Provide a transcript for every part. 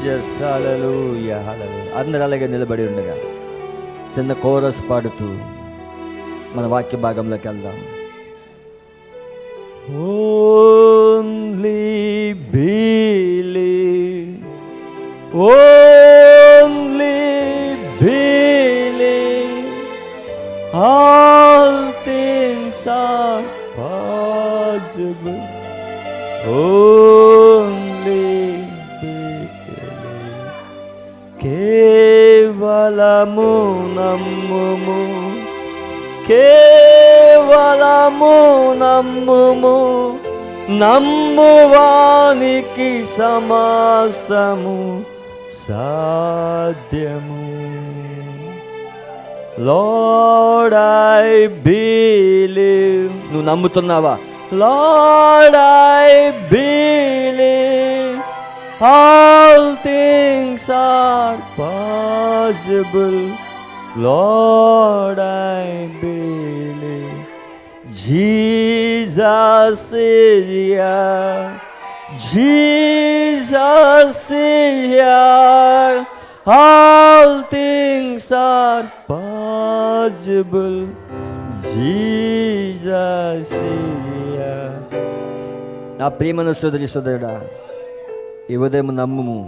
హల్లెలూయా హల్లెలూయా. అందరూ అలాగే నిలబడి ఉండగా చిన్న కోరస్ పాడుతూ మన వాక్య భాగంలోకి వెళ్దాం. Only believe, only believe, all things are possible. Only కేవలము నమ్ముము, కేవలము నమ్ముము, నమ్మువానికి సమస్తము సాధ్యము. Lord I believe. నువ్వు నమ్ముతున్నావా? Lord I believe, all things are possible. Lord, I believe. Jesus is here, Jesus is here, all things are possible. Jesus is here. నా ప్రియమైన సోదరి సోదరుడా, ఈ ఉదయం నమ్ముము,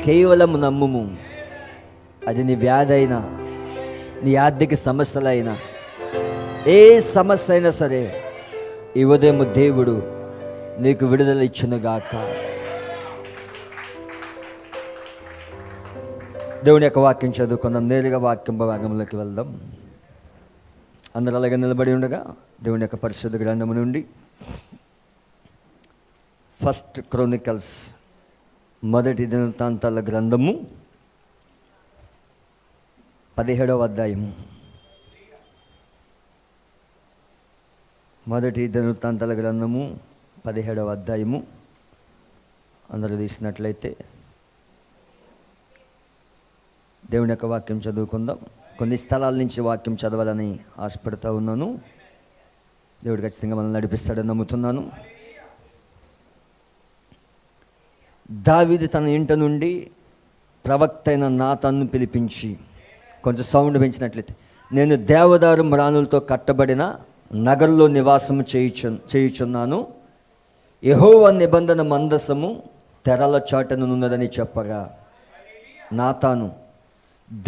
కేవలం నమ్ముము. అది నీ వ్యాధి అయినా, నీ ఆర్థిక సమస్యలైనా, ఏ సమస్య అయినా సరే ఈ ఉదయం దేవుడు నీకు విడుదల ఇచ్చునుగాక. దేవుని యొక్క వాక్యం చదువుకుందాం. నేరుగా వాక్యం భాగంలోకి వెళ్దాం. అందరూ అలాగే నిలబడి ఉండగా దేవుని యొక్క పరిశుద్ధ గ్రంథము నుండి ఫస్ట్ క్రోనికల్స్, మొదటి దినవృత్తాంతాల గ్రంథము 17వ అధ్యాయము. మొదటి దినవృత్తాంతాల గ్రంథము 17వ అధ్యాయము. అందరూ తీసినట్లయితే దేవుని యొక్క వాక్యం చదువుకుందాం. కొన్ని స్థలాల నుంచి వాక్యం చదవాలని ఆశపడుతూ ఉన్నాను. దేవుడు ఖచ్చితంగా మనల్ని నడిపిస్తాడని నమ్ముతున్నాను. దావీదు తన ఇంట నుండి ప్రవక్త అయిన నాతాను పిలిపించి, కొంచెం సౌండ్ పెంచినట్లయితే, నేను దేవదారు మ్రాణులతో కట్టబడిన నగరంలో నివాసము చేయుచున్నాను. యెహోవా నిబంధన మందసము తెరల చాటునున్నదని చెప్పగా, నాతాను,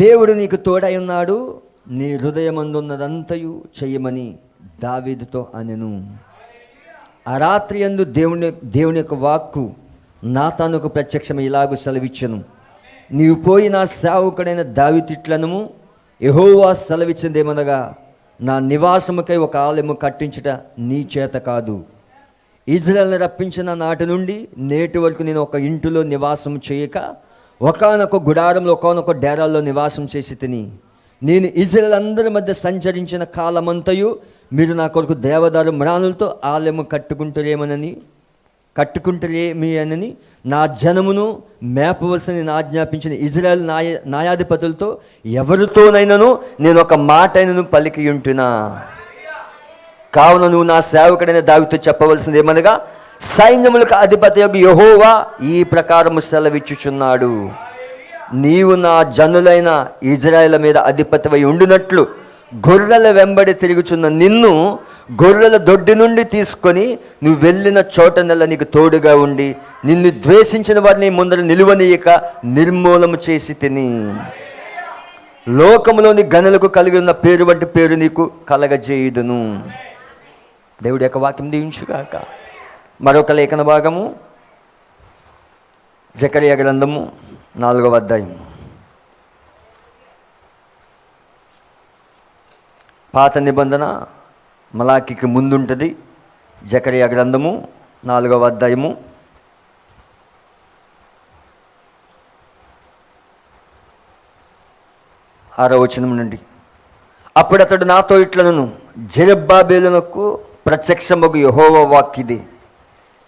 దేవుడు నీకు తోడై ఉన్నాడు, నీ హృదయమందున్నదంతయు చెయ్యమని దావీదుతో అనెను. ఆ రాత్రి యందు దేవుని యొక్క వాక్కు నాతానుకు ప్రత్యక్షం ఇలాగూ సెలవిచ్చెను, నీవు పోయి నా సేవకుడైన దావీదిట్లనము, యెహోవా సెలవిచ్చిందేమనగా, నా నివాసముకై ఒక ఆలయము కట్టించుట నీ చేత కాదు. ఇజ్రాయేలును రప్పించిన నాటి నుండి నేటి వరకు నేను ఒక ఇంటిలో నివాసం చేయక ఒకానొక గుడారంలో, ఒకానొక డేరాల్లో నివాసం చేసి తిని, నేను ఇజ్రాయేలు అందరి మధ్య సంచరించిన కాలమంతయు మీరు నా కొరకు దేవదారు మ్రాణులతో ఆలయము కట్టుకుంటారేమి అని నా జనమును మేపవలసిన ఆజ్ఞాపించిన ఇజ్రాయేల్ న్యాయాధిపతులతో ఎవరితోనైనాను నేను ఒక మాట అయినను పలికి ఉంటున్నా. కావున నువ్వు నా సేవకుడైన దావీదుతో చెప్పవలసింది ఏమనగా, సైన్యములకు అధిపతి యొక్క యెహోవా ఈ ప్రకారము సెలవిచ్చుచున్నాడు, నీవు నా జనులైన ఇజ్రాయేల్ మీద అధిపతివై ఉండినట్లు గొర్రెల వెంబడి తిరుగుచున్న నిన్ను గొర్రెల దొడ్డి నుండి తీసుకొని నువ్వు వెళ్ళిన చోట నెల నీకు తోడుగా ఉండి నిన్ను ద్వేషించిన వారిని ముందర నిలువనీయక నిర్మూలము చేసి తిని, లోకములోని గనులకు కలిగి ఉన్న పేరు వంటి పేరు నీకు కలగజేయుదును. దేవుడి యొక్క వాక్యం దీవించుగాక. మరొక లేఖన భాగము జకరియా గ్రంథము 4వ అధ్యాయం. పాత నిబంధన మలాకీకి ముందుంటుంది. జకరియా గ్రంథము 4వ అధ్యాయము 6వ వచనం నుండి, అప్పుడు అతడు నాతో ఇట్లనను, జెరుబ్బాబెలునకు ప్రత్యక్షమగు యెహోవా వాక్కిది,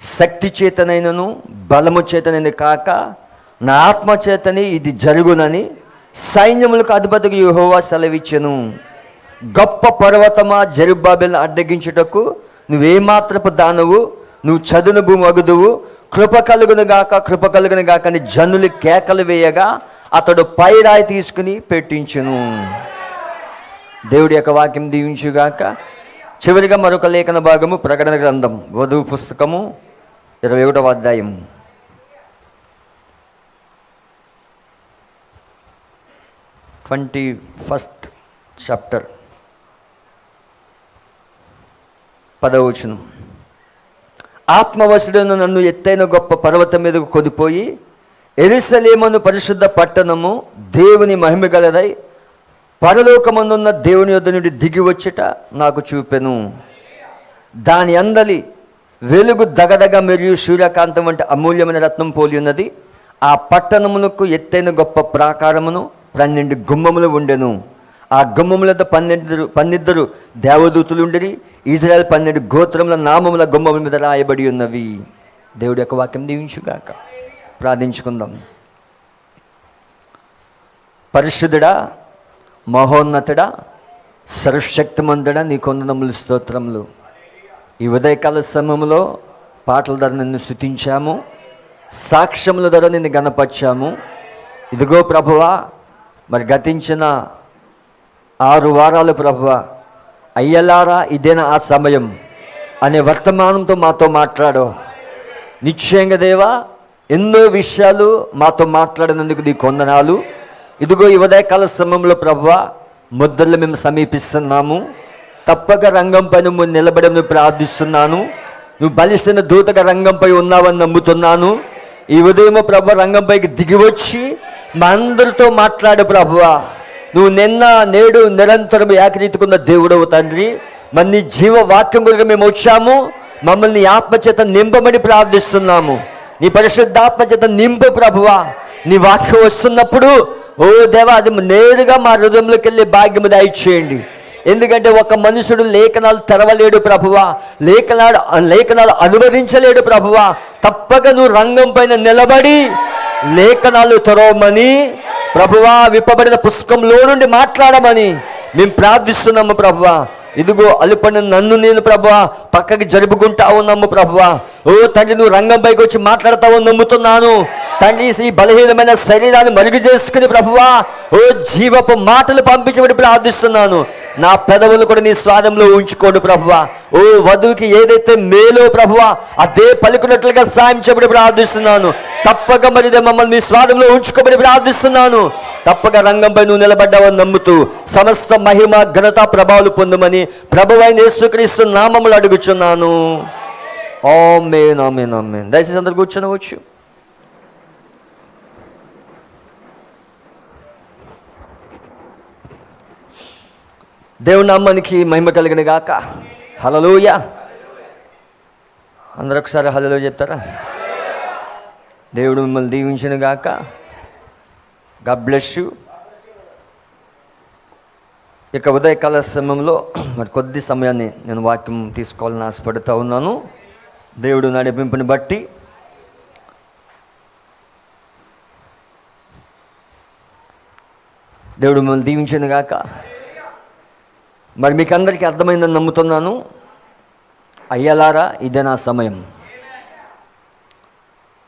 శక్తి చేతనైనను బలము చేతనైన కాక నా ఆత్మ చేతని ఇది జరుగునని సైన్యములకు అధిపతికి యెహోవా సెలవిచ్చెను. గొప్ప పర్వతమా జెరుబ్బాబెలును అడ్డగించుటకు నువ్వేమాత్రపు దానవు, నువ్వు చదును భూమి వగుదువు, కృప కలుగును గాక, కృప కలుగును గాక అని జనులు కేకలు వేయగా అతడు పైరాయి తీసుకుని పెట్టించును. దేవుడి యొక్క వాక్యం దీవించుగాక. చివరిగా మరొక లేఖన భాగము, ప్రకటన గ్రంథం వధువు పుస్తకము 21వ అధ్యాయం. ఫస్ట్ చాప్టర్ 10వ వచనం. ఆత్మవశుడను నన్ను ఎత్తైన గొప్ప పర్వతం మీదకు కొనిపోయి యెరూషలేమును పరిశుద్ధ పట్టణము దేవుని మహిమ గలదై పరలోకమందున్న దేవుని యొద్ద నుండి దిగి వచ్చుట నాకు చూపెను. దాని అందలి వెలుగు దగదగ మరియు సూర్యకాంతం వంటి అమూల్యమైన రత్నం పోలి ఉన్నది. ఆ పట్టణమునకు ఎత్తైన గొప్ప ప్రాకారమును 12 గుమ్మములు ఉండెను. ఆ గుమ్మములతో 12 దేవదూతులు ఉండిరి. ఇజ్రాయెల్ 12 గోత్రముల నామముల గుమ్మముల మీద రాయబడి ఉన్నవి. దేవుడి యొక్క వాక్యం దీవించుగాక. ప్రార్థించుకుందాం. పరిశుద్ధుడా, మహోన్నతుడా, సర్వశక్తిమంతుడా, నీ కొందనములు స్తోత్రములు. ఈ ఉదయకాల సమయంలో పాటల ద్వారా నిన్ను స్తుతించాము, సాక్ష్యముల ద్వారా నిన్ను గణపరిచాము. ఇదిగో ప్రభువా, మరి గతించిన 6 వారాలు ప్రభువా, అయ్యలారా ఇదేనా ఆ సమయం అనే వర్తమానంతో మాతో మాట్లాడు. నిశ్చయంగా దేవా, ఎన్నో విషయాలు మాతో మాట్లాడినందుకు నీ కొందనాలు. ఇదిగో ఈ ఉదయకాల సమయంలో ప్రభువా, ముద్రలు మేము సమీపిస్తున్నాము. తప్పక రంగంపై నువ్వు నిలబడమని ప్రార్థిస్తున్నాను. నువ్వు బలిసిన దూతగా రంగంపై ఉన్నావని నమ్ముతున్నాను. ఈ ఉదయం ప్రభు రంగంపైకి దిగివచ్చి మా అందరితో మాట్లాడు ప్రభువా. నువ్వు నిన్న నేడు నిరంతరం ఏకరీతికున్న దేవుడవు తండ్రి. మరి నీ జీవవాక్యం కొరకు మేము వచ్చాము. మమ్మల్ని ఆత్మచేత నింపమని ప్రార్థిస్తున్నాము. నీ పరిశుద్ధాత్మచేత నింపు ప్రభువా. నీ వాక్యం వస్తున్నప్పుడు ఓ దేవా, అది నేరుగా మా హృదయంలోకి వెళ్ళి భాగ్యము దయచేయండి. ఎందుకంటే ఒక మనుషుడు లేఖనాలు తెరవలేడు ప్రభువా, లేఖనాలు అనువదించలేడు ప్రభువా. తప్పక నువ్వు రంగం పైన నిలబడి లేఖనాలు తెరవమని ప్రభువా, విప్పబడిన పుస్తకంలో నుండి మాట్లాడమని మేము ప్రార్థిస్తున్నాము ప్రభువా. ఇదిగో అలుపని నన్ను నేను ప్రభువా పక్కకి జరుపుకుంటా ఉన్నాము ప్రభువా. ఓ తండ్రి, నువ్వు రంగంపైకి వచ్చి మాట్లాడతావు నమ్ముతున్నాను తండ్రి. ఈ బలహీనమైన శరీరాన్ని మరుగు చేసుకుని ప్రభువా, ఓ జీవపు మాటలు పంపించబడి ప్రార్థిస్తున్నాను. నా పెదవులు కూడా నీ స్వాదంలో ఉంచుకోండి ప్రభువా. ఓ వధువుకి ఏదైతే మేలో ప్రభువా అదే పలుకున్నట్లుగా సాయం చేయబడి ప్రార్థిస్తున్నాను. తప్పక మరి మమ్మల్ని నీ స్వాదంలో ఉంచుకోబడి ప్రార్థిస్తున్నాను. తప్పక రంగంపై నువ్వు నిలబడ్డావని నమ్ముతూ సమస్త మహిమ ఘనత ప్రభావాలు పొందమని ప్రభువైన యేసుక్రీస్తు నామములో అడుగుచున్నాను. ఆమేన్, ఆమేన్, ఆమేన్. దయచేసి అందరు కూర్చొనవచ్చు. దేవుని నామానికి మహిమ కలిగిన గాక. హల్లెలూయా. అందరూ ఒకసారి హల్లెలూయా చెప్తారా? దేవుడు మిమ్మల్ని దీవించిన గాక. God bless you. ఇక ఉదయకాల సమయంలో మరి కొద్ది సమయాన్ని నేను వాక్యం తీసుకోవాలని ఆశపడుతూ ఉన్నాను. దేవుడు నడిపింపుని బట్టి దేవుడు మిమ్మల్ని దీవించిన గాక. మరి మీకు అందరికీ అర్థమైందని నమ్ముతున్నాను. అయ్యలారా ఇదే నా సమయం.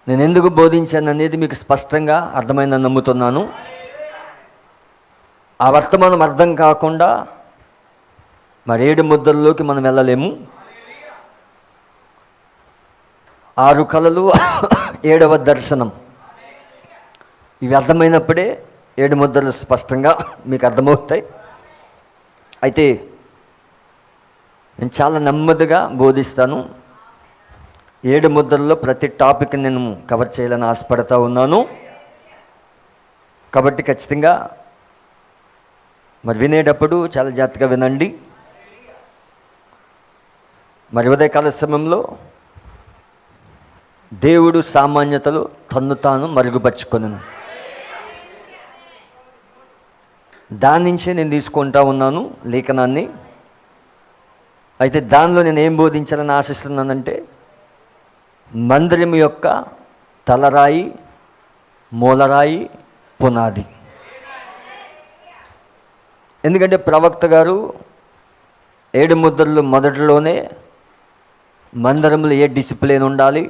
నేను ఎందుకు బోధించాను అనేది మీకు స్పష్టంగా అర్థమైందని నమ్ముతున్నాను. ఆ వర్తమానం అర్థం కాకుండా మరి 7 ముద్రల్లోకి మనం వెళ్ళలేము. 6 కళలు 7వ దర్శనం ఇవి అర్థమైనప్పుడే 7 ముద్రలు స్పష్టంగా మీకు అర్థమవుతాయి. అయితే నేను చాలా నెమ్మదిగా బోధిస్తాను. 7 ముద్రల్లో ప్రతి టాపిక్ నేను కవర్ చేయాలని ఆశపడతా ఉన్నాను. కాబట్టి ఖచ్చితంగా మరి వినేటప్పుడు చాలా జాగ్రత్తగా వినండి. మరి ఉదయకాల సమయంలో దేవుడు సామాన్యతలు తన్ను తాను మరుగుపరుచుకొనెను. దాని నుంచే నేను తీసుకుంటా ఉన్నాను లేఖనాన్ని. అయితే దానిలో నేను ఏం బోధించాలని ఆశిస్తున్నానంటే, మందిరం యొక్క తలరాయి, మూలరాయి, పునాది. ఎందుకంటే ప్రవక్త గారు 7 ముద్రలు మొదటిలోనే మందిరంలో ఏ డిసిప్లిన్ ఉండాలి,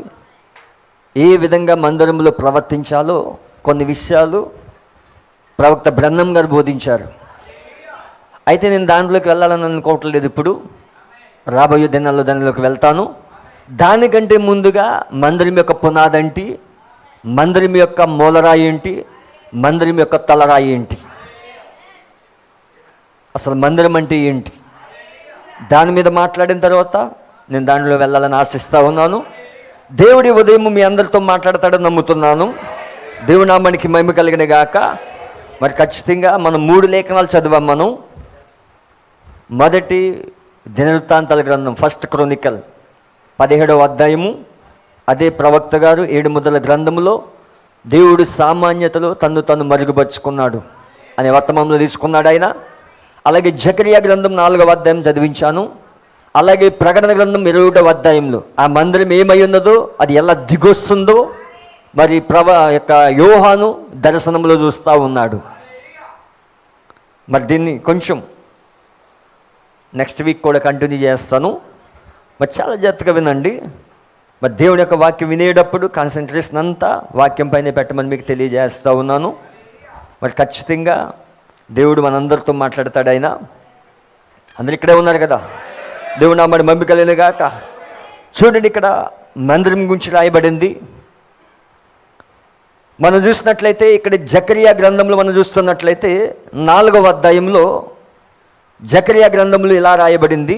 ఏ విధంగా మందిరంలో ప్రవర్తించాలో కొన్ని విషయాలు ప్రవక్త బ్రహ్మం గారు బోధించారు. అయితే నేను దాంట్లోకి వెళ్ళాలని అనుకోవట్లేదు. ఇప్పుడు రాబోయే దినాల్లో దానిలోకి వెళ్తాను. దానికంటే ముందుగా మందిరం యొక్క పునాది ఏంటి, మందిరం యొక్క మూలరాయి ఏంటి, మందిరం యొక్క తలరాయి ఏంటి, అసలు మందిరం అంటే ఏంటి, దాని మీద మాట్లాడిన తర్వాత నేను దానిలో వెళ్ళాలని ఆశిస్తూ ఉన్నాను. దేవుడి ఉదయం మీ అందరితో మాట్లాడతాడని నమ్ముతున్నాను. దేవుడి నామానికి మహిమ కలిగిన గాక. మరి ఖచ్చితంగా మనం 3 లేఖనాలు చదివాం. మనం మొదటి దినవృత్తాంతాల గ్రంథం, ఫస్ట్ క్రోనికల్ 17వ అధ్యాయము. అదే ప్రవక్త గారు 7 ముద్రల గ్రంథంలో దేవుడు సామాన్యతలో తను మరుగుపరుచుకున్నాడు అనే వర్తమానంలో తీసుకున్నాడు ఆయన. అలాగే జకరియా గ్రంథం 4వ అధ్యాయం చదివించాను. అలాగే ప్రకటన గ్రంథం 21వ అధ్యాయంలో ఆ మందిరం ఏమై ఉన్నదో, అది ఎలా దిగొస్తుందో మరి యోహాను దర్శనంలో చూస్తూ ఉన్నాడు. మరి దీన్ని కొంచెం నెక్స్ట్ వీక్ కూడా కంటిన్యూ చేస్తాను. మరి చాలా జాగ్రత్తగా వినండి. మరి దేవుని యొక్క వాక్యం వినేటప్పుడు కాన్సన్ట్రేషన్ అంతా వాక్యం పైన పెట్టమని మీకు తెలియజేస్తూ ఉన్నాను. మరి ఖచ్చితంగా దేవుడు మనందరితో మాట్లాడతాడు. ఆయన అందరు ఇక్కడే ఉన్నారు కదా. దేవుడు నా మరి మమ్మి కలిగిన గాక. చూడండి, ఇక్కడ మందిరం గురించి రాయబడింది. మనం చూసినట్లయితే ఇక్కడ జకరియా గ్రంథంలో మనం చూస్తున్నట్లయితే 4వ అధ్యాయంలో జకరియా గ్రంథంలో ఇలా రాయబడింది: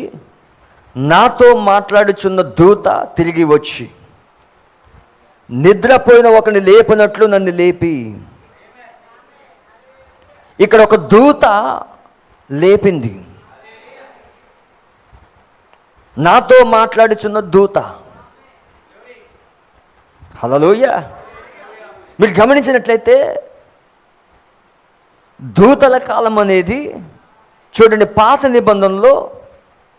నాతో మాట్లాడుచున్న దూత తిరిగి వచ్చి నిద్రపోయిన ఒకని లేపినట్లు నన్ను లేపి. ఇక్కడ ఒక దూత లేపింది. నాతో మాట్లాడుచున్న దూత. హల్లెలూయా. మీరు గమనించినట్లయితే దూతల కాలం అనేది చూడండి, పాత నిబంధనలో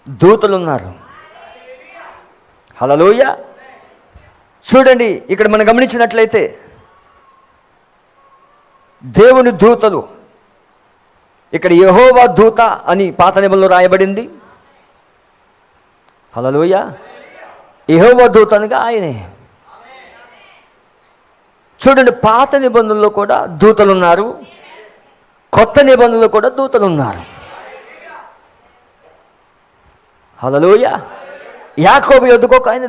దూతలు ఉన్నారు. హల్లెలూయా. చూడండి, ఇక్కడ మనం గమనించినట్లయితే దేవుని దూతలు, ఇక్కడ యెహోవా దూత అని పాత నిబంధనలో రాయబడింది. హల్లెలూయా. యెహోవా దూత అనగా ఆయనే. చూడండి, పాత నిబంధనలో కూడా దూతలు ఉన్నారు, కొత్త నిబంధనలో కూడా దూతలు ఉన్నారు. హల్లెలూయా. యాకోబు యొద్దకు ఒక ఆయన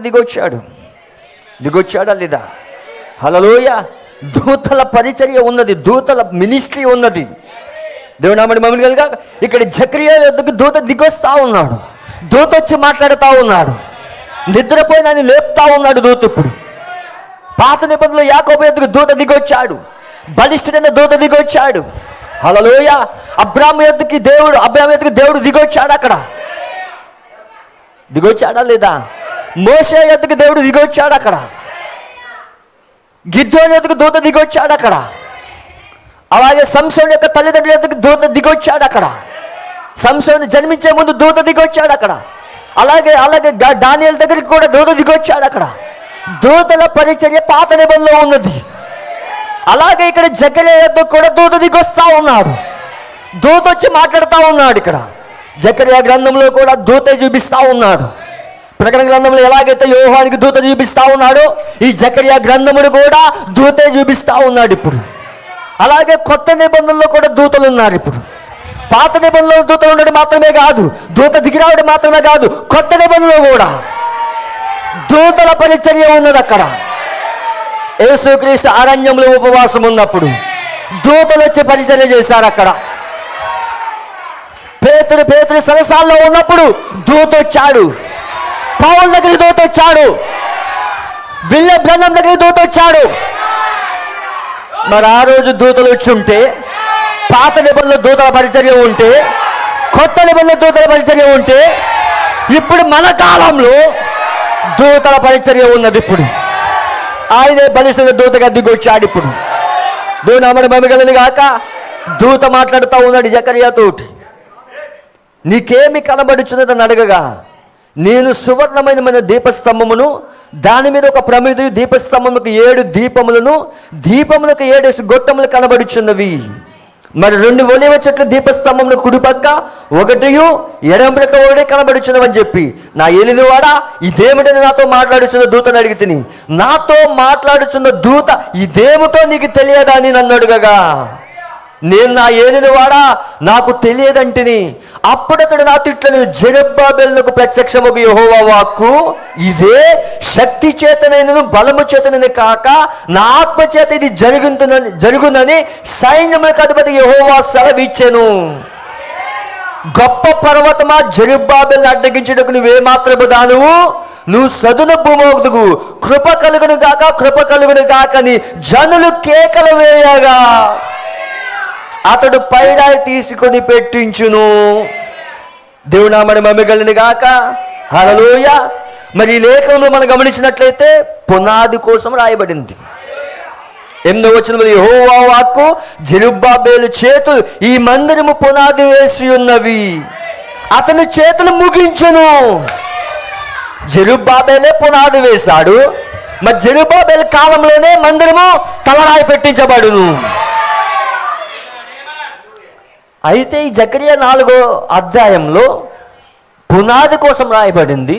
దిగొచ్చాడా లేదా? హల్లెలూయా. దూతల పరిచర్య ఉన్నది, దూతల మినిస్ట్రీ ఉన్నది. దేవుని నామమున మహిమ కలుగాక. ఇక్కడ జకరియా యొద్దకు దూత దిగొస్తా ఉన్నాడు. దూత వచ్చి మాట్లాడుతూ ఉన్నాడు. నిద్రపోయిన ఆయన లేపుతా ఉన్నాడు దూత. ఇప్పుడు పాత నిబంధనలో యాకోబు యొద్దకు దూత దిగొచ్చాడు, బలిష్ఠుడైన దూత దిగొచ్చాడు. హల్లెలూయా. అబ్రాహాము యొద్దకు దేవుడు దిగొచ్చాడు. అక్కడ దిగొచ్చాడా లేదా? మోషే యొద్దకు దేవుడు దిగొచ్చాడు. అక్కడ గిద్యోని యొద్దకు దూత దిగొచ్చాడు. అక్కడ అలాగే సంసోను యొక్క తల్లిదండ్రుల యొద్దకు దూత దిగొచ్చాడు. అక్కడ సంసోను జన్మించే ముందు దూత దిగొచ్చాడు. అక్కడ అలాగే దానియేలు దగ్గరికి కూడా దూత దిగొచ్చాడు. అక్కడ దూతల పరిచర్య పాత నిబంధనలో ఉన్నది. అలాగే ఇక్కడ జకరియా యొద్దకు కూడా దూత దిగొస్తా ఉన్నాడు. దూత వచ్చి మాట్లాడుతూ ఉన్నాడు. ఇక్కడ జకరియా గ్రంథంలో కూడా దూత చూపిస్తూ ఉన్నాడు. ప్రకటన గ్రంథంలో ఎలాగైతే యోహానికి దూత చూపిస్తూ ఉన్నాడో, ఈ జకరియా గ్రంథమును కూడా దూతే చూపిస్తూ ఉన్నాడు ఇప్పుడు. అలాగే కొత్త నిబంధనలో కూడా దూతలు ఉన్నారు. ఇప్పుడు పాత నిబంధనలో దూతలు ఉండడం మాత్రమే కాదు, దూత దిగిరావడం మాత్రమే కాదు, కొత్త నిబంధనలో కూడా దూతల పరిచర్య ఉన్నది. అక్కడ యేసుక్రీస్తు అరణ్యంలో ఉపవాసం ఉన్నప్పుడు దూతలు వచ్చి పరిచర్య చేశారు. అక్కడ పేతురు సరసాల్లో ఉన్నప్పుడు దూత వచ్చాడు. పౌలు దగ్గరికి దూత వచ్చాడు. విలియం బ్రన్హం దగ్గరికి దూత వచ్చాడు. మరి ఆ రోజు దూతలు వచ్చి ఉంటే, పాత నిబంధనలో దూతల పరిచర్య ఉంటే, కొత్త నిబంధనలో దూతల పరిచర్య ఉంటే, ఇప్పుడు మన కాలంలో దూతల పరిచర్య ఉన్నది. ఇప్పుడు ఆయనే బలిష్ఠ దూతగా దిగొచ్చాడు. ఇప్పుడు దేవుని నామమున మహిమ కలుగును గాక. దూత మాట్లాడుతూ ఉన్నాడు జకరియా తోటి. నీకేమి కనబడుచున్నదని అడగగా, నేను సువర్ణమైన దీపస్తంభమును, దాని మీద ఒక ప్రమిది, దీపస్తంభములకు 7 దీపములను, దీపములకు 7 గొట్టములు కనబడుచున్నవి. మరి 2 ఒలీవ చెట్లు దీపస్తంభంలో కుడిపక్క ఒకటియు ఎడమపక్క ఒకటి కనబడుచున్నవని చెప్పి, నా ఏలినవాడా ఇదేమిటని నాతో మాట్లాడుచున్న దూతని అడిగి తిని, నాతో మాట్లాడుచున్న దూత ఇదేమిటో నీకు తెలియదా అని నన్ను అడుగగా, నేను నా ఏలినవాడా నాకు తెలియదంటిని. అప్పుడతడు నాతో ఇట్లను, జెరుబ్బాబెలునకు ప్రత్యక్షమగు యెహోవా వాక్కు ఇదే, శక్తి చేతనైనను బలము చేతనని కాక నా ఆత్మ చేత ఇది జరుగునని సైన్యములకు అధిపతి యెహోవా సెలవిచ్చెను. గొప్ప పర్వతమా, జెరుబ్బాబెలును అడ్డగించుటకు నువ్వేమాత్రము దానువు, నువ్వు సదును భూమోగుదుగు, కృప కలుగును గాక అని జనులు కేకలు వేయగా అతడు పైడాయి తీసుకొని పెట్టించును. దేవుని నామమున మహిమ గాక. హల్లెలూయా. మరి ఈ లేఖనంలో మనం గమనించినట్లయితే పునాది కోసం రాయబడింది. 8వ వచనంలో యెహోవా వాక్కు, జెరుబ్బాబెలు చేతులు ఈ మందిరము పునాది వేసి ఉన్నవి, అతని చేతులు ముగించును. జెరుబ్బాబెలే పునాది వేశాడు. మరి జెరుబ్బాబెలు కాలంలోనే మందిరము తలరాయి పెట్టించబడును. అయితే ఈ జకరియా 4వ అధ్యాయంలో పునాది కోసం రాయబడింది,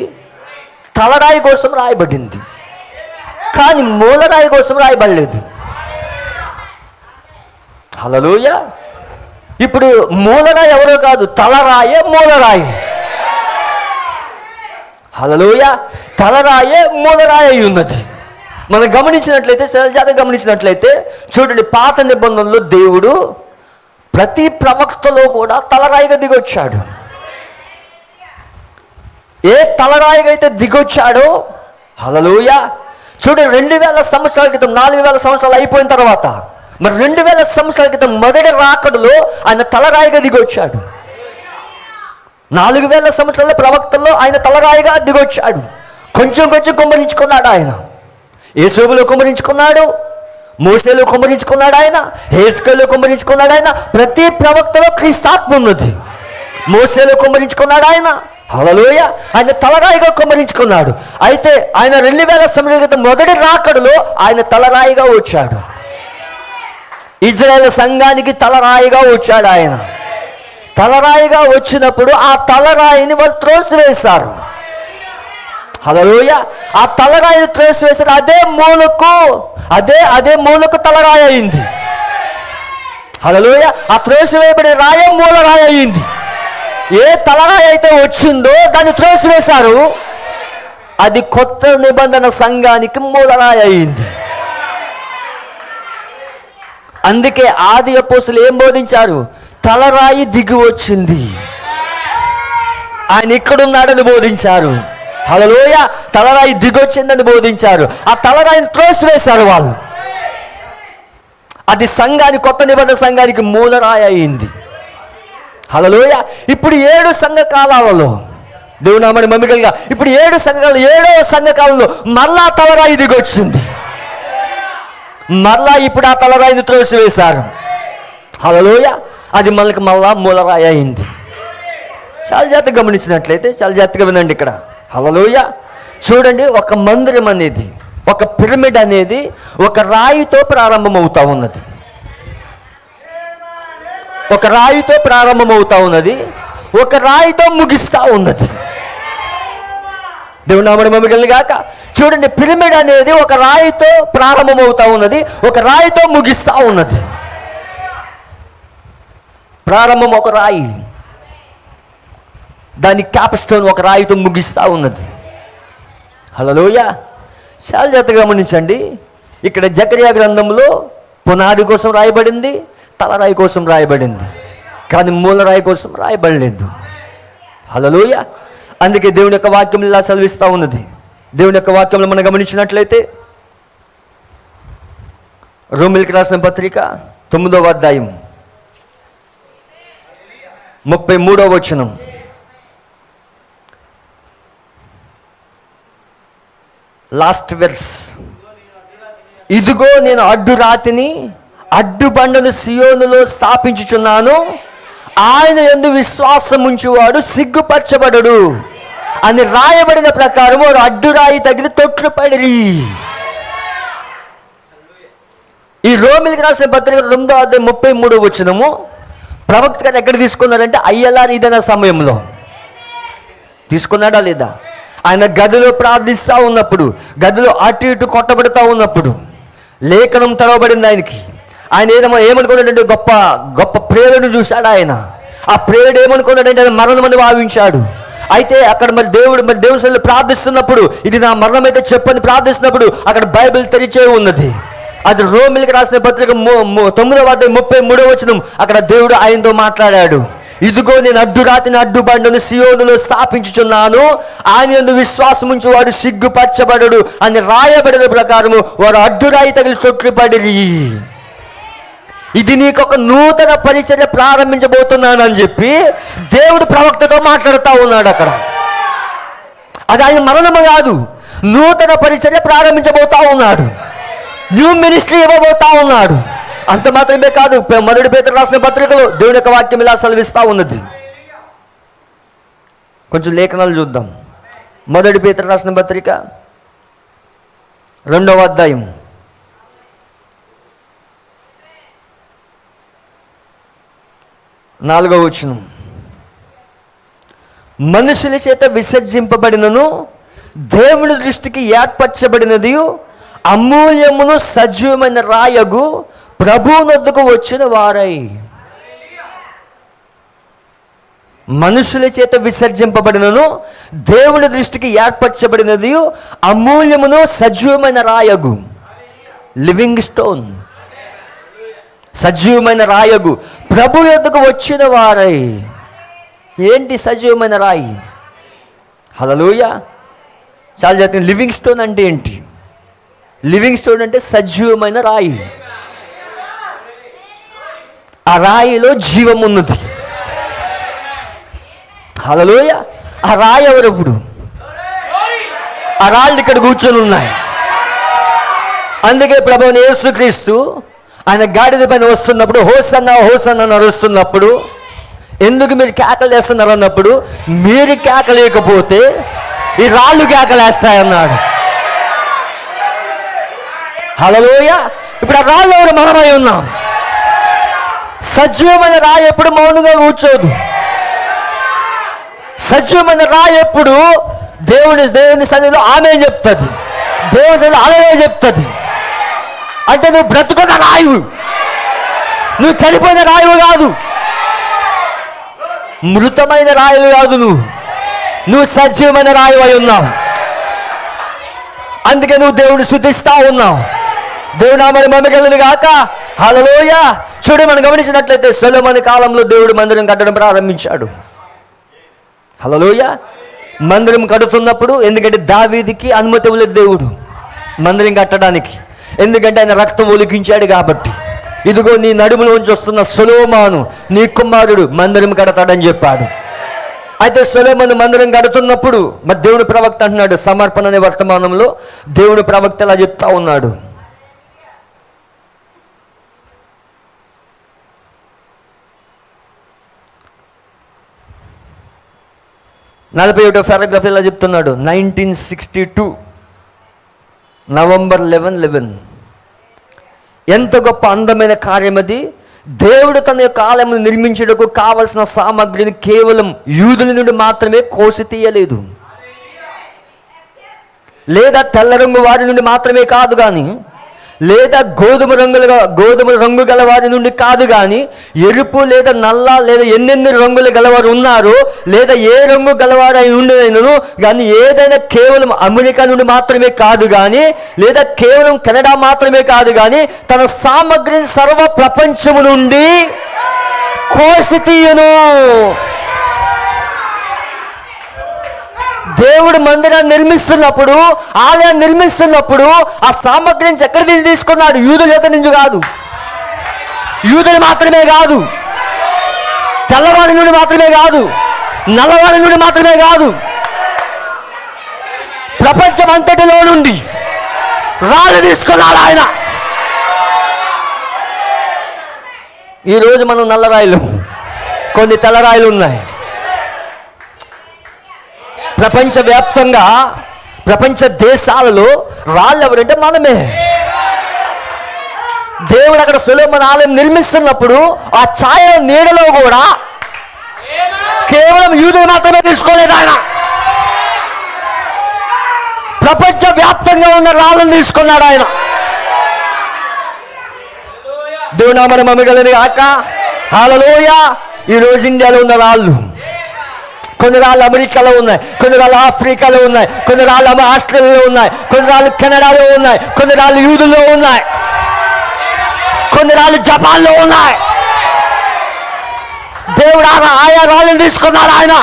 తలరాయి కోసం రాయబడింది, కానీ మూలరాయి కోసం రాయబడలేదు. హల్లెలూయా. ఇప్పుడు మూలరాయి ఎవరో కాదు, తలరాయే మూలరాయి. హల్లెలూయా. తలరాయే మూలరాయి అయి ఉన్నది. మనం గమనించినట్లయితే, సహజంగా గమనించినట్లయితే చూడండి, పాత నిబంధనలో దేవుడు ప్రతి ప్రవక్తలో కూడా తలరాయిగా దిగొచ్చాడు. ఏ తలరాయిగా అయితే దిగొచ్చాడో, హల్లెలూయా, చూడండి 2000 సంవత్సరాల క్రితం, 4000 సంవత్సరాలు అయిపోయిన తర్వాత, మరి 2000 సంవత్సరాల క్రితం మొదటి రాకడలో ఆయన తలరాయిగా దిగొచ్చాడు. 4000 సంవత్సరాల ప్రవక్తల్లో ఆయన తలరాయిగా దిగొచ్చాడు. కొంచెం కుమ్మరించుకున్నాడు ఆయన. యేసోబులో కుమ్మరించుకున్నాడు, మోసేలో కుమ్మరించుకున్నాడు ఆయన, హెస్కేలులో కుమ్మరించుకున్నాడు ఆయన. ప్రతి ప్రవక్తలో క్రీస్తాత్మ ఉన్నది. మోసేలో కుమ్మరించుకున్నాడు ఆయన. హల్లెలూయా. ఆయన తలరాయిగా కుమ్మరించుకున్నాడు. అయితే ఆయన 2000 సంవత్సరాల క్రితం మొదటి రాకడలో ఆయన తలరాయిగా వచ్చాడు. ఇజ్రాయేల్ సంఘానికి తలరాయిగా వచ్చాడు ఆయన. తలరాయిగా వచ్చినప్పుడు ఆ తలరాయిని వాళ్ళు త్రోసివేశారు. హల్లెలూయా. ఆ తలరాయిని త్రోసివేశారు. అదే మూలకు తలరాయి అయింది. హల్లెలూయా. ఆ త్రోసివేయబడే రాయి మూలరాయి అయింది. ఏ తలరాయి అయితే వచ్చిందో దాన్ని త్రోసివేశారు. అది కొత్త నిబంధన సంఘానికి మూలరాయి అయింది. అందుకే ఆది అపోస్తులు ఏం బోధించారు? తలరాయి దిగి వచ్చింది, ఆయన ఇక్కడున్నాడని బోధించారు. హల్లెలూయా. తలరాయి దిగొచ్చిందని బోధించారు. ఆ తలరాయిని త్రోసివేశారు వాళ్ళు. అది సంఘానికి, కొత్త నిబంధన సంఘానికి మూలరాయి అయింది. హల్లెలూయా. ఇప్పుడు 7 సంఘకాలాలలో, దేవుని నామమున మహిమ కలుగుగా, ఇప్పుడు 7 సంఘకాలంలో 7వ సంఘకాలంలో మరలా తలరాయి దిగొచ్చింది. మరలా ఇప్పుడు ఆ తలరాయిని త్రోసివేశారు. హల్లెలూయా. అది మనకి మళ్ళా మూలరాయి అయింది. చాలా జాగ్రత్తగా గమనించినట్లయితే, చాలా జాగ్రత్తగా వినండి ఇక్కడ. హల్లెలూయా. చూడండి, ఒక మందిరం అనేది, ఒక పిరమిడ్ అనేది ఒక రాయితో ప్రారంభమవుతా ఉన్నది. ఒక రాయితో ప్రారంభమవుతా ఉన్నది, ఒక రాయితో ముగిస్తూ ఉన్నది. దేవుని నామమున మహిమ కలుగును గాక. చూడండి, పిరమిడ్ అనేది ఒక రాయితో ప్రారంభమవుతా ఉన్నది, ఒక రాయితో ముగిస్తూ ఉన్నది. ప్రారంభం ఒక రాయి, దాని క్యాప్స్టోన్ ఒక రాయితో ముగిస్తూ ఉన్నది. హల్లెలూయా. చాలా జాగ్రత్తగా గమనించండి. ఇక్కడ జకరియా గ్రంథంలో పునాది కోసం రాయబడింది, తలరాయి కోసం రాయబడింది, కానీ మూలరాయి కోసం రాయబడలేదు. హల్లెలూయా. అందుకే దేవుని యొక్క వాక్యం ఇలా సెలవిస్తూ ఉన్నది. దేవుని యొక్క వాక్యంలో మనం గమనించినట్లయితే రోమీయులకు రాసిన పత్రిక 9వ అధ్యాయం 33వ వచనం. Last verse. ఇదిగో నేను అడ్డు రాతిని, అడ్డు బండను సియోనులో స్థాపించుచున్నాను, ఆయన యందు విశ్వాసం ఉంచువాడు సిగ్గుపరచబడడు అని రాయబడిన ప్రకారం వారు అడ్డు రాయి తగిలి తొట్లు పడిరి. ఈ రోమిలికి రాసిన పత్రిక 2:33 ప్రవక్త గారు ఎక్కడ తీసుకున్నారంటే అయ్యలారీదన సమయంలో తీసుకున్నాడా లేదా? ఆయన గదిలో ప్రార్థిస్తూ ఉన్నప్పుడు, గదిలో అటు ఇటు కొట్టబడుతూ ఉన్నప్పుడు లేఖనం తెరవబడింది ఆయనకి. ఆయన ఏమనుకున్నాడంటే గొప్ప గొప్ప ప్రేరుని చూశాడు ఆయన. ఆ ప్రేరుడు ఏమనుకున్నాడంటే ఆయన మరణమని భావించాడు. అయితే అక్కడ మరి దేవుడు ప్రార్థిస్తున్నప్పుడు, ఇది నా మరణం అయితే చెప్పని ప్రార్థిస్తున్నప్పుడు అక్కడ బైబిల్ తెరిచే ఉన్నది. అది రోమిలికి రాసిన పత్రిక 9:33 అక్కడ దేవుడు ఆయనతో మాట్లాడాడు. ఇదిగో నేను అడ్డురాతిని అడ్డుబండను సియోనులో స్థాపించుచున్నాను, ఆయన యందు విశ్వాసం ఉంచి వాడు సిగ్గుపరచబడడు అని రాయబడిన ప్రకారము వారు అడ్డురాయి తగిలి తొట్లుపడిరి. ఇది నీకు ఒక నూతన పరిచర్య ప్రారంభించబోతున్నానని చెప్పి దేవుడు ప్రవక్తతో మాట్లాడుతూ ఉన్నాడు అక్కడ. అది ఆయన మరణము కాదు, నూతన పరిచర్య ప్రారంభించబోతా ఉన్నాడు, న్యూ మినిస్ట్రీ ఇవ్వబోతా ఉన్నాడు. అంత మాత్రమే కాదు, 1 పేతురు రాసిన పత్రికలో దేవుని యొక్క వాక్యం ఇలా సెలవిస్తూ ఉన్నది. కొంచెం లేఖనాలు చూద్దాం. 1 పేతురు రాసిన పత్రిక 2వ అధ్యాయం 4వ వచనం. మనుషుల చేత విసర్జింపబడినను దేవుని దృష్టికి ఏర్పరచబడినది అమూల్యమును సజీవమైన రాయగు ప్రభువునొద్దకు వచ్చిన వారై. మనుషుల చేత విసర్జింపబడినను దేవుని దృష్టికి ఏర్పరచబడినది అమూల్యమును సజీవమైన రాయగు, లివింగ్ స్టోన్, సజీవమైన రాయగు ప్రభు యొద్దకు వచ్చిన వారై. ఏంటి సజీవమైన రాయి? హల్లెలూయా. చాలా చెప్తాను. లివింగ్ స్టోన్ అంటే ఏంటి? లివింగ్ స్టోన్ అంటే సజీవమైన రాయి. ఆ రాయిలో జీవం ఉన్నది. హల్లెలూయా. ఆ రాయి ఎవరు? ఇప్పుడు ఆ రాళ్ళు ఇక్కడ కూర్చొని ఉన్నాయి. అందుకే ప్రభువుని యేసుక్రీస్తు ఆయన గాడిద పైన వస్తున్నప్పుడు హోసన్నా హోసన్నా నడుస్తున్నప్పుడు, ఎందుకు మీరు కేకలు వేస్తున్నారు అన్నప్పుడు, మీరు కేకలేకపోతే ఈ రాళ్ళు కేకలేస్తాయన్నాడు. హల్లెలూయా. ఇప్పుడు ఆ రాళ్ళు ఎవరు? మనమై ఉన్నాం. సజీవమైన రాయి ఎప్పుడు మౌనంగా కూర్చోదు. సజీవమైన రాయి ఎప్పుడు దేవుని సన్నిధిలో ఆమె చెప్తుంది, దేవుని సన్నిధిలో అలాగే చెప్తుంది. అంటే నువ్వు బ్రతుకున్న రాయువు, నువ్వు చనిపోయిన రాయువు కాదు, మృతమైన రాయువు కాదు, నువ్వు సజీవమైన రాయువు అయి ఉన్నావు. అందుకే నువ్వు దేవుని స్తుతిస్తా ఉన్నావు. దేవుడు నామమున మహిమ గాక. హల్లెలూయా. చూడు, మనం గమనించినట్లయితే సొలొమోను కాలంలో దేవుడు మందిరం కట్టడం ప్రారంభించాడు. హల్లెలూయా. మందిరం కడుతున్నప్పుడు, ఎందుకంటే దావీదుకి అనుమతి ఇవ్వలేదు దేవుడు మందిరం కట్టడానికి, ఎందుకంటే ఆయన రక్తం ఒలికించాడు కాబట్టి. ఇదిగో నీ నడుములోంచి వస్తున్న సొలొమోను నీ కుమారుడు మందిరం కడతాడని చెప్పాడు. అయితే సొలొమోను మందిరం కడుతున్నప్పుడు మరి దేవుని ప్రవక్త అంటున్నాడు, సమర్పణ అనే వర్తమానంలో దేవుని ప్రవక్త ఇలా చెప్తా ఉన్నాడు. నలభై 41వ పారాగ్రాఫ్ ఇలా చెప్తున్నాడు. 1962 నవంబర్ 11 ఎంత గొప్ప అందమైన కార్యం అది. దేవుడు తన యొక్క ఆలయం నిర్మించుటకు కావలసిన సామగ్రిని కేవలం యూదుల నుండి మాత్రమే కోసి తీయలేదు, లేదా తెల్ల రంగు వారి నుండి మాత్రమే కాదు కానీ, లేదా గోధుమ రంగు గల వారి నుండి కాదు కానీ, ఎరుపు లేదా నల్ల లేదా ఎన్నెన్ని రంగులు గలవారు ఉన్నారో, లేదా ఏ రంగు గలవారు అయి ఉండేనను కానీ, ఏదైనా కేవలం అమెరికా నుండి మాత్రమే కాదు కానీ, లేదా కేవలం కెనడా మాత్రమే కాదు కానీ, తన సామగ్రిని సర్వ ప్రపంచము నుండి కోసి తీయును. దేవుడు మందిరాన్ని నిర్మిస్తున్నప్పుడు, ఆలయాన్ని నిర్మిస్తున్నప్పుడు ఆ సామగ్రి నుంచి ఎక్కడి నుంచి తీసుకున్నాడు? యూదుల యొక్క నుంచి కాదు, యూదులు మాత్రమే కాదు, తెల్లవాడి నుండి మాత్రమే కాదు, నల్లవాడి నుండి మాత్రమే కాదు, ప్రపంచం అంతటిలో నుండి రాళ్ళు తీసుకున్నాడు ఆయన. ఈరోజు మనం నల్లరాయిలు, కొన్ని తెల్లరాయిలు ఉన్నాయి. ప్రపంచవ్యాప్తంగా ప్రపంచ దేశాలలో రాళ్ళు ఎవరంటే మనమే. దేవుడు అక్కడ సొలొమోను ఆలయం నిర్మిస్తున్నప్పుడు ఆ ఛాయ నీడలో కూడా కేవలం యూదులు మాత్రమే తీసుకోలేదు ఆయన. ప్రపంచ వ్యాప్తంగా ఉన్న రాళ్ళను తీసుకున్నాడు ఆయన. దేవుడు నామమున మహిమ గాక. హల్లెలూయా. ఈరోజు ఇండియాలో ఉన్న రాళ్ళు, కొన్ని రాళ్ళు అమెరికాలో ఉన్నాయి, కొన్ని రాళ్ళు ఆఫ్రికాలో ఉన్నాయి, కొన్ని రాళ్ళు ఆస్ట్రేలియాలో ఉన్నాయి, కొన్ని రాళ్ళు కెనడాలో ఉన్నాయి, కొన్ని రాళ్ళు యూదుల్లో ఉన్నాయి, కొన్ని రాళ్ళు జపాన్లో ఉన్నాయి. దేవుడు ఆయా రాళ్ళని తీసుకున్నాడు ఆయన.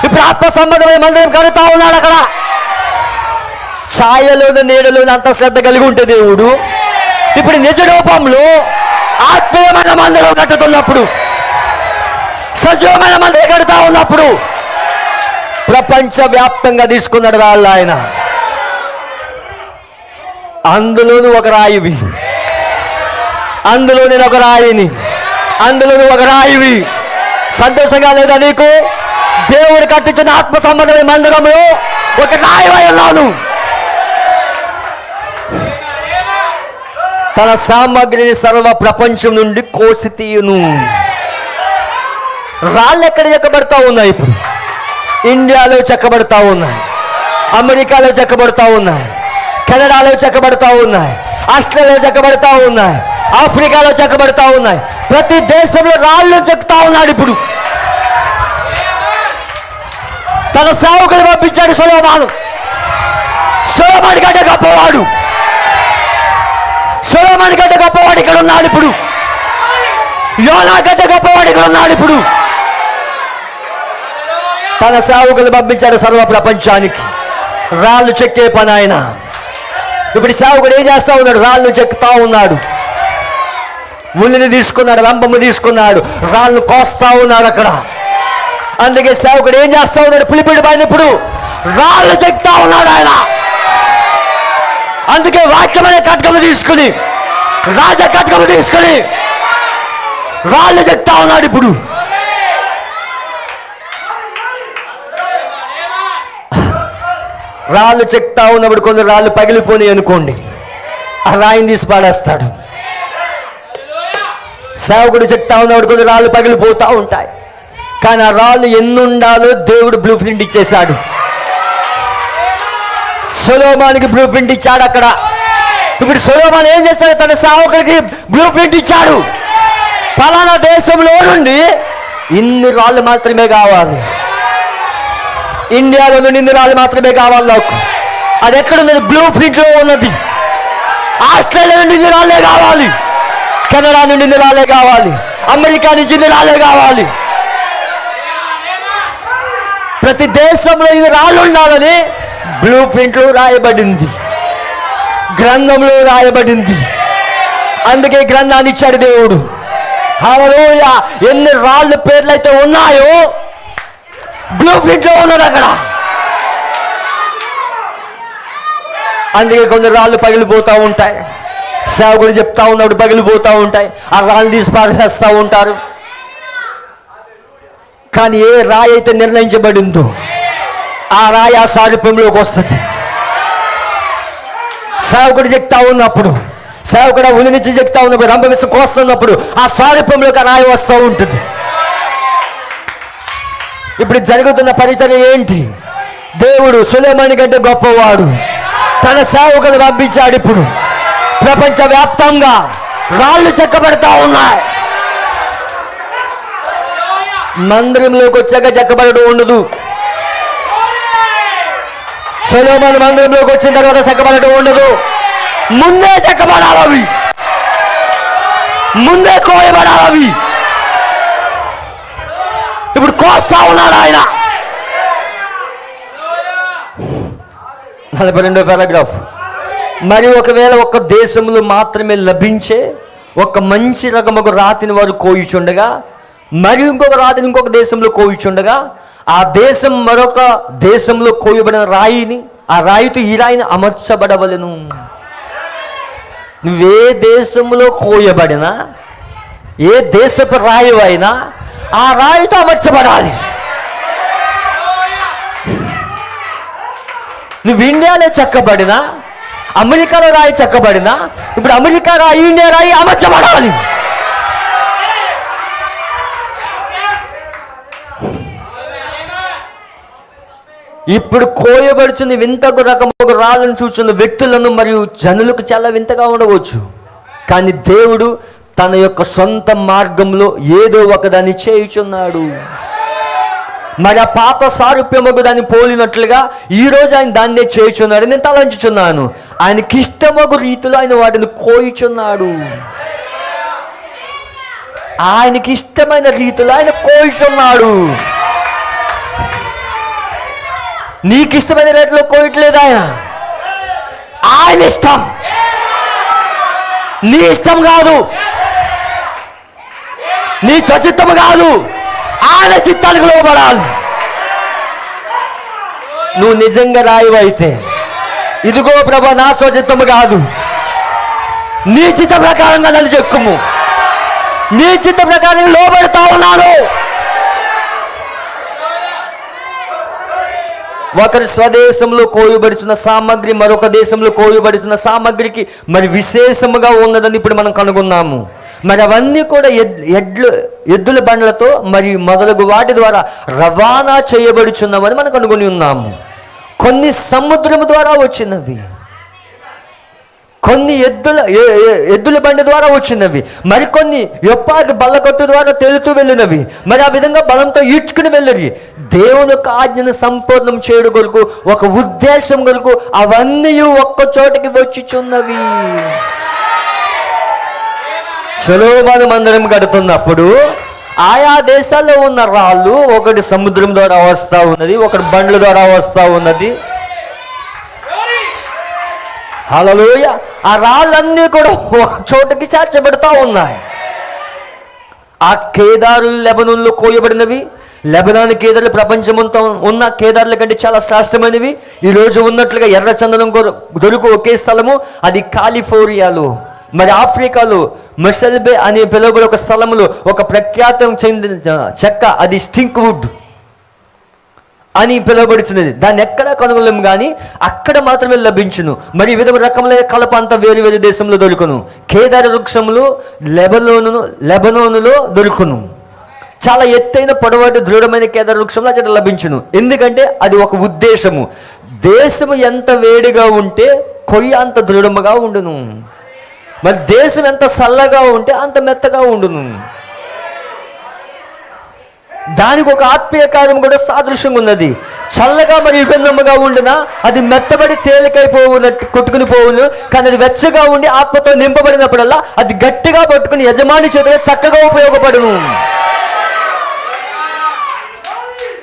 ఇప్పుడు ఆత్మ సంబంధమైన మందిరం కడుతూ ఉన్నాడు అక్కడ. ఛాయలోని నీడలోని అంత శ్రద్ధ కలిగి ఉంటే దేవుడు ఇప్పుడు నిజ రూపంలో ఆత్మీయమైన మందిరం కట్టుతున్నప్పుడు, సజీవమైన మందిరం కడుతూ ఉన్నప్పుడు ప్రపంచ వ్యాప్తంగా తీసుకున్నాడు రాళ్ళు ఆయన. అందులోనూ ఒక రాయివి, అందులో నేను ఒక రాయిని, అందులో ఒక రాయివి. సంతోషంగా లేదా నీకు? దేవుడు కట్టించిన ఆత్మ సంబంధమైన మందిరంలో ఒక రాయివై ఉన్నాను. తన సామగ్రిని సర్వ ప్రపంచం నుండి కోసి తీయును. రాళ్ళు ఎక్కడ చెక్కబడతా ఉన్నాయి? ఇప్పుడు ఇండియాలో చెక్కబడతా ఉన్నాయి, అమెరికాలో చెక్కబడతా ఉన్నాయి, కెనడాలో చెక్కబడతా ఉన్నాయి, ఆస్ట్రేలియాలో చెక్కబడతా ఉన్నాయి, ఆఫ్రికాలో చెక్కబడతా ఉన్నాయి. ప్రతి దేశంలో రాళ్ళు చెక్కుతా ఉన్నాడు. ఇప్పుడు తన సేవకులు పంపించాడు సొలొమోను. సొలొమోను కంటే గొప్పవాడు, సొలొమోను కంటే గొప్పవాడు ఇక్కడ ఉన్నాడు. ఇప్పుడు యోనా కంటే గొప్పవాడు ఇక్కడ ఉన్నాడు. ఇప్పుడు తన సేవకులు పంపించాడు సర్వ ప్రపంచానికి. రాళ్ళు చెక్కే పని ఆయన. ఇప్పుడు సేవకుడు ఏం చేస్తా ఉన్నాడు? రాళ్ళు చెక్కుతా ఉన్నాడు. ముళ్ళని తీసుకున్నాడు, లంబము తీసుకున్నాడు, రాళ్ళు కోస్తా ఉన్నాడు అక్కడ. అందుకే సేవకుడు ఏం చేస్తా ఉన్నాడు? పిలిపిడి పైన ఇప్పుడు రాళ్ళు చెక్తా ఉన్నాడు ఆయన. అందుకే వాక్యమైన కట్కము తీసుకుని, రాజ కట్కము తీసుకుని రాళ్ళు చెక్తా ఉన్నాడు. ఇప్పుడు రాళ్ళు చెక్తా ఉన్నప్పుడు కొన్ని రాళ్ళు పగిలిపోయి అనుకోండి, ఆ రాయిని తీసి పాడేస్తాడు. సేవకుడు చెక్తా ఉన్నప్పుడు కొన్ని రాళ్ళు పగిలిపోతూ ఉంటాయి. కానీ ఆ రాళ్ళు ఎన్నుండాలో దేవుడు బ్లూ ప్రింట్ ఇచ్చేశాడు. సొలొమోనుకి బ్లూ ప్రింట్ ఇచ్చాడు అక్కడ. ఇప్పుడు సొలొమోను ఏం చేశాడు? తన సేవకుడికి బ్లూ ప్రింట్ ఇచ్చాడు. ఫలానా దేశంలో నుండి ఇన్ని రాళ్ళు మాత్రమే కావాలి, ఇండియాలో నుండి ఇన్ని రాళ్ళు మాత్రమే కావాలి నాకు. అది ఎక్కడున్నది? బ్లూ ప్రింట్లో ఉన్నది. ఆస్ట్రేలియా నుండి ఇన్ని రాళ్ళే కావాలి, కెనడా నుండి ఇన్ని రాళ్ళే కావాలి, అమెరికా నుంచి ఇన్ని రాళ్ళే కావాలి. ప్రతి దేశంలో ఇది రాళ్ళు ఉండాలని బ్లూ ప్రింట్లో రాయబడింది, గ్రంథంలో రాయబడింది. అందుకే గ్రంథాన్ని ఇచ్చాడు దేవుడు. హల్లెలూయా. ఎన్ని రాళ్ళ పేర్లు అయితే ఉన్నాయో బ్లూ ప్రింట్లో ఉన్నది అక్కడ. అందుకే కొన్ని రాళ్ళు పగిలిపోతూ ఉంటాయి. సేవకుడు చెప్తా ఉన్నప్పుడు పగిలిపోతూ ఉంటాయి. ఆ రాళ్ళు తీసి పారేస్తూ ఉంటారు. కానీ ఏ రాయి అయితే నిర్ణయించబడిందో ఆ రాయి ఆ సారూప్యంలోకి వస్తుంది. సేవకుడు చెప్తా ఉన్నప్పుడు, సేవకుడు ఉలి నుంచి చెప్తా ఉన్నప్పుడు, రంభవిస్తూ కోస్తున్నప్పుడు ఆ సారూప్యంలోకి ఆ రాయి వస్తూ ఉంటుంది. ఇప్పుడు జరుగుతున్న పరిచర్య ఏంటి? దేవుడు సొలొమోను కంటే గొప్పవాడు. తన సేవకులు పంపించాడు. ఇప్పుడు ప్రపంచ వ్యాప్తంగా రాళ్ళు చెక్కబడతా ఉన్నాయి. మందిరంలోకి వచ్చాక చెక్కబడడం ఉండదు. సొలొమోను మందిరంలోకి వచ్చిన తర్వాత చెక్కబడడం ఉండదు. ముందే చెక్కబడాలి అవి, ముందే కోయబడాలి అవి. ఇప్పుడు కోస్తా ఉన్నాడు ఆయన. 42వ పారాగ్రాఫ్. మరి ఒకవేళ ఒక దేశంలో మాత్రమే లభించే ఒక మంచి రకము రాతిని వారు కోయుచుండగా, మరి ఇంకొక రాతిని ఇంకొక దేశంలో కోయుచుండగా, ఆ దేశం మరొక దేశంలో కోయబడిన రాయిని, ఆ రాయితో ఈ రాయిని అమర్చబడవలెను. నువ్వే దేశంలో కోయబడినా, ఏ దేశపు రాయి అయినా ఆ రాయితో అమర్చబడాలి. నువ్వు ఇండియాలో చెక్కబడినా, అమెరికాలో రాయి చెక్కబడినా ఇప్పుడు అమెరికా రాయి, ఇండియా రాయి అమర్చబడాలి. ఇప్పుడు కోయబడుచున్న వింతకు రకము రాళ్ళను చూస్తున్న వ్యక్తులను మరియు జనులకు చాలా వింతగా ఉండవచ్చు. కానీ దేవుడు తన యొక్క సొంత మార్గంలో ఏదో ఒకదాన్ని చేయుచున్నాడు. మరి ఆ పాత సారూప్యమగు దాన్ని పోలినట్లుగా ఈరోజు ఆయన దాన్నే చేయుచున్నాడు. నేను తలంచుచున్నాను, ఆయనకి ఇష్టమగు రీతిలో ఆయన వాటిని కోయుచున్నాడు. ఆయనకి ఇష్టమైన రీతిలో ఆయన కోయుచున్నాడు. నీకు ఇష్టమైన రేట్లో కోయట్లేదు ఆయన ఇష్టం, నీ ఇష్టం కాదు, నీ స్వచిత్తము కాదు, ఆయన చిత్తానికి లోబడాలి. నువ్వు నిజంగా రాయివైతే ఇదిగో ప్రభా నా స్వచిత్తము కాదు, నీ చిత్త ప్రకారంగా నన్ను చెక్కుము, నీ చిత్త ప్రకారం లోబడతా ఉన్నాను. ఒకరి స్వదేశంలో కోయబడుచున్న సామగ్రి మరొక దేశంలో కోయబడుచున్న సామగ్రికి మరి విశేషముగా ఉన్నదని ఇప్పుడు మనం కనుగొన్నాము. మరి అవన్నీ కూడా ఎద్దుల బండ్లతో మరి మొదలగు వాటి ద్వారా రవాణా చేయబడుచున్నవని మనం కనుగొని ఉన్నాము. కొన్ని సముద్రము ద్వారా వచ్చినవి, కొన్ని ఎద్దుల బండి ద్వారా వచ్చినవి, మరికొన్ని యొప్పాకి బల్లకొట్టు ద్వారా తేలుతూ వెళ్ళినవి. మరి ఆ విధంగా బలంతో ఈడ్చుకుని వెళ్ళి దేవుని యొక్క ఆజ్ఞను సంపూర్ణం చేయడం కొరకు, ఒక ఉద్దేశం కొరకు అవన్నీ ఒక్క చోటకి వచ్చిచున్నవి. సొలొమోను మందిరం కడుతున్నప్పుడు ఆయా దేశాల్లో ఉన్న రాళ్ళు ఒకటి సముద్రం ద్వారా వస్తూ ఉన్నది, ఒకటి బండ్ల ద్వారా వస్తూ ఉన్నది. హల్లెలూయ. ఆ రాళ్ళన్నీ కూడా ఒక చోటకి చేర్చబడుతూ ఉన్నాయి. ఆ కేదారులు లెబనోన్లో కోయబడినవి. లెబనాన్ కేదారులు ప్రపంచమంతా ఉన్న కేదారుల కంటే చాలా శ్రేష్టమైనవి. ఈరోజు ఉన్నట్లుగా ఎర్ర చందనం దొరుకు ఒకే స్థలము, అది కాలిఫోర్నియాలో. మరి ఆఫ్రికాలో మెసల్బే అనే పిలువబడే ఒక స్థలంలో ఒక ప్రఖ్యాతం చెందిన చెక్క, అది స్టింక్ వుడ్ అని పిలువబడుచున్నది. దాన్ని ఎక్కడా కనుగొనలేము, కానీ అక్కడ మాత్రమే లభించును. మరి ఈ విధమైన రకముల కలప అంతా వేరు వేరు దేశంలో దొరుకును. కేదార వృక్షములు లెబనోనులో దొరుకును. చాలా ఎత్తైన పొడవాటి దృఢమైన కేదార వృక్షంలో అక్కడ లభించును. ఎందుకంటే అది ఒక ఉద్దేశము. దేశము ఎంత వేడిగా ఉంటే కొయ్య అంత దృఢముగా ఉండును. మరి దేశం ఎంత చల్లగా ఉంటే అంత మెత్తగా ఉండును. దానికి ఒక ఆత్మీయ కార్యం కూడా సాదృశ్యంగా ఉన్నది. చల్లగా మరి విభిన్నముగా ఉండినా అది మెత్తబడి తేలికైపోవునట్టు కొట్టుకుని పోవును. కానీ అది వెచ్చగా ఉండి ఆత్మతో నింపబడినప్పుడల్లా అది గట్టిగా పట్టుకుని యజమాని చేతిలో చక్కగా ఉపయోగపడును.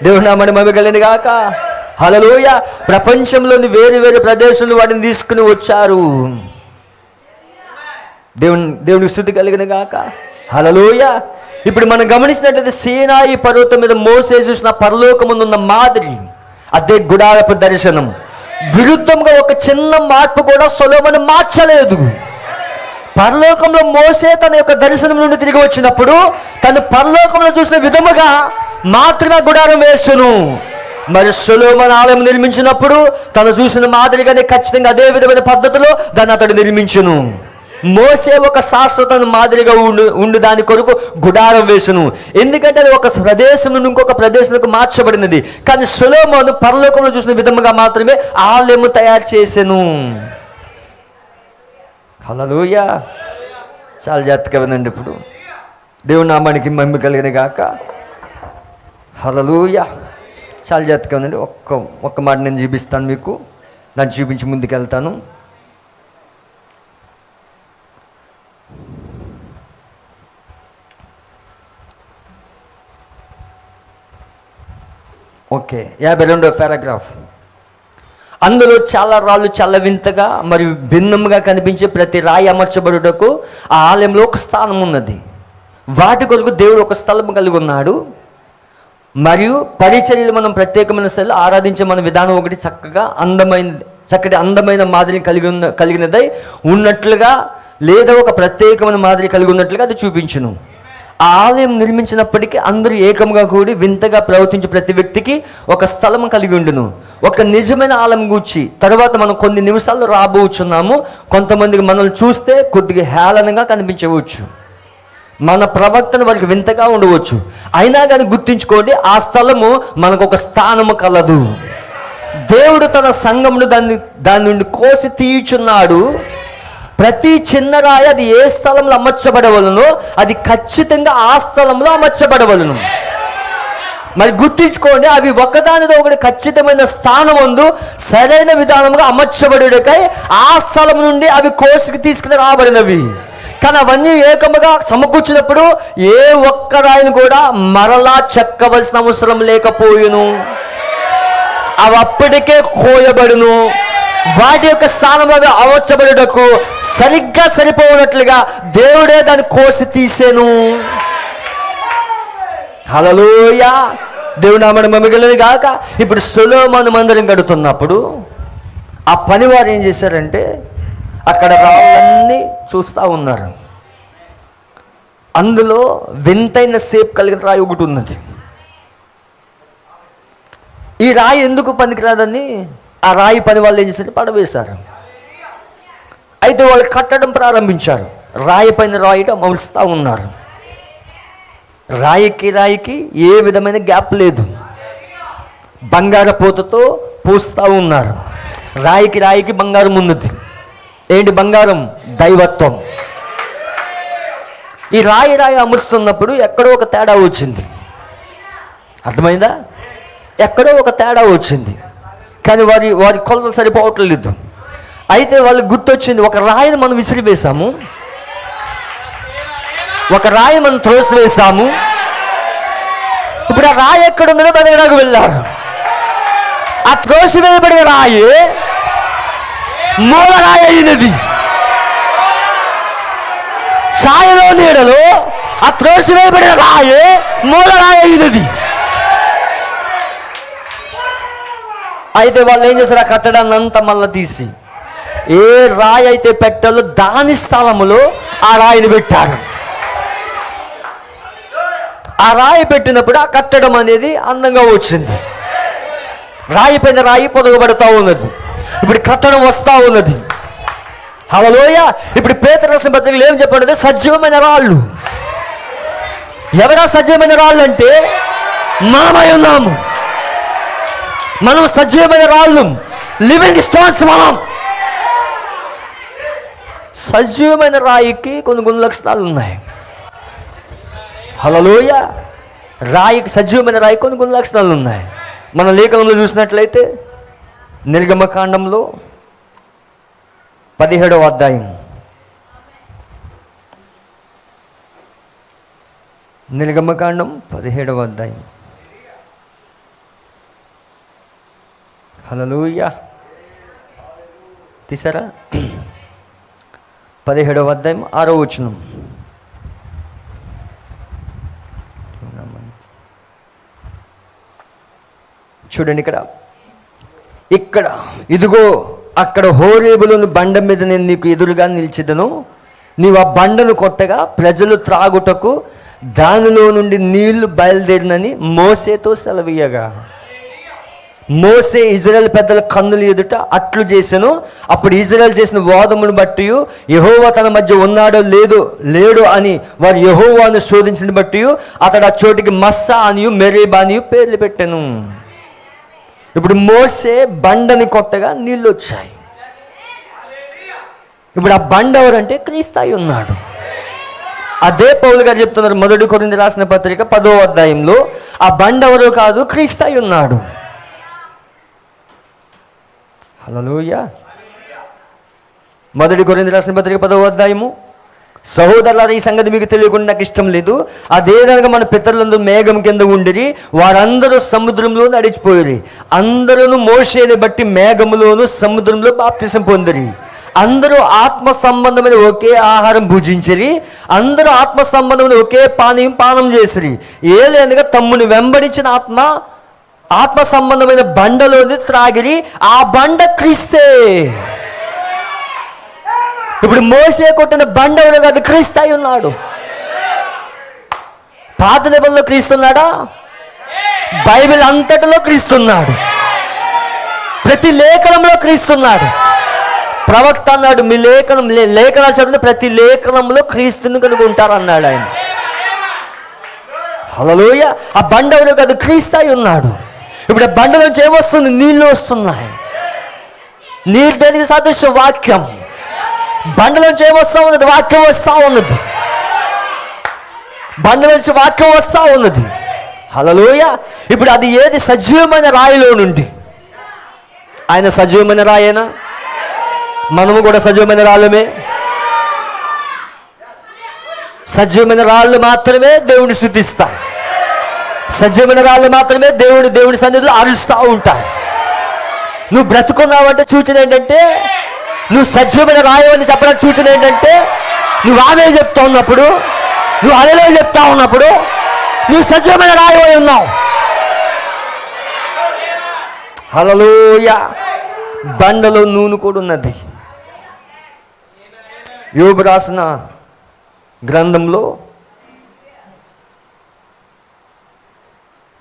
దేవుడు నామమున మహిమ కలుగును గాక. హల్లెలూయా. ప్రపంచంలోని వేరు వేరు ప్రదేశాలు వాటిని తీసుకుని వచ్చారు. దేవునికి స్తుతి కలుగును గాక. హల్లెలూయా. ఇప్పుడు మనం గమనించినట్లయితే సీనాయి పర్వతం మీద మోసే చూసిన పరలోకమున్న మాదిరి, అదే గుడారపు దర్శనం. విరుద్ధంగా ఒక చిన్న మార్పు కూడా సొలొమోను మార్చలేదు. పరలోకంలో మోసే తన యొక్క దర్శనం నుండి తిరిగి వచ్చినప్పుడు తను పరలోకంలో చూసిన విధముగా మాత్రమే గుడారం వేసును. మరి సొలొమోను ఆలయం నిర్మించినప్పుడు తను చూసిన మాదిరిగానే ఖచ్చితంగా అదే విధమైన పద్ధతిలో దాన్ని అతడు నిర్మించును. మోసే ఒక శాశ్వత మాదిరిగా ఉండు దాని కొరకు గుడారం వేసును. ఎందుకంటే అది ఒక ప్రదేశం నుండి ఇంకొక ప్రదేశంలోకి మార్చబడినది. కానీ సొలొమోను పరలోకంలో చూసిన విధముగా మాత్రమే ఆలయము తయారు చేసెను. హల్లెలూయా. చాలా జాగ్రత్తగా వినండి. ఇప్పుడు దేవుని నామానికి మహిమ కలిగిన గాక. హల్లెలూయా. చాలా జాగ్రత్తగా వినండి. ఒక్క మాట నేను చూపిస్తాను మీకు, దాన్ని చూపించి ముందుకు వెళ్తాను. ఓకే, 52వ పారాగ్రాఫ్. అందులో చాలా రాళ్ళు చాలా వింతగా మరియు భిన్నముగా కనిపించే ప్రతి రాయి అమర్చబడుటకు ఆ ఆలయంలో ఒక స్థానం ఉన్నది. వాటి కొరకు దేవుడు ఒక స్థలం కలిగి ఉన్నాడు. మరియు పరిచర్యలు మనం ప్రత్యేకమైన స్థలం ఆరాధించే మన విధానం ఒకటి చక్కటి అందమైన మాదిరిని కలిగినదై ఉన్నట్లుగా లేదా ఒక ప్రత్యేకమైన మాదిరి కలిగి ఉన్నట్లుగా అది చూపించును. ఆ ఆలయం నిర్మించినప్పటికీ అందరూ ఏకంగా కూడి వింతగా ప్రవర్తించే ప్రతి వ్యక్తికి ఒక స్థలం కలిగి ఉండును. ఒక నిజమైన ఆలయం గూర్చి తర్వాత మనం కొన్ని నిమిషాల్లో రాబోచున్నాము. కొంతమందికి మనల్ని చూస్తే కొద్దిగా హేళనగా కనిపించవచ్చు, మన ప్రవర్తన వారికి వింతగా ఉండవచ్చు. అయినా కానీ గుర్తించుకోండి, ఆ స్థలము మనకు ఒక స్థానము కలదు. దేవుడు తన సంఘమును దాని నుండి కోసి తీయుచున్నాడు. ప్రతి చిన్న రాయి అది ఏ స్థలంలో అమర్చబడవలనో అది ఖచ్చితంగా ఆ స్థలంలో అమర్చబడవలను. మరి గుర్తించుకోండి, అవి ఒకదానితో ఒకటి ఖచ్చితమైన స్థానం ఉందు సరైన విధానంగా అమర్చబడుటకై ఆ స్థలం నుండి అవి కోసుకు తీసుకుని రాబడినవి. కానీ అవన్నీ ఏకముగా సమకూర్చినప్పుడు ఏ ఒక్క రాయిని కూడా మరలా చెక్కవలసిన అవసరం లేకపోయును. అవి అప్పటికే కోయబడును. వాటి యొక్క స్థానంలో అమర్చబడుటకు సరిగ్గా సరిపోనట్లుగా దేవుడే దాన్ని కోసి తీసేను. హల్లెలూయా, దేవుడు నామమున మహిమగలది గాక. ఇప్పుడు సొలొమోను మందిరం కడుతున్నప్పుడు ఆ పనివారు ఏం చేశారంటే అక్కడ రాళ్ళన్నీ చూస్తూ ఉన్నారు. అందులో వింతైన షేప్ కలిగిన రాయి ఒకటి ఉన్నది. ఈ రాయి ఎందుకు పనికిరాదని ఆ రాయి పని వాళ్ళు ఏం చేశారు, పడవేశారు. అయితే వాళ్ళు కట్టడం ప్రారంభించారు. రాయి పైన రాయిట మలుస్తూ ఉన్నారు. రాయికి ఏ విధమైన గ్యాప్ లేదు. బంగార పూతతో పూస్తూ ఉన్నారు. రాయికి బంగారం ఉన్నది. ఏంటి బంగారం? దైవత్వం. ఈ రాయి అమరుస్తున్నప్పుడు ఎక్కడో ఒక తేడా వచ్చింది. అర్థమైందా? ఎక్కడో ఒక తేడా వచ్చింది. కానీ వారి కొలతలు సరిపోవట్లేదు. అయితే వాళ్ళకి గుర్తొచ్చింది, ఒక రాయిని మనం విసిరివేశాము, ఒక రాయి మనం త్రోసివేశాము. ఇప్పుడు ఆ రాయి ఎక్కడ ఉన్నదో వెతకడానికి వెళ్ళారు. ఆ త్రోసివేయబడిన రాయి మూల రాయి అయినది. ఛాయలో నీడలో ఆ త్రోసివేయబడిన రాయి మూల రాయి అయినది. అయితే వాళ్ళు ఏం చేశారు, ఆ కట్టడాన్ని అంతా మళ్ళీ తీసి ఏ రాయి అయితే పెట్టాలో దాని స్థలములో ఆ రాయిని పెట్టారు. ఆ రాయి పెట్టినప్పుడు ఆ కట్టడం అనేది అందంగా వచ్చింది. రాయి పైన రాయి పొదగబడతా ఉన్నది. ఇప్పుడు కట్టడం వస్తూ ఉన్నది. హల్లెలూయా. ఇప్పుడు పేతురు రాసిన పత్రికలో ఏం చెప్పండి, సజీవమైన రాళ్ళు. ఎవరా సజీవమైన రాళ్ళు అంటే మనమై ఉన్నాము. మనం సజీవమైన రాళ్ళు, లివింగ్ స్టోన్స్. మనం సజీవమైన రాయికి కొన్ని లక్షణాలు ఉన్నాయి. హల్లెలూయా. సజీవమైన రాయి కొన్ని లక్షణాలు ఉన్నాయి. మన లేఖనంలో చూసినట్లయితే నిర్గమకాండంలో 17వ అధ్యాయం, నిర్గమకాండం 17వ అధ్యాయం. హల్లెలూయా. తీసారా? 17వ అధ్యాయం 6వ వచనం. చూడండి, ఇక్కడ ఇదిగో అక్కడ హోరేబులోని బండ మీద నేను నీకు ఎదురుగా నిలిచెదను. నీవు ఆ బండను కొట్టగా ప్రజలు త్రాగుటకు దానిలో నుండి నీళ్లు బయలుదేరినని మోసేతో సెలవీయగా, మోసే ఇజ్రాయేల్ పెద్దల కన్నులు ఎదుట అట్లు చేసెను. అప్పుడు ఇజ్రాయేల్ చేసిన వాదమును బట్టి యెహోవా తన మధ్య ఉన్నాడో లేడు అని వారు యెహోవాను శోధించిన బట్టి అతడు ఆ చోటికి మస్సా అనియు మెరీబా అనియు పేర్లు పెట్టెను. ఇప్పుడు మోసే బండని కొట్టగా నీళ్ళు వచ్చాయి. ఇప్పుడు ఆ బండ ఎవరంటే క్రీస్తు అయి ఉన్నాడు. అదే పౌలు గారు చెప్తున్నారు 1 కొరింథీ రాసిన పత్రిక 10వ అధ్యాయంలో, ఆ బండ ఎవరో కాదు, క్రీస్తు అయి ఉన్నాడు. హల్లెలూయా. 1 కొరింథీ రాసిన పత్రిక 10వ అధ్యాయము. సహోదరులారా, ఈ సంగతి మీకు తెలియకుండా నాకు ఇష్టం లేదు. అదేదనగా మన పితరులందరూ మేఘం కింద ఉండిరి, వారందరూ సముద్రంలో నడిచిపోయిరి. అందరూ మోషేని బట్టి మేఘములోను సముద్రంలో బాప్తిసం పొందిరి. అందరూ ఆత్మ సంబంధమైన ఒకే ఆహారం భుజించిరి. అందరూ ఆత్మ సంబంధమైన ఒకే పానం చేసిరి. ఏలనగా తమ్ముని వెంబడించిన ఆత్మ సంబంధమైన బండలోని త్రాగిరి. ఆ బండ క్రీస్తే. ఇప్పుడు మోసే కొట్టిన బండ ఎవరు కాదు, క్రీస్తు అయి ఉన్నాడు. పాత నిబంధనలో క్రీస్తున్నాడా? బైబిల్ అంతటిలో క్రీస్తున్నాడు. ప్రతి లేఖనంలో క్రీస్తున్నాడు. ప్రవక్త అన్నాడు, మీ లేఖనాలు చదివిన ప్రతి లేఖనంలో క్రీస్తుని కనుగొంటారు అన్నాడు ఆయన. హల్లెలూయ. ఆ బండలో కాదు, క్రీస్తు ఉన్నాడు. ఇప్పుడు ఆ బండలోంచి ఏమొస్తుంది? నీళ్ళు వస్తున్నాయి. నీరు దేనికి సాదృశ్యం? వాక్యం. బండలోంచి ఏమొస్తా ఉన్నది? వాక్యం వస్తూ ఉన్నది. బండలోంచి వాక్యం వస్తూ ఉన్నది. హల్లెలూయ. ఇప్పుడు అది ఏది? సజీవమైన రాయిలో నుండి. ఆయన సజీవమైన రాయేనా? మనము కూడా సజీవమైన రాళ్ళమే. సజీవమైన రాళ్ళు మాత్రమే దేవుని స్తుతిస్తాయి. సజీవమైన రాళ్ళు మాత్రమే దేవుడి సన్నిధిలో అరుస్తూ ఉంటాయి. నువ్వు బ్రతుకున్నావంటే సూచన ఏంటంటే, నువ్వు సజీవమైన రాయవని చెప్పడానికి సూచన ఏంటంటే, నువ్వు ఆమె చెప్తా ఉన్నప్పుడు, నువ్వు అలలే చెప్తా ఉన్నప్పుడు నువ్వు సజీవమైన రాయవై ఉన్నావు. హల్లెలూయ. బండలో నూనె కూడా ఉన్నది. యోబు రాసిన గ్రంథంలో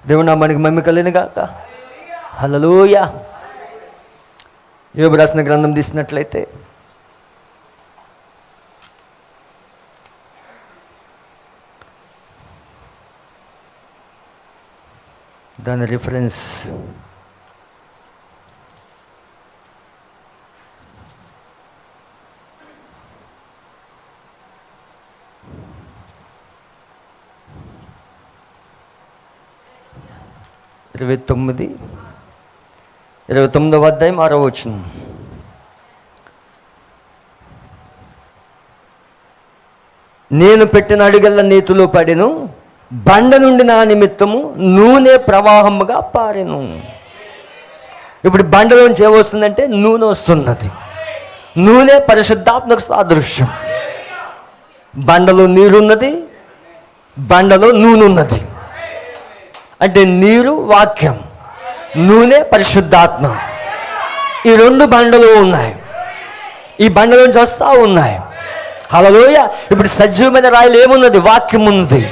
దేవుడు నామానికి మహిమ కలుగును గాక. హల్లెలూయ. యోబు రాసిన గ్రంథం తీసినట్లయితే దాని రిఫరెన్స్ ఇరవై 29వ అధ్యాయం 6వ వచనం. నేను పెట్టిన అడుగల్ల నీతిలో పడెను, బండ నుండి నా నిమిత్తము నూనె ప్రవాహముగా పారెను. ఇప్పుడు బండలోంచి ఏమొస్తుందంటే నూనె వస్తున్నది. నూనె పరిశుద్ధాత్మకు సాదృశ్యం. బండలో నీరున్నది, బండలో నూనె ఉన్నది. అంటే నీరు వాక్యం, నూనె పరిశుద్ధాత్మ. ఈ రెండు బండలు ఉన్నాయి. ఈ బండలోంచి వస్తూ ఉన్నాయి. హల్లెలూయ. ఇప్పుడు సజీవమైన రాయిలు ఏమున్నది? వాక్యం ఉన్నది.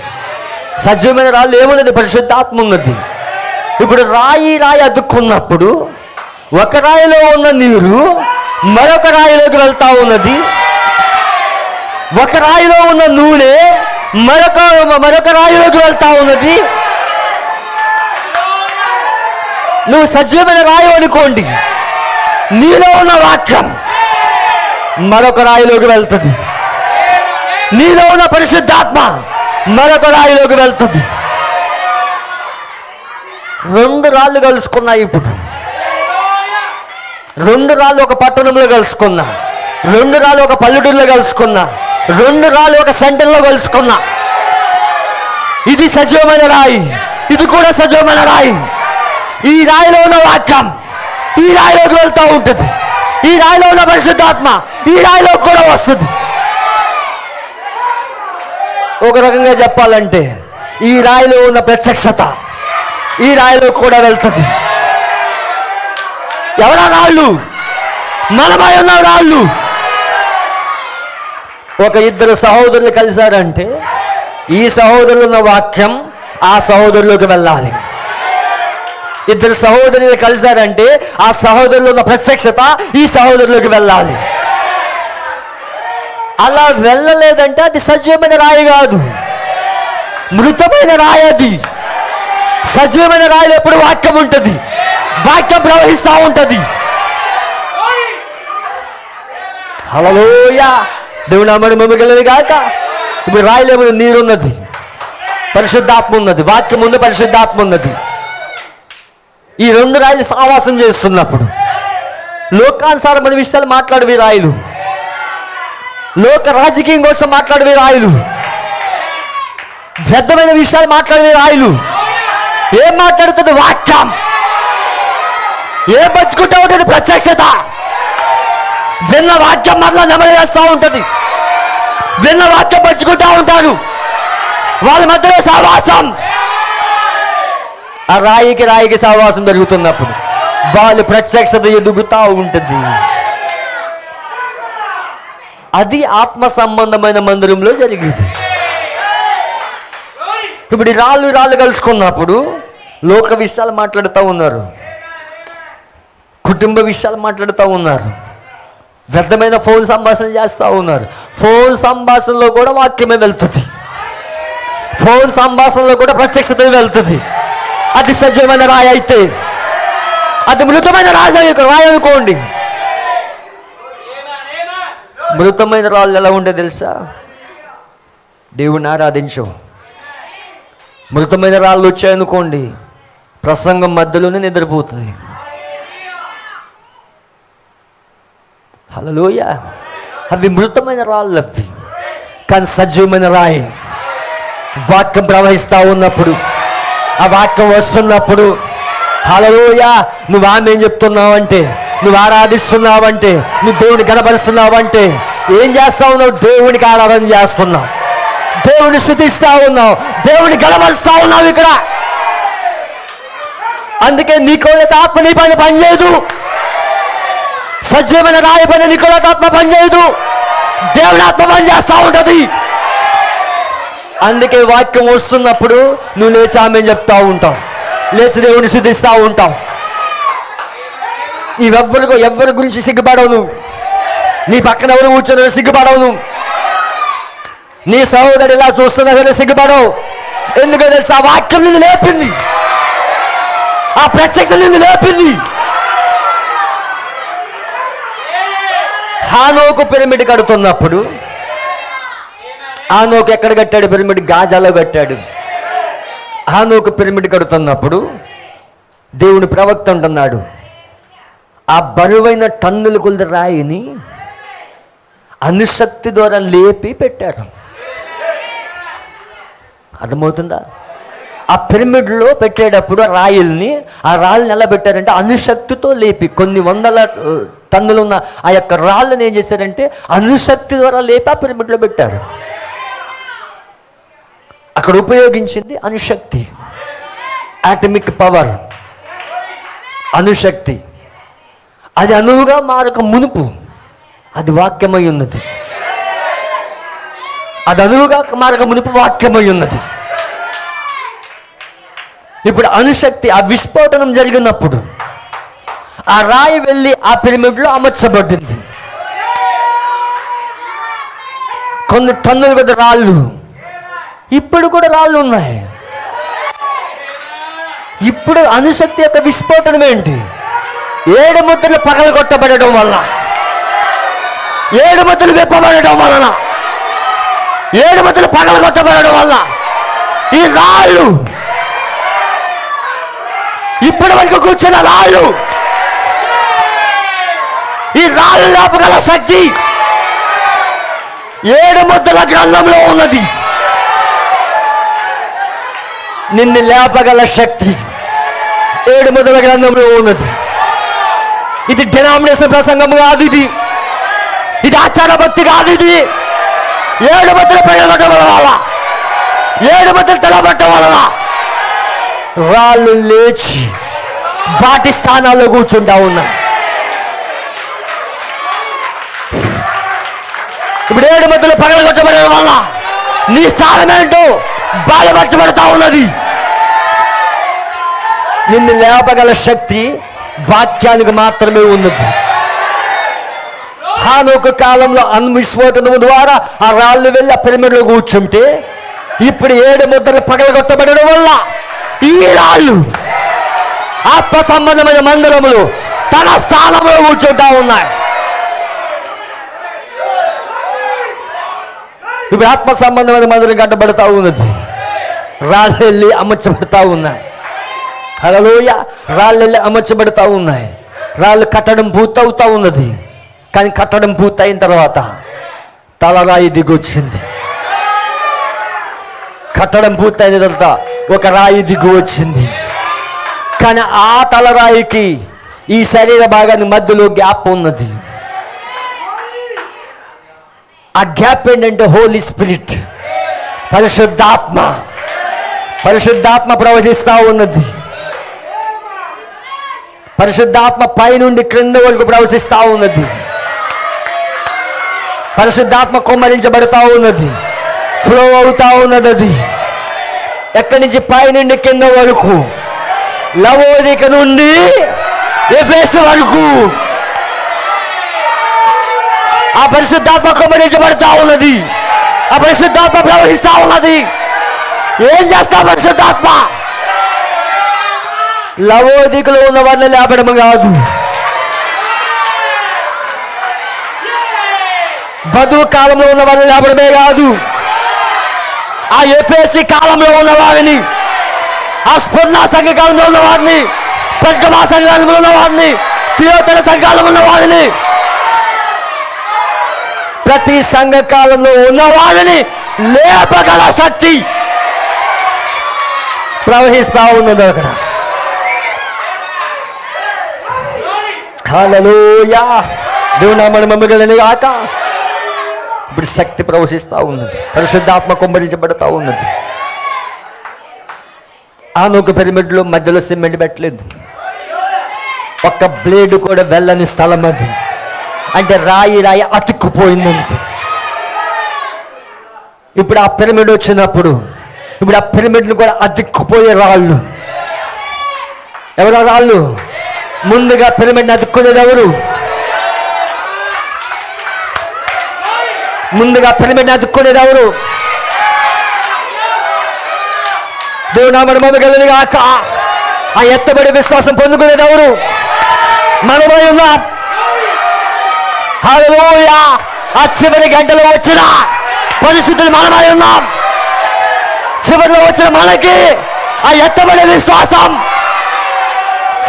సజీవమైన రాళ్ళు ఏమున్నది? పరిశుద్ధాత్మ ఉన్నది. ఇప్పుడు రాయి అతుక్కున్నప్పుడు ఒక రాయిలో ఉన్న నీరు మరొక రాయిలోకి వెళ్తా ఉన్నది. ఒక రాయిలో ఉన్న నూనె మరొక రాయిలోకి వెళ్తా ఉన్నది. నువ్వు సజీవమైన రాయి అనుకోండి, నీలో ఉన్న వాక్యం మరొక రాయిలోకి వెళ్తుంది. నీలో ఉన్న పరిశుద్ధాత్మ మరొక రాయిలోకి వెళ్తుంది. రెండు రాళ్ళు కలుసుకున్నాయి. ఇప్పుడు రెండు రాళ్ళు ఒక పట్టణంలో కలుసుకున్నా, రెండు రాళ్ళు ఒక పల్లెటూరులో కలుసుకున్నా, రెండు రాళ్ళు ఒక సెంటర్లో కలుసుకున్నా. ఇది సజీవమైన రాయి, ఇది కూడా సజీవమైన రాయి. ఈ రాయిలో ఉన్న వాక్యం ఈ రాయిలోకి వెళ్తూ ఉంటుంది. ఈ రాయిలో ఉన్న పరిశుద్ధాత్మ ఈ రాయిలో కూడా వస్తుంది. ఒక రకంగా చెప్పాలంటే ఈ రాయిలో ఉన్న ప్రత్యక్షత ఈ రాయిలో కూడా వెళ్తుంది. ఎవరా రాళ్ళు? మనమై ఉన్న రాళ్ళు. ఒక ఇద్దరు సహోదరులు కలిశారంటే ఈ సహోదరులు ఉన్న వాక్యం ఆ సహోదరులోకి వెళ్ళాలి. ఇద్దరు సహోదరులు కలిశారంటే ఆ సహోదరులు ఉన్న ప్రత్యక్షత ఈ సహోదరులోకి వెళ్ళాలి. అలా వెళ్ళలేదంటే అది సజీవమైన రాయి కాదు, మృతమైన రాయి. అది సజీవమైన రాయిలో ఎప్పుడు వాక్యం ఉంటుంది, వాక్యం ప్రవహిస్తూ ఉంటుంది. హల్లెలూయ. దేవుని నామమున మహిమ కలుగును గాక. ఇప్పుడు రాయిలో నీరున్నది, పరిశుద్ధాత్మ ఉన్నది, వాక్యం ఉంది, పరిశుద్ధాత్మ ఉన్నది. ఈ రెండు రాయిలు సావాసం చేస్తున్నప్పుడు లోకానుసారమైన విషయాలు మాట్లాడేవి రాయిలు, లోక రాజకీయం కోసం మాట్లాడేవి రాయిలు, వ్యర్థమైన విషయాలు మాట్లాడేవి రాయిలు. ఏం మాట్లాడుతుంది? వాక్యం. ఏం పంచుకుంటూ ఉంటుంది? ప్రత్యక్షత. విన్న వాక్యం మరలా నెమలి వేస్తూ ఉంటుంది. విన్న వాక్యం పంచుకుంటూ ఉంటారు. వాళ్ళ మధ్యలో సావాసం. ఆ రాయికి సావాసం జరుగుతున్నప్పుడు వాళ్ళు ప్రత్యక్షత ఎదుగుతూ ఉంటుంది. అది ఆత్మ సంబంధమైన మందిరంలో జరిగింది. ఇప్పుడు ఈ రాళ్ళు కలుసుకున్నప్పుడు లోక విషయాలు మాట్లాడుతూ ఉన్నారు, కుటుంబ విషయాలు మాట్లాడుతూ ఉన్నారు, వ్యర్థమైన ఫోన్ సంభాషణ చేస్తూ ఉన్నారు. ఫోన్ సంభాషణలో కూడా వాక్యమే వెళ్తుంది, ఫోన్ సంభాషణలో కూడా ప్రత్యక్షత వెళ్తుంది. అది సజీవమైన రాయి అయితే, అది మృతమైన రాయి అనుకోండి. మృతమైన రాళ్ళు ఎలా ఉంటే తెలుసా? దేవుణ్ణి ఆరాధించు. మృతమైన రాళ్ళు వచ్చాయనుకోండి, ప్రసంగం మధ్యలోనే నిద్రపోతుంది. హల్లెలూయా. అవి మృతమైన రాళ్ళు అవి, కానీ సజీవమైన రాయి. వాక్యం ప్రవహిస్తూ ఉన్నప్పుడు, ఆ వాక్యం వస్తున్నప్పుడు, హల్లెలూయా, నువ్వు ఆమె ఏం చెప్తున్నావంటే, నువ్వు ఆరాధిస్తున్నావంటే, నువ్వు దేవుని కనపరుస్తున్నావంటే ఏం చేస్తా ఉన్నావు? దేవునికి ఆరాధన చేస్తున్నావు, దేవుని స్తుతిస్తా ఉన్నావు, దేవుని గణపరుస్తా ఉన్నావు ఇక్కడ. అందుకే నీకోలైతే ఆత్మ నీ పైన పనిచేయదు, సజీవమైన రాయి పైన నీకోలైతే ఆత్మ పనిచేయదు, దేవుని ఆత్మ పని చేస్తూ ఉంటుంది. అందుకే వాక్యం వస్తున్నప్పుడు నువ్వు లేచి ఆమె చెప్తా ఉంటావు, లేచి దేవుని స్తుతిస్తూ ఉంటావు. ఎవరి గురించి సిగ్గుపడవు నువ్వు, నీ పక్కన ఎవరు కూర్చొని సిగ్గుపడవు నువ్వు, నీ సహోదరు ఇలా చూస్తున్నా సరే సిగ్గుపడవు. ఎందుకో తెలుసా? ఆ వాక్యం నిన్ను లేపింది, ఆ ప్రత్యక్షం నిన్ను లేపింది. హానోకు పిరమిడ్ కడుతున్నప్పుడు, హానోకు ఎక్కడ కట్టాడు పిరమిడ్? గాజాలో కట్టాడు. హానోకు పిరమిడ్ కడుతున్నప్పుడు దేవుని ప్రవక్త అంటున్నాడు, ఆ బరువైన టన్నుల కొలది రాయిని అణుశక్తి ద్వారా లేపి పెట్టారు. అర్థమవుతుందా? ఆ పిరమిడ్లో పెట్టేటప్పుడు ఆ రాళ్ళని ఎలా పెట్టారంటే అణుశక్తితో లేపి, కొన్ని వందల టన్నులు ఉన్న ఆ యొక్క రాళ్ళని ఏం చేశారంటే అణుశక్తి ద్వారా లేపి ఆ పిరమిడ్లో పెట్టారు. అక్కడ ఉపయోగించింది అణుశక్తి, ఆటమిక్ పవర్, అణుశక్తి. అది అణువుగా మారక మునుపు అది వాక్యమై ఉన్నది, అది అణువుగా మారక మునుపు వాక్యమై ఉన్నది. ఇప్పుడు అణుశక్తి, ఆ విస్ఫోటనం జరిగినప్పుడు ఆ రాయి వెళ్ళి ఆ పిరమిడ్లో అమర్చబడింది. కొన్ని టన్నులు కొద్ది రాళ్ళు, ఇప్పుడు కూడా రాళ్ళు ఉన్నాయి. ఇప్పుడు అణుశక్తి యొక్క విస్ఫోటనం ఏంటి? 7 ముద్రలు పగలగొట్టబడడం వల్ల, 7 ముద్రలు విప్పబడడం వలన, 7 ముద్రలు పగలగొట్టబడడం వల్ల ఈ రాళ్ళు, ఇప్పటి వరకు కూర్చున్న రాళ్ళు, ఈ రాళ్ళు లేపగల శక్తి 7 ముద్రల గ్రంథంలో ఉన్నది. నిన్ను లేపగల శక్తి 7 ముద్రల గ్రంథంలో ఉన్నది. ఇది డినామినేషన్ ప్రసంగం కాదు, ఇది ఆచార భక్తి కాదు. ఇది 7 ముద్రలు పెరగడం వలన, 7 ముద్రలు తెలబట్టడం వలన రాళ్ళు లేచి వాటి స్థానాల్లో కూర్చుంటా ఉన్నాయి. ఇప్పుడు 7 ముద్రలు పగలగొట్టబడడం వల్ల నీ స్థానం ఏంటో బాధపరచబడతా ఉన్నది. నిన్ను లేపగల శక్తి వాక్యానికి మాత్రమే ఉన్నది. హానోకు కాలంలో విస్ఫోటనము ద్వారా ఆ రాళ్ళు వెళ్ళి ఆ పిరమిడ్లో కూర్చుంటే, ఇప్పుడు 7 ముద్రలు పగలగొట్టబడడం వల్ల ఈ రాళ్ళు ఆత్మ సంబంధమైన మందిరములు తన స్థానంలో కూర్చుంటా ఉన్నాయి. ఇప్పుడు ఆత్మ సంబంధమైన మందిరం కట్టబడతా ఉన్నది, రాళ్ళు వెళ్ళి అమర్చబడతా ఉన్నాయి. హల్లెలూయా. రాళ్ళు వెళ్ళి అమర్చబడతా ఉన్నాయి. రాళ్ళు కట్టడం పూర్తవుతా ఉన్నది. కానీ కట్టడం పూర్తయిన తర్వాత తలరాయి దిగొచ్చింది. కట్టడం పూర్తయిన తర్వాత ఒక రాయి దిగు వచ్చింది. కానీ ఆ తలరాయికి ఈ శరీర భాగాన్ని మధ్యలో గ్యాప్ ఉన్నది. ఆ గ్యాప్ ఏంటంటే హోలీ స్పిరిట్, పరిశుద్ధాత్మ ప్రవహిస్తూ ఉన్నది. పరిశుద్ధాత్మ పైనుండి క్రింద వరకు ప్రవహిస్తూ ఉన్నది. పరిశుద్ధాత్మ కుమ్మరించబడతా ఉన్నది, ఫ్లో అవుతా ఉన్నది. అది ఎక్కడి నుంచి పై నుండి కింద వరకు, లవోదిక నుండి ఎఫెసు వరకు ఆ పరిశుద్ధాత్మ కుమ్మరించబడతా ఉన్నది. ఆ పరిశుద్ధాత్మ ప్రవహిస్తా ఉన్నది. ఏం చేస్తా పరిశుద్ధాత్మ? లవోదికలో ఉన్న వారిని లేపడం కాదు, వధువు కాలంలో ఉన్న వారిని లేపడమే కాదు, ఆ ఎఫెసీ కాలంలో ఉన్న వారిని, ఆ స్ఫురణ సంఘ కాలంలో ఉన్న వారిని, పెర్గమా సంఘాలంలో ఉన్న వారిని, థియోతర సంఘాలంలో ఉన్న వారిని, ప్రతి సంఘ కాలంలో ఉన్న వారిని లేపగల శక్తి ప్రవహిస్తా ఉన్నది అక్కడ. హల్లెలూయా. దేవుని నామమున మహిమ గాక. ఇప్పుడు శక్తి ప్రవహిస్తా ఉన్నది, పరిశుద్ధాత్మ కుమ్మరించబడతా ఉన్నది. ఆనొక పిరమిడ్లో మధ్యలో సిమెంట్ పెట్టలేదు, ఒక్క బ్లేడ్ కూడా వెళ్ళని స్థలం అది. అంటే రాయి రాయి అతుక్కుపోయిందంతే. ఇప్పుడు ఆ పిరమిడ్ వచ్చినప్పుడు, ఇప్పుడు ఆ పిరమిడ్లు కూడా అతుక్కుపోయే రాళ్ళు. ఎవరు రాళ్ళు? ముందుగా పిరమిడ్ని అతుక్కునేది ఎవరు? ముందుగా పిరమిడ్ని అతుక్కునేది ఎవరు? దేవుని నామమున మహిమ కలుగును గాక. ఆ ఎత్తబడి విశ్వాసం పొందుకునేది ఎవరు? మనమై ఉన్నాం. హల్లెలూయా. ఆ చివరి గంటలో వచ్చిన పరిశుద్ధులు మనమై ఉన్నాం. చివరిలో వచ్చిన మనకి ఆ ఎత్తబడే విశ్వాసం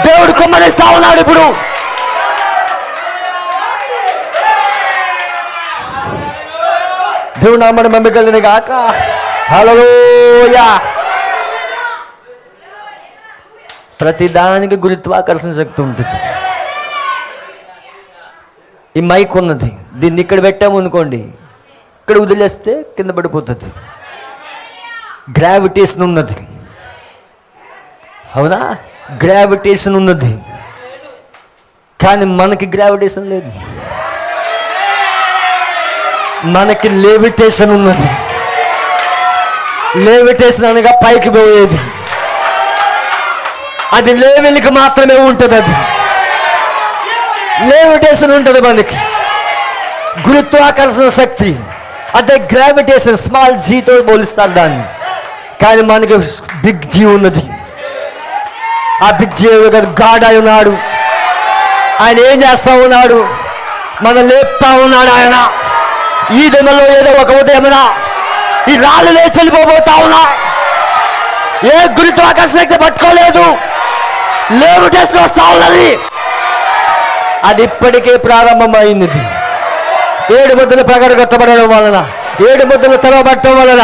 దేవుడు కుమ్మరిస్తా ఉన్నాడు. ఇప్పుడు దేవుని నామమున మహిమ కలుగును గాక. హల్లెలూయా. ప్రతిదానికి గురుత్వాకర్షణ శక్తి ఉంటుంది. ఈ మైక్ ఉన్నది, దీన్ని ఇక్కడ పెట్టాము అనుకోండి, ఇక్కడ వదిలేస్తే కింద పడిపోతుంది. గ్రావిటేషన్ ఉన్నది, అవునా? గ్రావిటేషన్ ఉన్నది, కానీ మనకి గ్రావిటేషన్ లేదు. మనకి లేవిటేషన్ ఉన్నది. లేవిటేషన్ అనగా పైకి పోయేది, అది లేవెలికి మాత్రమే ఉంటుంది. అది లేవిటేషన్ ఉంటుంది మనకి. గురుత్వాకర్షణ శక్తి అదే గ్రావిటేషన్, స్మాల్ జీతో పోలిస్తారు దాన్ని. కానీ మనకి బిగ్ జీ ఉన్నది. ఆ బిగ్ జీ గాడ్ అయి ఉన్నాడు. ఆయన ఏం చేస్తా ఉన్నాడు? మనం లేపుతా ఉన్నాడు ఆయన. ఈ దినలో ఏదో ఒక ఉదయమున ఈ రాళ్ళు లేచి వెళ్ళిపోతా ఉన్నా. ఏ గురుత్వాకర్షణ శక్తి పట్టుకోలేదు, లేవిటేషన్ వస్తా ఉన్నది. అది ఇప్పటికే ప్రారంభమైంది. 7 ముద్దలు పగడగొట్టబడడం వలన, 7 ముద్దలు తెరవబట్టడం వలన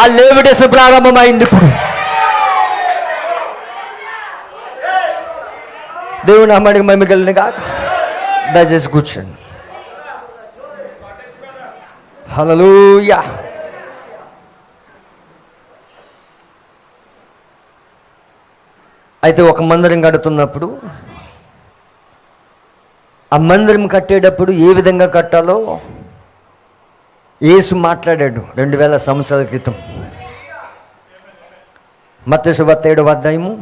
ఆ లేవిటేషన్ ప్రారంభమైంది. ఇప్పుడు దేవుని నామానికి మహిమ కలుగును గాక. దయచేసి కూర్చోండి. హల్లెలూయా. అయితే ఒక మందిరం కడుతున్నప్పుడు, ఆ మందిరం కట్టేటప్పుడు ఏ విధంగా కట్టాలో యేసు మాట్లాడాడు 2000 సంవత్సరాల క్రితం. మత్తయి సువార్త 7వ అధ్యాయము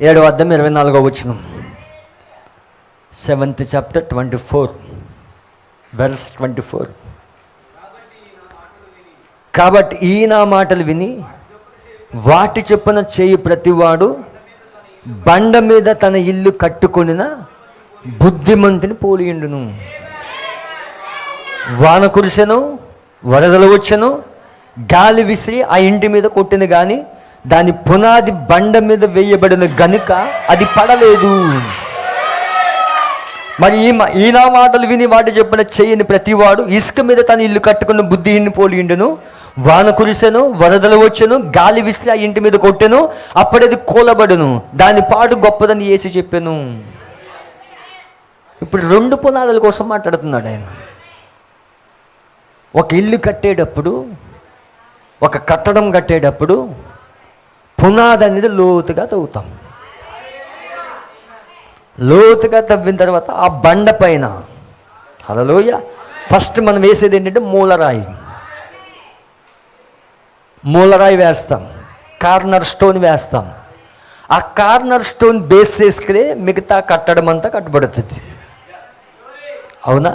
7వ అధ్యాయం 24వ వచనం. 7th chapter 24 verse 24. కాబట్టి ఈ నా మాటలు విని వాటి చొప్పున చేయి ప్రతివాడు బండ మీద తన ఇల్లు కట్టుకొనిన బుద్ధిమంతుని పోలియుండును. వాన కురిసెను, వరదలు వచ్చెను, గాలి విసిరి ఆ ఇంటి మీద కొట్టింది, కానీ దాని పునాది బండ మీద వేయబడిన గనుక అది పడలేదు. మరి ఈ నా మాటలు విని వాటి చెప్పిన చేయని ప్రతివాడు ఇసుక మీద తన ఇల్లు కట్టుకున్న బుద్ధిహీనుని పోలియుండును. వాన కురిసెను, వరదలు వచ్చెను, గాలి విసిరి ఆ ఇంటి మీద కొట్టెను, అప్పుడది కూలబడును, దాని పాటు గొప్పదని యేసు చెప్పాను. ఇప్పుడు 2 పునాదుల కోసం మాట్లాడుతున్నాడు ఆయన. ఒక ఇల్లు కట్టేటప్పుడు, ఒక కట్టడం కట్టేటప్పుడు పునాది అనేది లోతుగా తవ్వుతాం. లోతుగా తవ్విన తర్వాత ఆ బండ పైన హల్లెలూయా. ఫస్ట్ మనం వేసేది ఏంటంటే మూలరాయి వేస్తాం, కార్నర్ స్టోన్ వేస్తాం. ఆ కార్నర్ స్టోన్ బేస్ చేసుకునే మిగతా కట్టడం అంతా కట్టబడుతుంది. అవునా?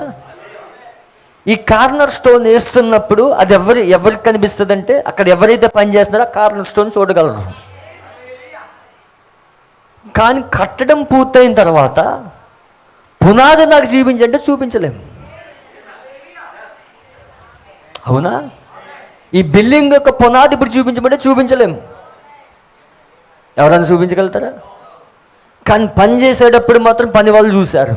ఈ కార్నర్ స్టోన్ వేస్తున్నప్పుడు అది ఎవరికి కనిపిస్తుంది అంటే అక్కడ ఎవరైతే పని చేస్తున్నారో ఆ కార్నర్ స్టోన్ చూడగలరు. కానీ కట్టడం పూర్తయిన తర్వాత పునాది నాకు చూపించంటే చూపించలేము. అవునా? ఈ బిల్డింగ్ యొక్క పునాది ఇప్పుడు చూపించమంటే చూపించలేము. ఎవరైనా చూపించగలుగుతారా? కానీ పని చేసేటప్పుడు మాత్రం పని వాళ్ళు చూశారు.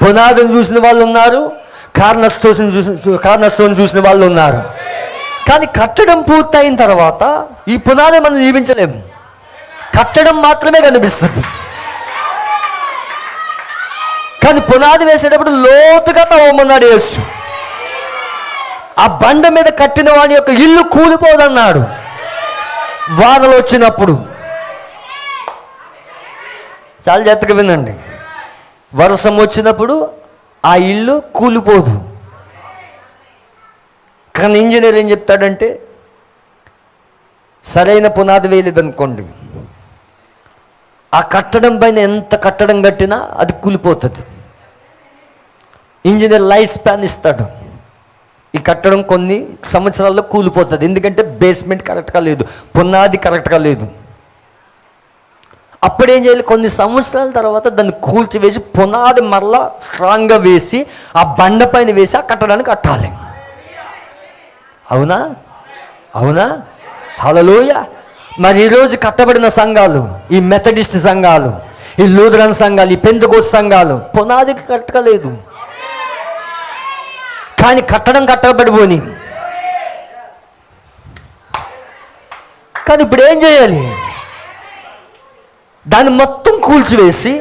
పునాదిని చూసిన వాళ్ళు ఉన్నారు, కార్నర్ స్టోన్ చూసిన వాళ్ళు ఉన్నారు. కానీ కట్టడం పూర్తయిన తర్వాత ఈ పునాది మనం జీవించలేము, కట్టడం మాత్రమే కనిపిస్తుంది. కానీ పునాది వేసేటప్పుడు లోతుగా తవ్వమన్నాడు యేసు. ఆ బండ మీద కట్టిన వాడి యొక్క ఇల్లు కూలిపోదన్నాడు వానలు వచ్చినప్పుడు. చాలా జాగ్రత్తగా వినండి. వర్షం వచ్చినప్పుడు ఆ ఇల్లు కూలిపోదు. కానీ ఇంజనీర్ ఏం చెప్తాడంటే, సరైన పునాది వేయలేదనుకోండి, ఆ కట్టడం పైన ఎంత కట్టడం కట్టినా అది కూలిపోతుంది. ఇంజనీర్ లైఫ్ స్పాన్ ఇస్తాడు. ఈ కట్టడం కొన్ని సంవత్సరాల్లో కూలిపోతుంది, ఎందుకంటే బేస్మెంట్ కరెక్ట్గా లేదు, పునాది కరెక్ట్గా లేదు. అప్పుడేం చేయాలి? కొన్ని సంవత్సరాల తర్వాత దాన్ని కూల్చివేసి పునాది మరలా స్ట్రాంగ్గా వేసి ఆ బండ పైన వేసి ఆ కట్టడానికి కట్టాలి. అవునా? అవునా? హల్లెలూయా. మరి ఈరోజు కట్టబడిన సంఘాలు, ఈ మెథడిస్ట్ సంఘాలు, ఈ లూథరన్ సంఘాలు, ఈ పెంతెకోస్తు సంఘాలు పునాది కరెక్ట్గా లేదు. కానీ కట్టబడిపోని. కానీ ఇప్పుడు ఏం చేయాలి? దాన్ని మొత్తం కూల్చివేసి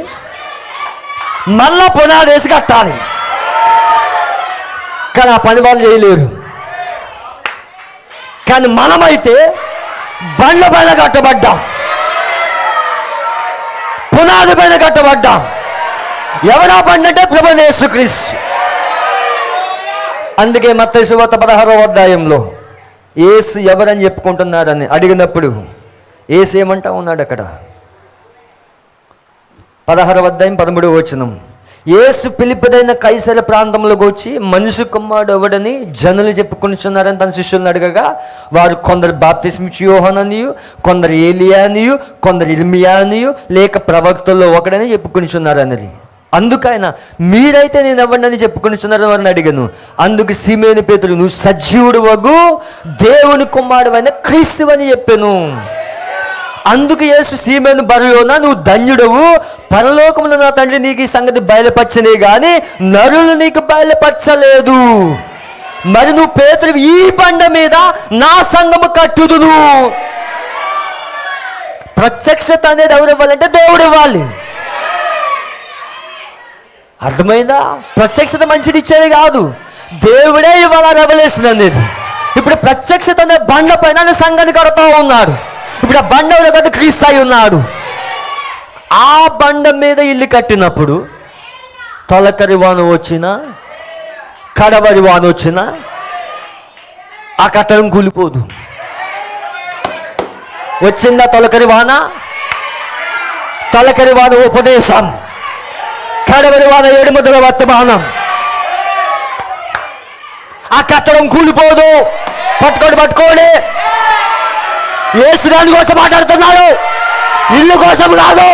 మళ్ళా పునాది వేసి కట్టాలి. కానీ ఆ పని వాళ్ళు చేయలేరు. కానీ మనమైతే బండ పైన కట్టబడ్డాం, పునాది పైన కట్టబడ్డాం. ఎవరా బండ అంటే ప్రభువైన యేసుక్రీస్తు. అందుకే మత్తయి సువార్త 16వ అధ్యాయంలో యేసు ఎవరని చెప్పుకుంటున్నారని అడిగినప్పుడు యేసు ఏమంటా ఉన్నాడు అక్కడ? 16వ అధ్యాయం 13వ వచనం. యేసు పిలిపిదైన కైసర ప్రాంతంలోకి వచ్చి మనిషి కుమారుడు ఎవడని జనులు చెప్పుకొనిచున్నారని తన శిష్యులను అడగగా, వారు కొందరు బాప్తిస్మిచ్చు యోహాననియు, కొందరు ఏలియా అనియు, కొందరు ఇర్మియా అనియు, లేక ప్రవక్తల్లో ఒకడని చెప్పుకొనిచున్నారన్నది. అందుకైనా మీరైతే నేను ఎవరినని చెప్పుకొనిచున్నారని వారిని అడిగాను. అందుకు సీమోను పేతురు, నువ్వు సజీవుడు వగు దేవుని కుమారుడు అయిన క్రీస్తు అని చెప్పాను. అందుకు యేసు సీమోను బరయోనా, నువ్వు ధన్యుడవు, పరలోకములో నా తండ్రి నీకు ఈ సంగతి బయలుపరచనే గాని నరులు నీకు బయలుపరచలేదు. మరి నువ్వు పేతురు, ఈ బండ మీద నా సంఘము కట్టుదును. ప్రత్యక్షత అనేది ఎవరు ఇవ్వాలంటే దేవుడు ఇవ్వాలి. అర్థమైందా? ప్రత్యక్షత మనిషిని ఇచ్చేది కాదు, దేవుడే ఇవాళ రెవల్యూషన్ అనేది. ఇప్పుడు ప్రత్యక్షత అనే బండ పైన సంఘాన్ని కడతా ఉన్నాడు. ఇప్పుడు ఆ బండ కదా క్రీస్తు అయి ఉన్నాడు. ఆ బండ మీద ఇల్లు కట్టినప్పుడు తొలకరి వాన వచ్చినా కడవరి వాన వచ్చినా ఆ కట్టడం కూలిపోదు. వచ్చిందా తొలకరి వాన? తొలకరి వాన ఉపదేశం, కడవరి వాన ఏడుముదల వర్తమానం. ఆ కట్టడం కూలిపోదు. పట్టుకోండి. యేసు దాని కోసం మాట్లాడుతున్నాడు, ఇల్లు కోసం కాదు.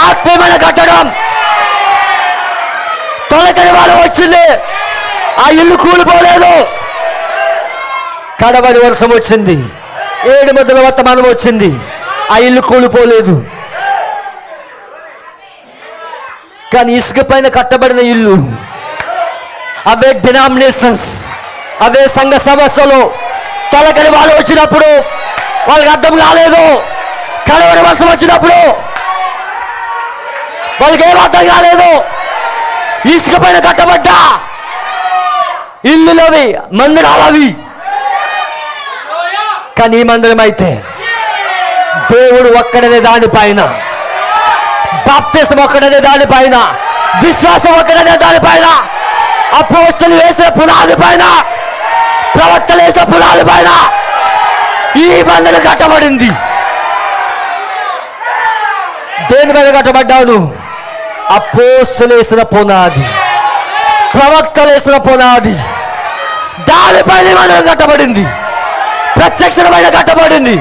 ఆత్మీయమైన కట్టడం. తొలకరి వాన వచ్చింది, ఆ ఇల్లు కూలిపోలేదు. కడవరి వర్షం వచ్చింది, ఏడుముదల వర్తమానం వచ్చింది, ఆ ఇల్లు కూలిపోలేదు. కానీ ఇసుక పైన కట్టబడిన ఇల్లు, అవే డినామినేషన్స్, అవే సంఘ సమస్యలు తొలకరి వాళ్ళు వచ్చినప్పుడు వాళ్ళకి అర్థం కాలేదు. కడవరి వర్షం వచ్చినప్పుడు వాళ్ళకి ఏం అర్థం కాలేదు. ఇసుక పైన కట్టబడ్డా ఇల్లులవి, మందిరాలవి. కానీ ఈ మందిరం అయితే దేవుడు ఒక్కడనే దానిపైన, బాప్తిస్మం ఒక్కడనే దానిపైన, విశ్వాసం ఒకటనే దానిపైన, అపోస్తలులు వేసిన పునాది పైన, ప్రవక్తలు వేసిన పునాది పైన ఈ మందిరం కట్టబడింది. దేని మీద కట్టబడ్డావు? అపోస్తలులు వేసిన పునాది, ప్రవక్తలు వేసిన పునాది, దానిపైన మందిరం కట్టబడింది, ప్రత్యక్షమైన కట్టబడింది.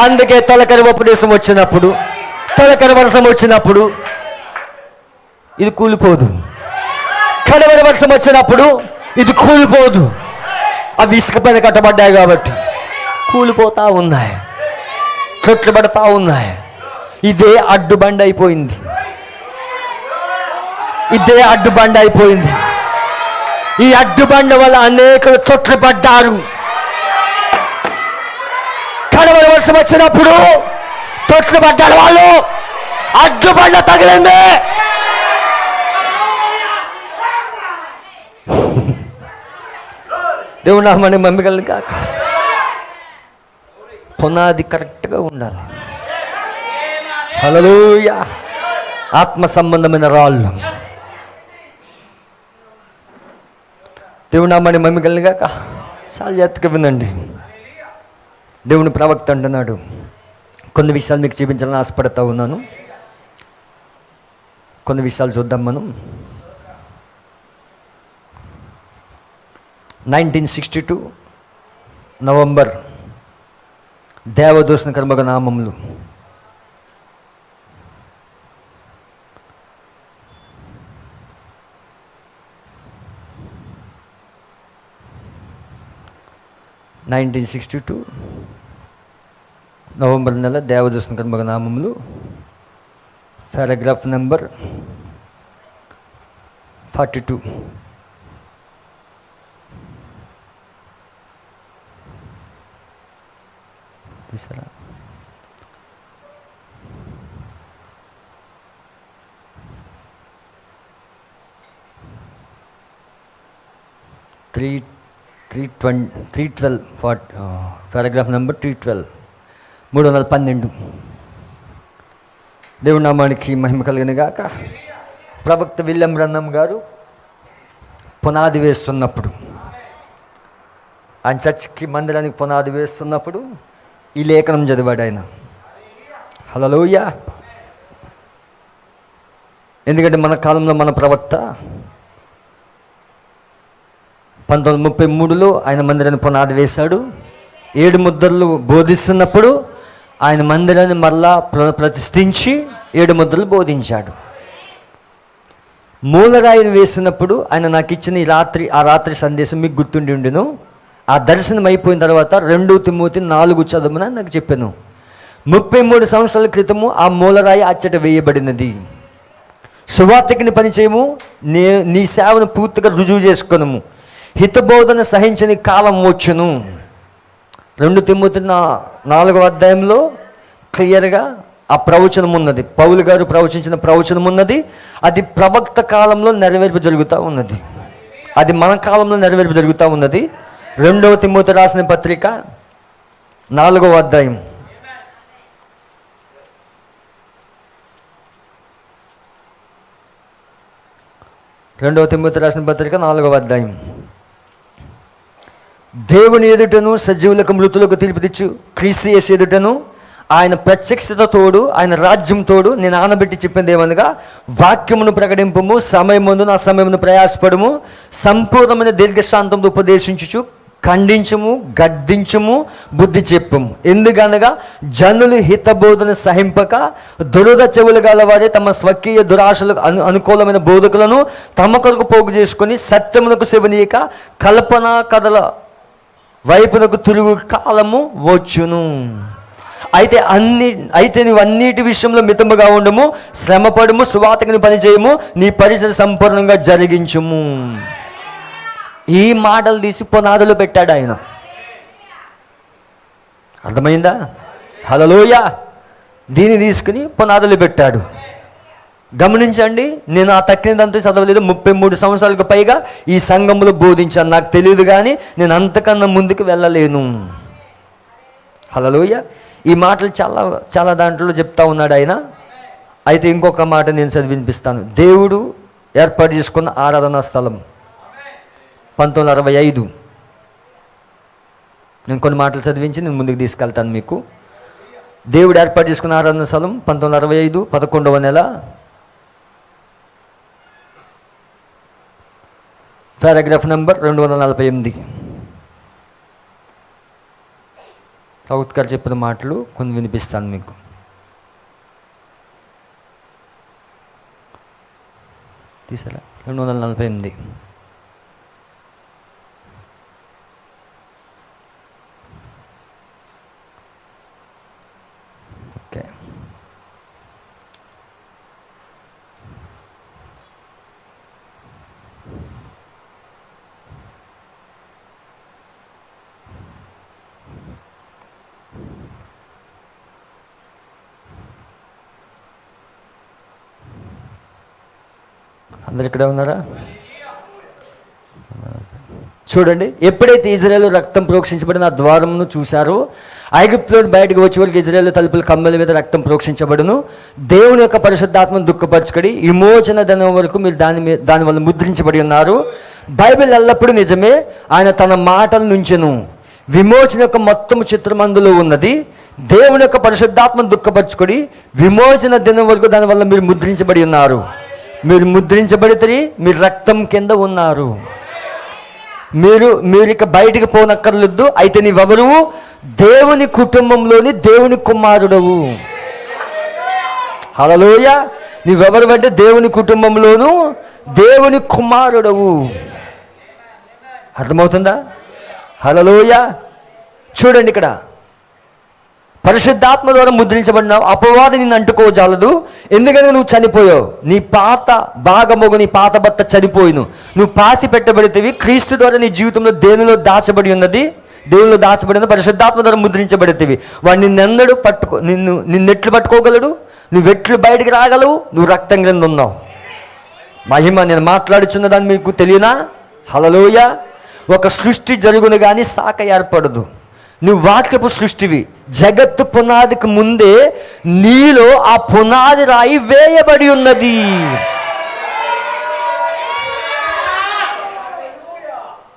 అందుకే తొలకరి ఉపదేశం వచ్చినప్పుడు, తొలకరి వర్షం వచ్చినప్పుడు ఇది కూలిపోదు. కడవరి వర్షం వచ్చినప్పుడు ఇది కూలిపోదు. అవి ఇసుక పైన కట్టబడ్డాయి కాబట్టి కూలిపోతా ఉన్నాయి, కొట్టుబడతా ఉన్నాయి. ఇదే అడ్డుబండ అయిపోయింది, ఇదే అడ్డుబండ అయిపోయింది. ఈ అడ్డుబండ వల్ల అనేకులు తొట్లుపడ్డారు. కడవరి వర్షం వచ్చినప్పుడు తొట్లుపడ్డారు వాళ్ళు, అడ్డుబండ తగిలింది. దేవుడు నామని మమ్మికల్ని కాక పునాది కరెక్ట్గా ఉండాలి. హల్లెలూయా. ఆత్మ సంబంధమైన రాళ్ళు. దేవుడు నామని మమ్మికల్ని కాక చాలా జాగ్రత్తగా వినండి. దేవుని ప్రవక్త అంటున్నాడు, కొన్ని విషయాలు మీకు చూపించాలని ఆశపడతా ఉన్నాను. కొన్ని విషయాలు చూద్దాం మనం. 1962 నవంబర్ దేవదూషణ కర్మగ నామములు నవంబర్ నెల దేవదూషణ కర్మగ నామములు, పారాగ్రాఫ్ నెంబర్ 42. చూసారా? Three 312 paragraph number 312, 312. దేవుడి నామానికి మహిమ కలిగిన గాక. ప్రవక్త విలియం బ్రన్హం గారు పునాది వేస్తున్నప్పుడు, ఆయన చర్చికి మందిరానికి పునాది వేస్తున్నప్పుడు ఈ లేఖనం చదివాడు ఆయన. హల్లెలూయా. ఎందుకంటే మన కాలంలో మన ప్రవక్త 1933లో ఆయన మందిరాన్ని పునాది వేశాడు. 7 ముద్రలు బోధిస్తున్నప్పుడు ఆయన మందిరాన్ని మరలా ప్రతిష్ఠించి 7 ముద్రలు బోధించాడు. మూలరాయిని వేసినప్పుడు ఆయన నాకు ఇచ్చిన ఆ రాత్రి సందేశం మీకు గుర్తుండి ఉండెను. ఆ దర్శనం అయిపోయిన తర్వాత 2 తిమోతి 4 చదవమని నాకు చెప్పాను. 33 సంవత్సరాల క్రితము ఆ మూలరాయి అచ్చట వేయబడినది. సువార్తకిని పనిచేయము, నీ సేవను పూర్తిగా రుజువు చేసుకొనుము, హితబోధన సహించని కాలం వచ్చును. 2 తిమోతి 4వ అధ్యాయంలో క్లియర్గా ఆ ప్రవచనం ఉన్నది. పౌలు గారు ప్రవచించిన ప్రవచనం ఉన్నది. అది ప్రవక్త కాలంలో నెరవేర్పు జరుగుతూ ఉన్నది. అది మన కాలంలో నెరవేర్పు జరుగుతూ ఉన్నది. 2వ తిమోతి రాసిన పత్రిక 4వ అధ్యాయం 2వ తిమోతి రాసిన పత్రిక 4వ అధ్యాయం. దేవుని ఎదుటను సజీవులకు మృతులకు తీర్పుదిచ్చు క్రీస్తు యేసు ఎదుటను ఆయన ప్రత్యక్షత తోడు, ఆయన రాజ్యం తోడు నేను ఆనబెట్టి చెప్పింది ఏమనగా, వాక్యమును ప్రకటింపము, సమయమును నా సమయమును ప్రయాసపడము, సంపూర్ణమైన దీర్ఘశాంతంతో ఉపదేశించుచు ఖండించము, గద్దించము, బుద్ధి చెప్పము. ఎందుకనగా జనులు హితబోధన సహింపక దురద చెవులు గలవారే తమ స్వకీయ దురాశలకు అనుకూలమైన బోధకులను తమ కొరకు పోగు చేసుకొని సత్యమునకు సెవనీయక కల్పనా కథల వైపునకు తిరుగు కాలము వచ్చును. అయితే నువ్వు అన్నిటి విషయంలో మితముగా ఉండము, శ్రమపడము, సువార్తకుని పనిచేయము, నీ పరిచయం సంపూర్ణంగా జరిగించుము. ఈ మాటలు తీసి పునాదులు పెట్టాడు ఆయన. అర్థమైందా? హల్లెలూయా. దీన్ని తీసుకుని పునాదులు పెట్టాడు. గమనించండి, నేను ఆ తక్కినదంతా చదవలేదు. 33 సంవత్సరాలకు పైగా ఈ సంఘంలో బోధించాను. నాకు తెలియదు, కానీ నేను అంతకన్నా ముందుకు వెళ్ళలేను. హల్లెలూయా. ఈ మాటలు చాలా చాలా దాంట్లో చెప్తా ఉన్నాడు ఆయన. అయితే ఇంకొక మాట నేను చదివి వినిపిస్తాను. దేవుడు ఏర్పాటు చేసుకున్న ఆరాధనా స్థలం 1965. నేను కొన్ని మాటలు చదివించి నేను ముందుకు తీసుకెళ్తాను మీకు. దేవుడు ఏర్పాటు చేసుకున్న ఆరాధన స్థలం 1965 11వ నెల, పారాగ్రాఫ్ నెంబర్ 248. రౌత్ గారు చెప్పిన మాటలు కొన్ని వినిపిస్తాను మీకు. తీసారా? 248. ఓకే. అందరు ఇక్కడే ఉన్నారా? చూడండి, ఎప్పుడైతే ఇజ్రాయేలు రక్తం ప్రోక్షించబడిన ఆ ద్వారమును చూశారో, ఐగుప్తులో బయటకు వచ్చే వరకు ఇజ్రాయేలు తలుపుల కమ్మల మీద రక్తం ప్రోక్షించబడును. దేవుని యొక్క పరిశుద్ధాత్మను దుఃఖపరచుకడి విమోచన దినం వరకు మీరు దానివల్ల ముద్రించబడి ఉన్నారు. బైబిల్ ఎల్లప్పుడూ నిజమే. ఆయన తన మాటల నుంచెను. విమోచన యొక్క మొత్తం చిత్రం అందులో ఉన్నది. దేవుని యొక్క పరిశుద్ధాత్మను దుఃఖపరచుకొని విమోచన దినం వరకు దానివల్ల మీరు ముద్రించబడి ఉన్నారు. మీరు ముద్రించబడితే మీరు రక్తం కింద ఉన్నారు. మీరు ఇక బయటికి పోనక్కర్లేదు. అయితే నీవెవరు? దేవుని కుటుంబంలోని దేవుని కుమారుడవు. హల్లెలూయా. నీవెవరు అంటే దేవుని కుటుంబంలోను దేవుని కుమారుడవు. అర్థమవుతుందా? హల్లెలూయా. చూడండి, ఇక్కడ పరిశుద్ధాత్మ ద్వారా ముద్రించబడినావు. అపవాది నిన్ను అంటుకోజాలదు. ఎందుకంటే నువ్వు చనిపోయావు. నీ పాత భాగమొగు నీ పాత భర్త చనిపోయిను. నువ్వు పాతి పెట్టబడితేవి. క్రీస్తు ద్వారా నీ జీవితంలో దేనిలో దాచబడి ఉన్నది? దేవునిలో దాచబడిన పరిశుద్ధాత్మ ద్వారా ముద్రించబడితేవి. వాడు నిన్నెన్నడు నిన్నెట్లు పట్టుకోగలడు? నువ్వెట్లు బయటికి రాగలవు? నువ్వు రక్తం క్రింద ఉన్నావు. మహిమ నేను మాట్లాడుచున్న దాన్ని మీకు తెలియనా? హల్లెలూయా. ఒక సృష్టి జరుగును కానీ శాఖ ఏర్పడదు. నువ్వు వాక్యపు సృష్టివి. జగత్తు పునాదికి ముందే నీలో ఆ పునాది రాయి వేయబడి ఉన్నది.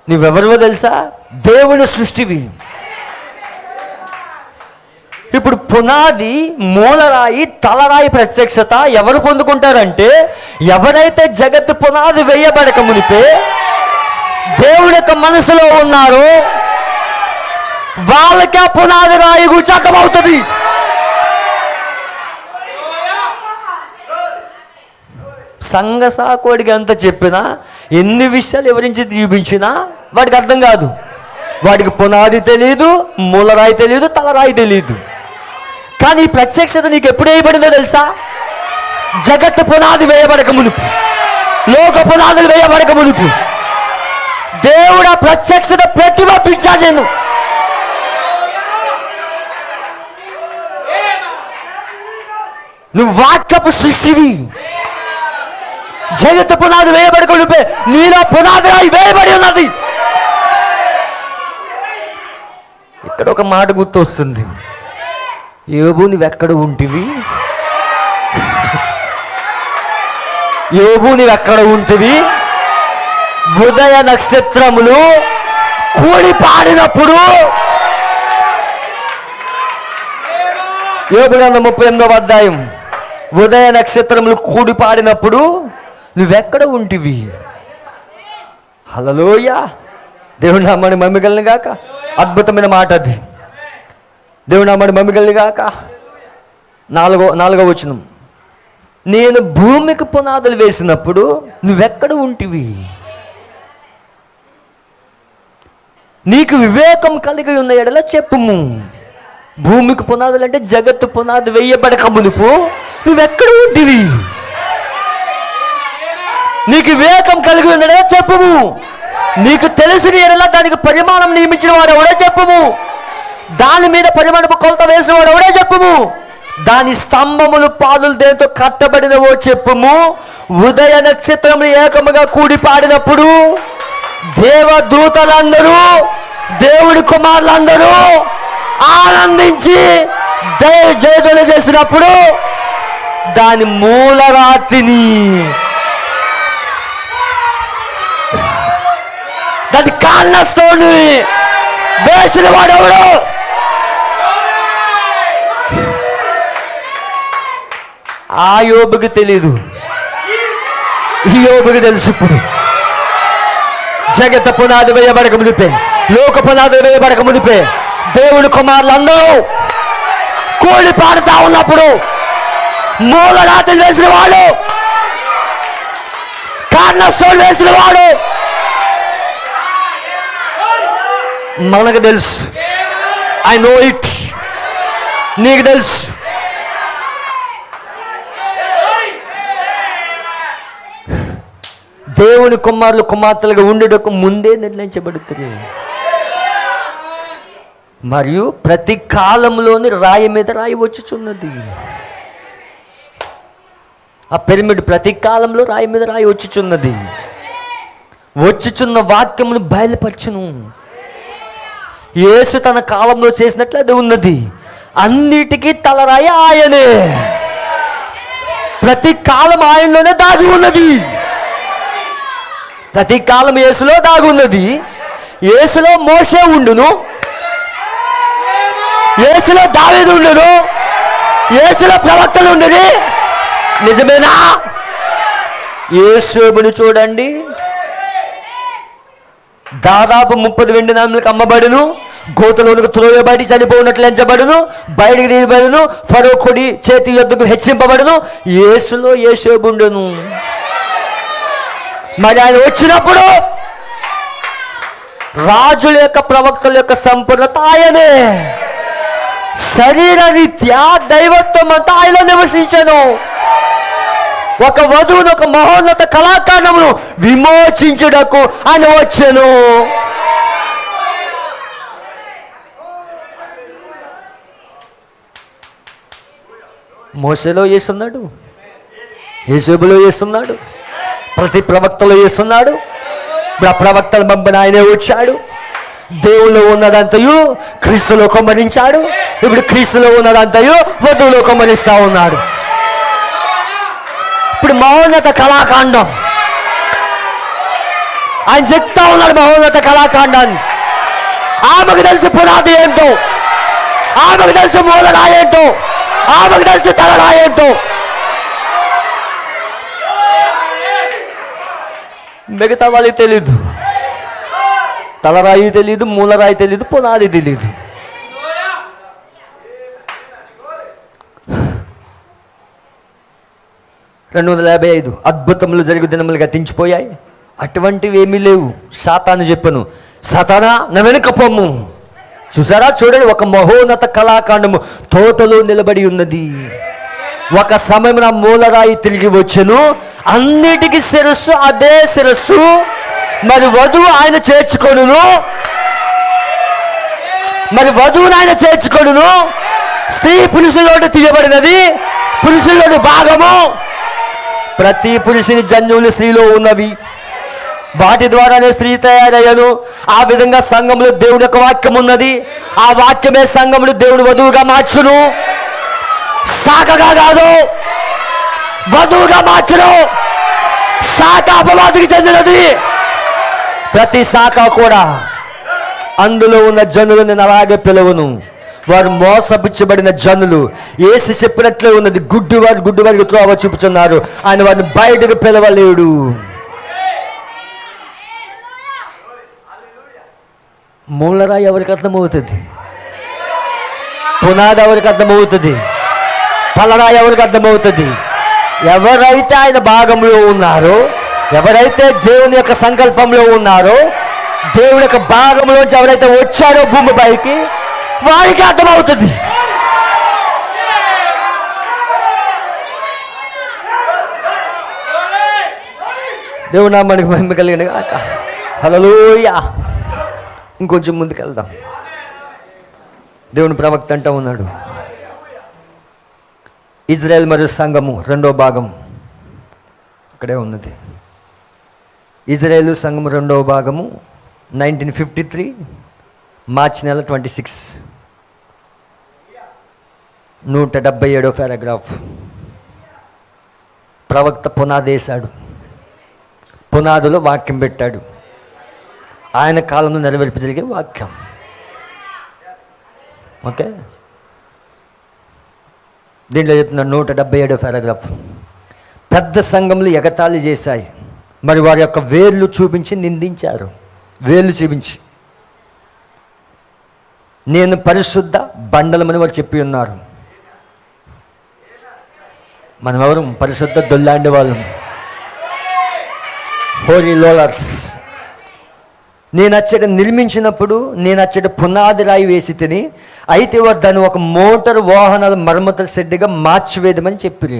నువ్వెవరివో తెలుసా? దేవుని సృష్టివి. ఇప్పుడు పునాది, మూలరాయి, తలరాయి ప్రత్యక్షత ఎవరు పొందుకుంటారంటే, ఎవరైతే జగత్తు పునాది వేయబడక మునిపే దేవుడి యొక్క మనసులో ఉన్నారో వాళ్ళకి ఆ పునాది రాయి గురించి అర్థమవుతుంది. సంఘ సాకోడికి ఎంత చెప్పినా, ఎన్ని విషయాలు వివరించి చూపించినా వాడికి అర్థం కాదు. వాడికి పునాది తెలియదు, మూలరాయి తెలియదు, తలరాయి తెలియదు. కానీ ఈ ప్రత్యక్షత నీకు ఎప్పుడు వేయబడిందో తెలుసా? జగత్తు పునాది వేయబడక మునుపు, లోక పునాదులు వేయబడక మునుపు దేవుడు ఆ ప్రత్యక్షత పెట్టి పంపించాడు నేను. నువ్వు వాక్యపు సృష్టివి. జగత్తు పునాది వేయబడక మునుపే నీలో పునాది రాయి వేయబడి ఉన్నది. ఇక్కడ ఒక మాట గుర్తొస్తుంది. యోబు నువ్వెక్కడ ఉంటివి? యోబు నువ్వెక్కడ ఉంటివి? ఉదయ నక్షత్రములు కూడి పాడినప్పుడు. యోబు గ్రంథం 38వ అధ్యాయం. ఉదయ నక్షత్రములు కూడి పాడినప్పుడు నువ్వెక్కడ ఉంటివి? హల్లెలూయా. దేవుని నామాన్ని మహిమగలను గాక. అద్భుతమైన మాట అది. దేవుని నామాన్ని మహిమగలను గాక. 4వ వచనం. నేను భూమికి పునాదులు వేసినప్పుడు నువ్వెక్కడ ఉంటివి? నీకు వివేకం కలిగి ఉన్న ఎడల చెప్పుము. భూమికి పునాదులు అంటే జగత్తు పునాది వేయబడక మునుపు నువ్వెక్కడ ఉంటివి? నీకు వివేకం కలిగి ఉన్న ఎడల చెప్పుము. నీకు తెలిసిన ఎడల దానికి పరిమాణం నియమించిన వాడు ఎవడే చెప్పుము. దాని మీద పరిమాణపు కొలత వేసిన వాడు ఎవడే చెప్పుము. దాని స్తంభములు పాదులు దేంతో కట్టబడినవో చెప్పుము. ఉదయ నక్షత్రములు ఏకముగా కూడి పాడినప్పుడు దేవదూతలందరూ, దేవుడి కుమారులందరూ ఆనందించి జయధ్వని చేసినప్పుడు దాని మూలరాతిని దాని కారణస్తోని వేసిన వాడెవడు? ఆ యోబుకి తెలీదు, ఈ యోబుకి తెలుసు. ఇప్పుడు జగత పునాది వేయబడక మునిపే, లోక పునాది వేయబడక మునిపే దేవుని కుమారులు అందరూ కోడి పాడుతా ఉన్నప్పుడు మూల రాత్రి వేసిన వాడు, కారణస్తోని వేసిన వాడు మనకు తెలుసు. I know it. నీకు తెలుసు. దేవుని కుమారులు కుమార్తెలుగా ఉండేటకు ముందే నిర్ణయించబడుతుంది. మరియు ప్రతి కాలంలోని రాయి మీద రాయి వచ్చుచున్నది. ఆ పిరమిడ్ ప్రతి కాలంలో రాయి మీద రాయి వచ్చుచున్నది. వచ్చుచున్న వాక్యమును బయలుపరచును. యేసు తన కాలంలో చేసినట్లు అది ఉన్నది. అన్నిటికీ తలరాయి ఆయనే. ప్రతి కాలం ఆయనలోనే దాగి ఉన్నది. ప్రతి కాలం యేసులో దాగి ఉన్నది. యేసులో మోషే ఉండును, యేసులో దావీదు ఉండును, యేసులో ప్రవక్తలు ఉండేది. నిజమేనా? యేసుని చూడండి, దాదాపు 30 వెండి నాణ్యాలకు అమ్మబడును, గోతులోనికి త్రోయబడి చనిపోయినట్లు ఎంచబడును, బయటికి తీయబడును, ఫరో కొడి చేతి యొద్దకు హెచ్చింపబడును. యేసులో యేసేబుండును. మరి ఆయన వచ్చినప్పుడు రాజుల యొక్క ప్రవక్తల యొక్క సంపూర్ణత ఆయనే. శరీర రీత్యా దైవత్వం అంతా ఆయన నివసించను. ఒక వధువును, ఒక మహోన్నత కళాకాండమును విమోచించుటకు ఆయన వచ్చెను. మోసేలో చేస్తున్నాడు, యేసేబులో చేస్తున్నాడు, ప్రతి ప్రవక్తలో చేస్తున్నాడు. ఇప్పుడు ఆ ప్రవక్తల పంపిన ఆయనే వచ్చాడు. దేవుల్లో ఉన్నదంతయు క్రీస్తులో కొమ్మరించాడు. ఇప్పుడు క్రీస్తులో ఉన్నదంతయు వధువులో కొమ్మరిస్తా ఉన్నాడు. ఇప్పుడు మహోన్నత కళాకాండం ఆయన చెప్తా ఉన్నాడు. మహోన్నత కళాకాండాన్ని ఆమెకు తెలుసు పునాది ఏంటో, ఆమెకు తెలుసు మూలరాయేంటో, ఆమెకు తెలుసు తలరాయేంటో. మిగతా వాళ్ళకి తెలీదు. తలరాయి తెలీదు, మూలరాయి తెలీదు, పునాది తెలీదు. రెండు 255 అద్భుతములు జరిగే దినములు గతించిపోయాయి. అటువంటివి ఏమీ లేవు. సాతాను చెప్పను, సాతానా నా వెనుక పొమ్ము. చూసారా, చూడండి, ఒక మహోన్నత కళాకాండము తోటలో నిలబడి ఉన్నది. ఒక సమయం మూలరాయి తిరిగి వచ్చెను. అన్నిటికీ శిరస్సు అదే శిరస్సు. మరి వధువు ఆయన చేర్చుకొనును, మరి వధువును ఆయన చేర్చుకొనును. స్త్రీ పురుషుల్లోని తీయబడినది, పురుషుల్లోని భాగము. ప్రతి పురుషుని జన్యువులు స్త్రీలో ఉన్నవి. వాటి ద్వారానే స్త్రీ తయారయ్యను. ఆ విధంగా సంఘంలో దేవుని యొక్క వాక్యం ఉన్నది. ఆ వాక్యమే సంఘములు దేవుని వధువుగా మార్చును. శాఖగా కాదు, వధువుగా మార్చును. శాఖ అపవాదికి చెందినది. ప్రతి శాఖ కూడా అందులో ఉన్న జనులు నేను అలాగే పిలువను. వారు మోసపుచ్చబడిన జనులు. యేసు చెప్పినట్లే ఉన్నది. గుడ్డివారికి త్రోవ చూపుతున్నారు, ఆయన వారిని బయటకు పిలవలేడు. మూలరాయి ఎవరికి అర్థమవుతుంది? పునాది ఎవరికి అర్థమవుతుంది? తలరాయి ఎవరికి అర్థమవుతుంది? ఎవరైతే ఆయన భాగంలో ఉన్నారో, ఎవరైతే దేవుని యొక్క సంకల్పంలో ఉన్నారో, దేవుని యొక్క భాగంలోంచి ఎవరైతే వచ్చారో భూమిపైకి, వారికి అర్థమవుతుంది. దేవుడు నామానికి మహిమ కలిగిన గాక. హల్లెలూయా. ఇంకొంచెం ముందుకెళ్దాం. దేవుని ప్రవక్త అంటూ ఉన్నాడు, ఇజ్రాయెల్ మరియు సంఘము రెండో భాగం అక్కడే ఉన్నది. ఇజ్రాయేలు సంఘము రెండవ భాగము 1953 మార్చి నెల 26, 177వ పారాగ్రాఫ్. ప్రవక్త పునాదేశాడు, పునాదులో వాక్యం పెట్టాడు. ఆయన కాలంలో నెరవేర్పు జరిగే వాక్యం. ఓకే, దీంట్లో చెప్తున్నారు 177వ పారాగ్రాఫ్. పెద్ద సంఘములు ఎగతాళి చేశాయి, మరి వారి యొక్క వేర్లు చూపించి నిందించారు. వేర్లు చూపించి, నేను పరిశుద్ధ బండలమని వారు చెప్పి ఉన్నారు. మనం ఎవరు? పరిశుద్ధ దొల్లాంటి వాళ్ళం, హోలీ లోలర్స్. నేను అచ్చట నిర్మించినప్పుడు నేను అచ్చట పునాది రాయి వేసి తిని, అయితే వారు దాన్ని ఒక మోటార్ వాహనాల మరమ్మతుల షెడ్డుగా మార్చివేయమని చెప్పిరి.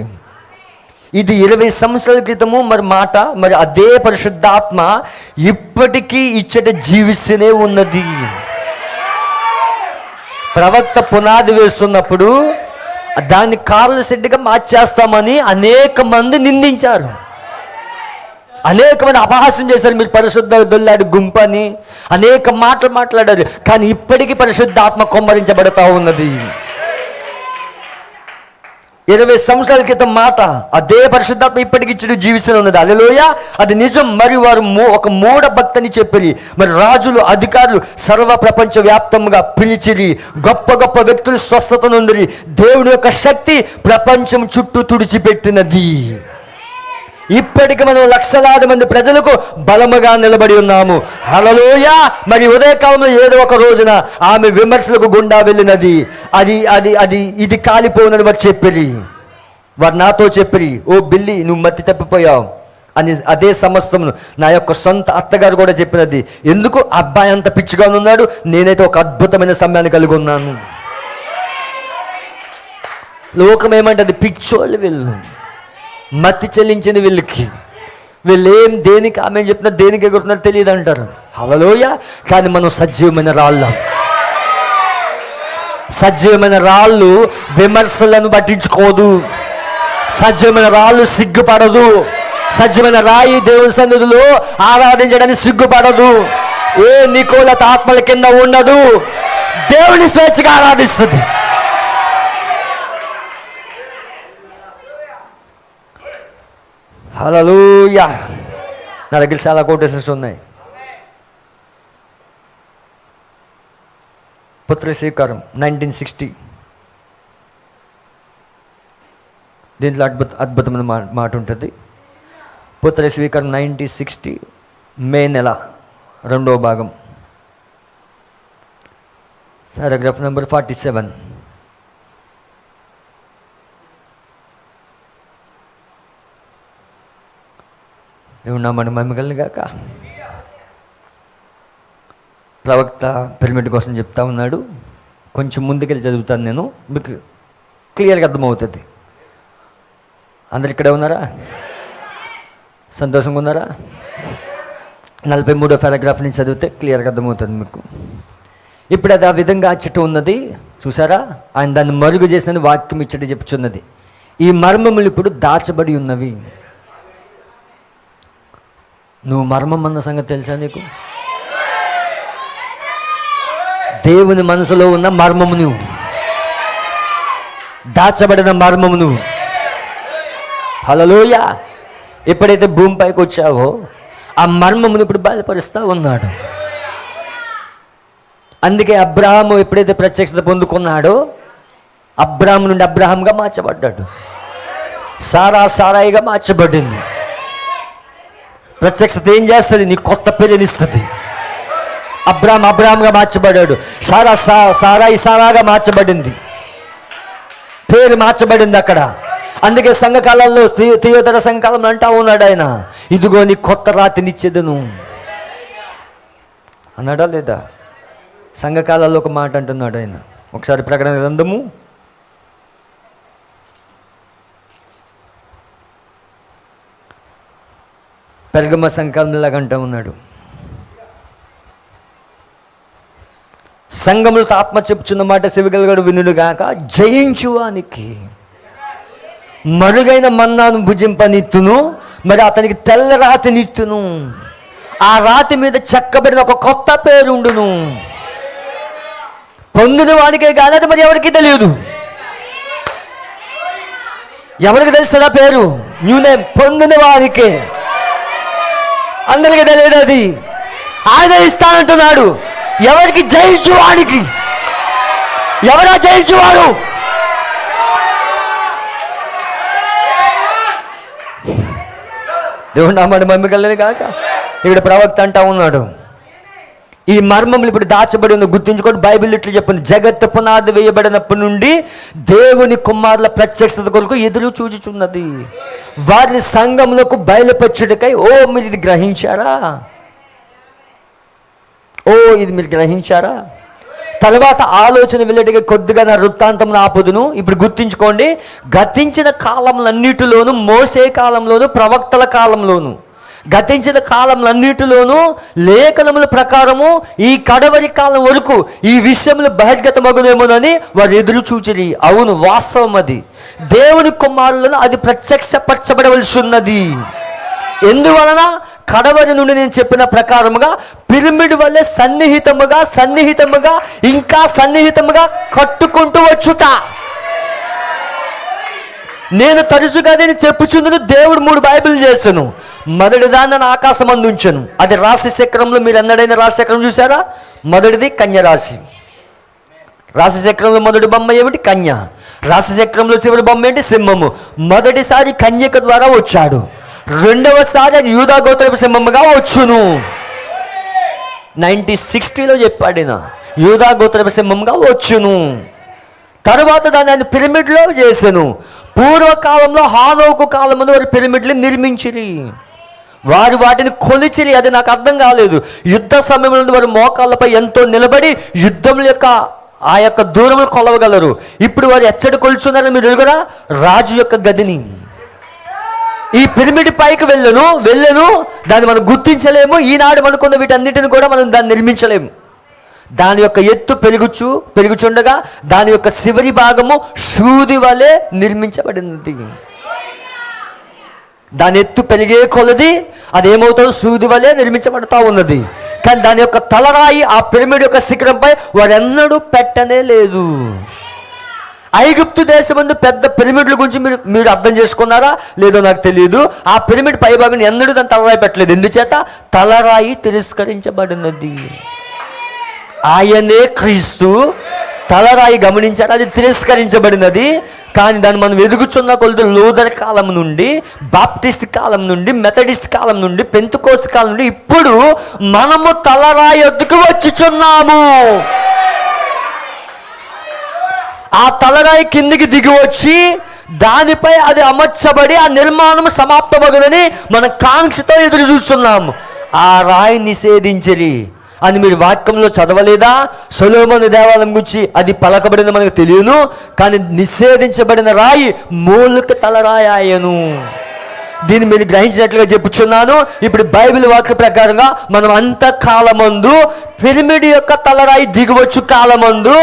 ఇది 20 సంవత్సరాల క్రితము మరి మాట. మరి అదే పరిశుద్ధాత్మ ఇప్పటికీ ఇచ్చట జీవిస్తూనే ఉన్నది. ప్రవక్త పునాది వేస్తున్నప్పుడు దాన్ని కార్ల షెడ్డుగా మార్చేస్తామని అనేక మంది నిందించారు, అనేక మంది అపహాస్యం చేశారు. మీరు పరిశుద్ధ దొల్లాడి గుంపని అనేక మాటలు మాట్లాడారు. కానీ ఇప్పటికీ పరిశుద్ధాత్మ కొమ్మరించబడతా ఉన్నది. 20 సంవత్సరాల క్రితం మాట, అదే పరిశుద్ధాత్మ ఇప్పటికి ఇచ్చడు జీవిస్తూనే ఉన్నది. హల్లెలూయా, అది నిజం. మరి వారు ఒక మూఢ భక్తిని చెప్పిరి. మరి రాజులు, అధికారులు సర్వ ప్రపంచ వ్యాప్తంగా పిలిచిరి. గొప్ప గొప్ప వ్యక్తులు స్వస్థత నొందిరి. దేవుని యొక్క శక్తి ప్రపంచం చుట్టూ తుడిచిపెట్టినది. ఇప్పటికి మనం లక్షలాది మంది ప్రజలకు బలముగా నిలబడి ఉన్నాము. హల్లెలూయా. మరి ఉదయకాలంలో ఏదో ఒక రోజున ఆమె విమర్శలకు గుండా వెళ్ళినది. ఇది కాలిపోనని వారు చెప్పిరి. వారు నాతో చెప్పిరి, ఓ బిల్లి, నువ్వు మతి తప్పిపోయావు అని. అదే సమస్తమును నా యొక్క సొంత అత్తగారు కూడా చెప్పినది. ఎందుకు? అబ్బాయి అంత పిచ్చిగా ఉన్నాడు, నేనైతే ఒక అద్భుతమైన సమయాన్ని కలిగి ఉన్నాను. లోకం ఏమంటది? పిచ్చోళ్ళు వీళ్ళు, మతి చెల్లించిన వీళ్ళకి. వీళ్ళేం దేనికి ఆమె చెప్తున్నారు, దేనికి ఎగురుతున్నారు తెలియదు అంటారు. హల్లెలూయా. కానీ మనం సజీవమైన రాళ్ళం. సజీవమైన రాళ్ళు విమర్శలను పట్టించుకోదు. సజీవమైన రాళ్ళు సిగ్గుపడదు. సజీవమైన రాయి దేవుని సన్నిధిలో ఆరాధించడానికి సిగ్గుపడదు. ఏ నికోలత ఆత్మల కింద ఉండదు. దేవుని స్వేచ్ఛగా ఆరాధిస్తుంది. హల్లెలూయా. నా దగ్గర చాలా కోటేషన్స్ ఉన్నాయి. పుత్ర స్వీకారం 1960. దీంట్లో అద్భుతమైన మాట ఉంటుంది. పుత్ర స్వీకారం 1960 మే నెల 2వ భాగం, పారాగ్రాఫ్ నెంబర్ 47. దేవుడు నామమున మహిమ కలుగును గాక. ప్రవక్త పిరమిడ్ కోసం చెప్తా ఉన్నాడు. కొంచెం ముందుకెళ్ళి చదువుతాను నేను, మీకు క్లియర్గా అర్థమవుతుంది. అందరు ఇక్కడే ఉన్నారా? సంతోషంగా ఉన్నారా? 43వ పారాగ్రాఫ్ నుంచి చదివితే క్లియర్గా అర్థమవుతుంది మీకు. ఇప్పుడు అది ఆ విధంగా అచ్చట ఉన్నది. చూసారా? ఆయన దాన్ని మరుగు చేసినది వాక్యం ఇచ్చట చెప్పుచున్నది. ఈ మర్మములు ఇప్పుడు దాచబడి ఉన్నవి. నువ్వు మర్మం అన్న సంగతి తెలుసా నీకు? దేవుని మనసులో ఉన్న మర్మము నువ్వు, దాచబడిన మర్మము నువ్వు. హల్లెలూయా. ఎప్పుడైతే భూమిపైకి వచ్చావో ఆ మర్మమును ఇప్పుడు బయలుపరుస్తూ ఉన్నాడు. అందుకే అబ్రాహాము ఎప్పుడైతే ప్రత్యక్షత పొందుకున్నాడో అబ్రాహాము నుండి అబ్రాహాంగా మార్చబడ్డాడు. సారాయిగా మార్చబడింది. ప్రత్యక్షత ఏం చేస్తుంది? నీ కొత్త పేరునిస్తుంది. అబ్రాహాంగా మార్చబడ్డాడు. సారాగా మార్చబడింది. పేరు మార్చబడింది అక్కడ. అందుకే సంఘకాలంలో తీయోతర సంఘకాలంలో అంటా ఉన్నాడు ఆయన, ఇదిగో నీ కొత్త రాతినిచ్చేదను అన్నాడా లేదా? సంఘకాలంలో ఒక మాట అంటున్నాడు ఆయన. ఒకసారి ప్రకటన గ్రంథము 'పెర్గమ సంఘంలాగా అంటూ ఉన్నాడు, సంఘములతో ఆత్మ చెప్పుచున్న మాట చెవిగలగాడు వినుడుగాక, జయించువానికి మరుగైన మన్నాను భుజింపనిత్తును, మరి అతనికి తెల్ల రాతినిత్తును, ఆ రాతి మీద చెక్కబడిన ఒక కొత్త పేరు ఉండును. పొందిన వానికే కానీ అది మరి ఎవరికి తెలియదు. ఎవరికి తెలుస్తుందా పేరు? New name. పొందిన వానికే, అందరికీ తెలియదు అది. ఆయన ఇస్తానంటున్నాడు. ఎవరికి? జయించువాడికి. ఎవరా జయించువాడు? దేవుడు నామాన్ని మమ్మికలేదు కాక. ఇక్కడ ప్రవక్త అంటా ఉన్నాడు, ఈ మర్మములు ఇప్పుడు దాచబడి ఉంది, గుర్తించుకోండి. బైబిల్ ఇట్లా చెప్పింది, జగత్తు పునాది వేయబడినప్పటి నుండి దేవుని కుమారుల ప్రత్యక్షత కొరకు ఎదురు చూచుచున్నది, వారిని సంఘములకు బయలుపరచుటకై. మీరు ఇది గ్రహించారా? ఇది మీరు గ్రహించారా? తర్వాత ఆలోచన వెళ్ళేట్టుగా కొద్దిగా నా వృత్తాంతం ఆపుదును. ఇప్పుడు గుర్తించుకోండి, గతించిన కాలంలన్నిటిలోనూ, మోసే కాలంలోను, ప్రవక్తల కాలంలోను, గతించిన కాలంలన్నిటిలోనూ లేఖనముల ప్రకారము ఈ కడవరి కాలం వరకు ఈ విషయములు బహిర్గతమగునేమోనని వారు ఎదురు చూచిరి. అవును, వాస్తవం. అది దేవుని కుమారులను అది ప్రత్యక్షపరచబడవలసి ఉన్నది. ఎందువలన? కడవరి నుండి నేను చెప్పిన ప్రకారముగా పిరమిడ్ వల్లే సన్నిహితముగా ఇంకా సన్నిహితముగా కట్టుకుంటూ వచ్చుట. నేను తరచుగా నేను చెప్పుచుందును, దేవుడు 3 బైబిల్ చేశాను. మొదటిదాన్ని నేను ఆకాశం అందించాను. అది రాశి చక్రంలో మీరు ఎన్నడైనా రాశి చక్రం చూసారా? మొదటిది కన్య రాశి. రాశి చక్రంలో మొదటి బొమ్మ ఏమిటి? కన్య. రాశి చక్రంలో చివరి బొమ్మ ఏంటి? సింహము. మొదటిసారి కన్యక ద్వారా వచ్చాడు, రెండవసారి ఆయన యూదా గోత్రపు సింహముగా వచ్చును. 1960లో చెప్పాడిన, యూదా గోత్రపు సింహముగా వచ్చును. తరువాత దాన్ని ఆయన పిరమిడ్లో చేశాను. పూర్వకాలంలో హానోకు కాలంలో వారు పిరమిడ్లు నిర్మించిరి, వారు వాటిని కొలిచిరి. అది నాకు అర్థం కాలేదు. యుద్ధ సమయంలో వారు మోకాళ్ళపై ఎంతో నిలబడి యుద్ధం యొక్క ఆ యొక్క దూరములు కొలవగలరు. ఇప్పుడు వారు ఎచ్చడి కొలుచున్నారని మీరు ఎరుగురా? రాజు యొక్క గదిని. ఈ పిరమిడ్ పైకి వెళ్ళను దాన్ని మనం గుర్తించలేము. ఈనాడు మనకున్న వీటన్నిటిని కూడా మనం దాన్ని నిర్మించలేము. దాని యొక్క ఎత్తు పెరుగుచుండగా దాని యొక్క చివరి భాగము సూది వలె నిర్మించబడినది. దాని ఎత్తు పెరిగే కొలది అదేమవుతుందో సూది వలె నిర్మించబడతా ఉన్నది. కానీ దాని యొక్క తలరాయి ఆ పిరమిడ్ యొక్క శిఖరంపై వారెన్నడూ పెట్టనే లేదు. ఐగుప్తు దేశమందు పెద్ద పిరమిడ్ల గురించి మీరు అర్థం చేసుకున్నారా లేదో నాకు తెలియదు. ఆ పిరమిడ్ పైభాగం ఎన్నడూ దాని తలరాయి పెట్టలేదు. ఎందుచేత? తలరాయి తిరస్కరించబడినది. ఆయనే క్రీస్తు. తలరాయి గమనించారు, అది తిరస్కరించబడినది. కానీ దాన్ని మనం ఎదుగుచున్న కొలది లూథర్ కాలం నుండి, బాప్టిస్ట్ కాలం నుండి, మెథడిస్ట్ కాలం నుండి, పెంతెకోస్తు కాలం నుండి ఇప్పుడు మనము తలరాయి వద్దకు వచ్చుచున్నాము. ఆ తలరాయి కిందికి దిగి వచ్చి దానిపై అది అమర్చబడి ఆ నిర్మాణం సమాప్తమగునని మన కాంక్షతో ఎదురు చూస్తున్నాము. ఆ రాయి నిషేధించిరి అని మీరు వాక్యంలో చదవలేదా? సొలొమోను దేవాలయం గురించి అది పలకబడిన మనకు తెలియను, కానీ నిషేధించబడిన రాయి మూలక తలరాయను. దీన్ని మీరు గ్రహించినట్లుగా చెప్పుచున్నాను. ఇప్పుడు బైబిల్ వాక్య ప్రకారంగా మనం అంతకాలమందు పిరమిడ్ యొక్క తలరాయి దిగువచ్చు కాలమందు,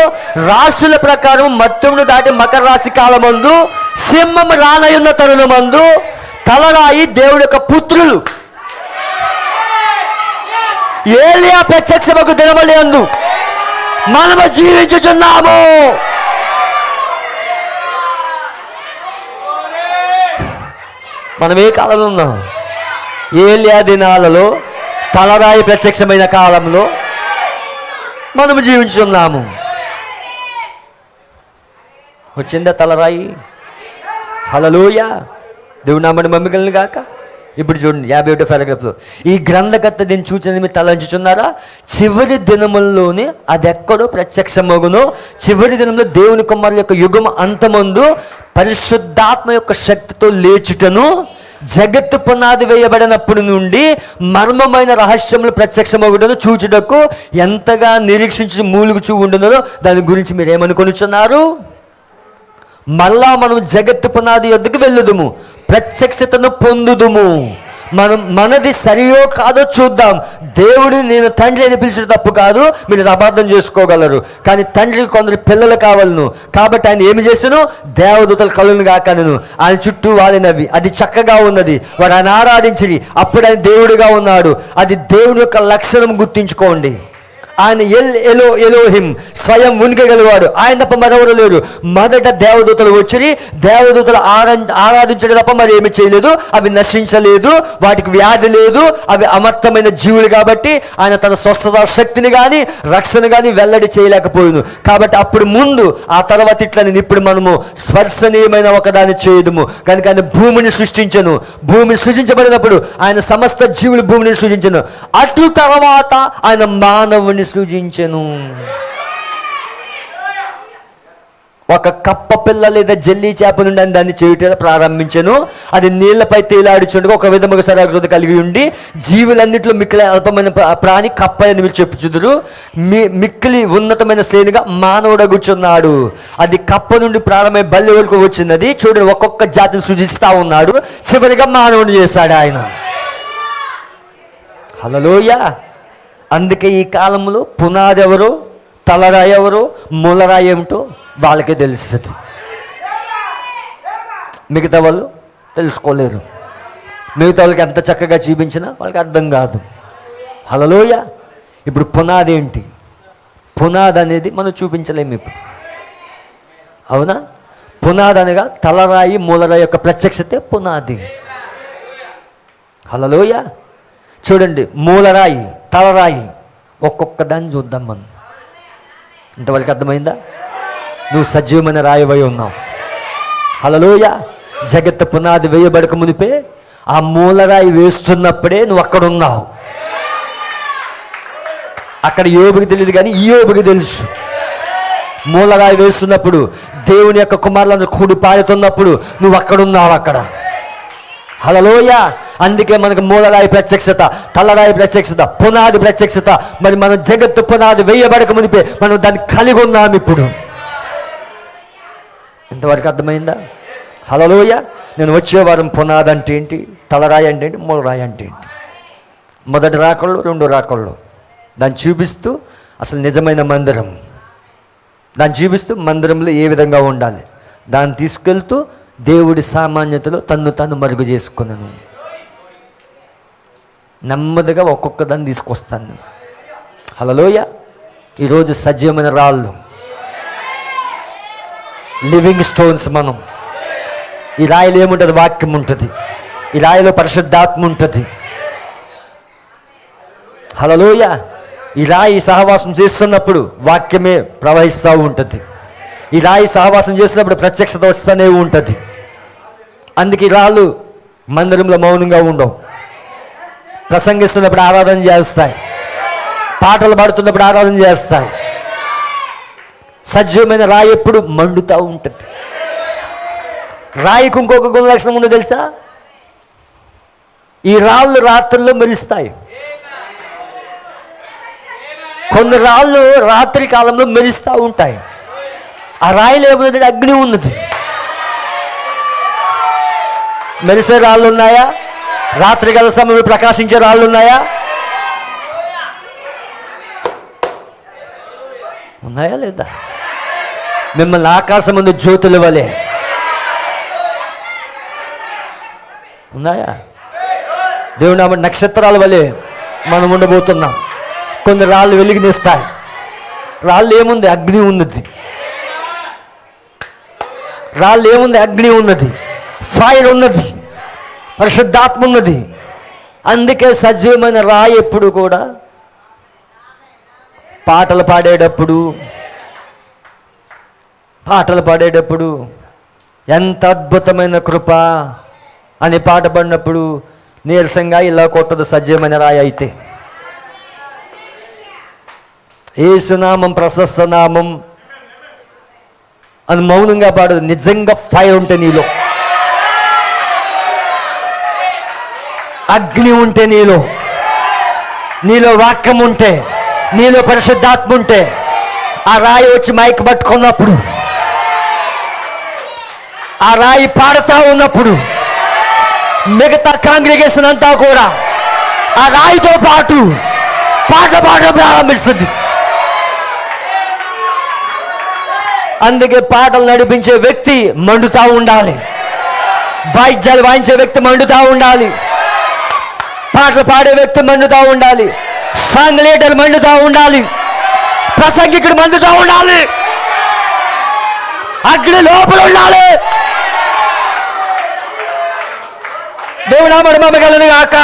రాశుల ప్రకారం మత్తును దాటి మకర రాశి కాలమందు, సింహం రానయున్న తరుణమందు తలరాయి దేవుడి యొక్క పుత్రులు ఏలియా ప్రత్యక్షమగు దినములందు మనము జీవించుచున్నాము. మనం ఏ కాలంలో ఉన్నాం? ఏలియా దినాలలో తలరాయి ప్రత్యక్షమైన కాలంలో మనము జీవించున్నాము. వచ్చిందా తలరాయి? హల్లెలూయా, దేవుని నామమున మహిమ గాక. ఇప్పుడు చూడండి 51వ పారాగ్రాఫ్లో, ఈ గ్రంథకర్త దీన్ని చూచిన మీరు తలంచుచున్నారా? చివరి దినముల్లోనే అది ఎక్కడో ప్రత్యక్షమగునో, చివరి దినంలో దేవుని కుమారుల యొక్క యుగం అంతమందు పరిశుద్ధాత్మ యొక్క శక్తితో లేచుటను, జగత్తు పునాది వేయబడినప్పటి నుండి మర్మమైన రహస్యములు ప్రత్యక్షమగుటను చూచుటకు ఎంతగా నిరీక్షించి మూలుగుచూ ఉండునో దాని గురించి మీరు ఏమనుకొనుచున్నారు? మళ్ళా మనం జగత్తు పునాది యొద్దకు వెళ్ళుదుము, ప్రత్యక్షతను పొందుదుము. మనది సరియో కాదో చూద్దాం. దేవుడిని నేను తండ్రి అని పిలిచిన తప్పు కాదు, మీరు అపార్థం చేసుకోగలరు. కానీ తండ్రికి కొందరు పిల్లలు కావాలను. కాబట్టి ఆయన ఏమి చేసాను? దేవదూతలు కలును కాకను ఆయన చుట్టూ వాలినవి. అది చక్కగా ఉన్నది, వారు ఆయన ఆరాధించి అప్పుడు ఆయన దేవుడిగా ఉన్నాడు. అది దేవుని యొక్క లక్షణం గుర్తించుకోండి. ఆయన ఎలోహిం, స్వయం ఉనికి గలవాడు, ఆయన తప్ప మరెవరు లేరు. మొదట దేవదూతలు వచ్చి దేవదూతలు ఆరాధించడం తప్ప మరి ఏమి చేయలేదు. అవి నశించలేదు, వాటికి వ్యాధి లేదు, అవి అమర్తమైన జీవులు కాబట్టి ఆయన తన స్వస్థత శక్తిని కానీ రక్షణ కానీ వెల్లడి చేయలేకపోయింది. కాబట్టి అప్పుడు ముందు ఆ తర్వాత ఇట్లని ఇప్పుడు మనము స్పర్శనీయమైన ఒకదాన్ని చేయదుము కనుక ఆయన భూమిని సృష్టించను. భూమి సృష్టించబడినప్పుడు ఆయన సమస్త జీవులు భూమిని సృజించను. అటు తర్వాత ఆయన మానవుని సృజించెను. ఒక కప్ప పిల్ల లేదా జల్లి చేప నుండి అని దాన్ని చేయటం ప్రారంభించను. అది నీళ్లపై తేలాడుచుండగా ఒక విధముగా శరీరాకృతి కలిగి ఉండి జీవులన్నింటిలో మిక్కిలి అల్పమైన ప్రాణి కప్ప అని మీరు చెప్పుచుదురు. మిక్కిలి ఉన్నతమైన శ్రేణిగా మానవుడు కూర్చున్నాడు. అది కప్ప నుండి ప్రారంభమై బల్లి వరకు వచ్చినది. చూడండి, ఒక్కొక్క జాతిని సృజిస్తా ఉన్నాడు. చివరిగా మానవుడు చేశాడు ఆయన. హల్లెలూయా. అందుకే ఈ కాలంలో పునాది ఎవరో, తలరాయి ఎవరో, మూలరాయి ఏమిటో వాళ్ళకే తెలుస్తుంది. మిగతా వాళ్ళు తెలుసుకోలేరు. మిగతా వాళ్ళకి ఎంత చక్కగా చూపించినా వాళ్ళకి అర్థం కాదు. హల్లెలూయా. ఇప్పుడు పునాది ఏంటి? పునాది అనేది మనం చూపించలేము ఇప్పుడు, అవునా? పునాది అనగా తలరాయి మూలరాయి యొక్క ప్రత్యక్షతే పునాది. హల్లెలూయా. చూడండి, మూలరాయి, తలరాయి, ఒక్కొక్క దాన్ని చూద్దాం మనం. ఇంతవరకు అర్థమైందా? నువ్వు సజీవమైన రాయివై ఉన్నావు. హల్లెలూయా. జగత్తు పునాది వేయబడక మునిపే ఆ మూలరాయి వేస్తున్నప్పుడే నువ్వు అక్కడ ఉన్నావు. అక్కడ యోబుకి తెలియదు కానీ ఈ యోబుకి తెలుసు. మూలరాయి వేస్తున్నప్పుడు, దేవుని యొక్క కుమారులను కూడి పాడుతున్నప్పుడు నువ్వు అక్కడున్నావు అక్కడ. హల్లెలూయా. అందుకే మనకు మూలరాయి ప్రత్యక్షత, తలరాయి ప్రత్యక్షత, పునాది ప్రత్యక్షత. మరి మనం జగత్తు పునాది వేయబడక మునిపే మనం దాన్ని కలిగి ఉన్నాం ఇప్పుడు. ఇంతవరకు అర్థమైందా? హల్లెలూయా. నేను వచ్చే వారం పునాది అంటే ఏంటి, తలరాయి అంటే ఏంటి, మూలరాయి అంటే ఏంటి, మొదటి రాకళ్ళు, రెండు రాకళ్ళు దాన్ని చూపిస్తూ అసలు నిజమైన మందిరం, దాన్ని చూపిస్తూ మందిరంలో ఏ విధంగా ఉండాలి దాన్ని తీసుకెళ్తూ దేవుడి సామాన్యతలో తన్ను మరుగు చేసుకున్నాను. నెమ్మదిగా ఒక్కొక్క దాన్ని తీసుకొస్తాను. హల్లెలూయా. ఈరోజు సజీవమైన రాళ్ళు, లివింగ్ స్టోన్స్ మనం. ఈ రాయిలో ఏముంటుంది? వాక్యం ఉంటుంది. ఈ రాయిలో పరిశుద్ధాత్మ ఉంటుంది. హల్లెలూయా. ఈ రాయి సహవాసం చేస్తున్నప్పుడు వాక్యమే ప్రవహిస్తూ ఉంటుంది. ఈ రాయి సహవాసం చేస్తున్నప్పుడు ప్రత్యక్షత వస్తూనే ఉంటుంది. అందుకే ఈ రాళ్ళు మందిరంలో మౌనంగా ఉండవు. ప్రసంగిస్తున్నప్పుడు ఆరాధన చేస్తాయి, పాటలు పాడుతున్నప్పుడు ఆరాధన చేస్తాయి. సజీవమైన రాయి ఎప్పుడు మండుతూ ఉంటుంది. రాయికి ఇంకొక గుణ లక్షణం ఉందో తెలుసా? ఈ రాళ్ళు రాత్రుల్లో మెరుస్తాయి. కొన్ని రాళ్ళు రాత్రి కాలంలో మెరుస్తూ ఉంటాయి. ఆ రాయిలో ఏముందంటే అగ్ని ఉన్నది. మెరిసే రాళ్ళు ఉన్నాయా? రాత్రి కాల సమయంలో ప్రకాశించే రాళ్ళు ఉన్నాయా? ఉన్నాయా లేదా? మిమ్మల్ని ఆకాశం ముందు జ్యోతుల వలె ఉన్నాయా? దేవుని నామ నక్షత్రాల వలె మనం ఉండబోతున్నాం. కొన్ని రాళ్ళు వెలిగినిస్తాయి. రాళ్ళు ఏముంది? అగ్ని ఉన్నది. రాళ్ళు ఏముంది? అగ్ని ఉన్నది, ఫైర్ ఉన్నది, పరిశుద్ధాత్మ ఉన్నది. అందుకే సజీవమైన రాయి ఎప్పుడు కూడా పాటలు పాడేటప్పుడు ఎంత అద్భుతమైన కృప అని పాట పాడినప్పుడు నీరసంగా ఇలా కొట్టదు సజీవమైన రాయి అయితే. యేసునామం ప్రశస్త నామం అని మౌనంగా పాడదు. నిజంగా ఫైర్ ఉంటే నీలో, అగ్ని ఉంటే నీలో వాక్యం ఉంటే, నీలో పరిశుద్ధాత్మ ఉంటే, ఆ రాయి వచ్చి మైక్ పట్టుకున్నప్పుడు, ఆ రాయి పాడుతూ ఉన్నప్పుడు మిగతా కాంగ్రిగేషన్ అంతా కూడా ఆ రాయితో పాటు పాట పాడడం ప్రారంభిస్తుంది. అందుకే పాటలు నడిపించే వ్యక్తి మండుతూ ఉండాలి, వాయిద్యాలు వాయించే వ్యక్తి మండుతూ ఉండాలి, పాటలు పాడే వ్యక్తి మండుతూ ఉండాలి, సాంగ్ లీడర్ మండుతూ ఉండాలి. ప్రసంగికుడు మండుతూ ఉండాలి, అగ్ని లోపల ఉండాలి. దేవుడా మరి మమ్మగలను కాక.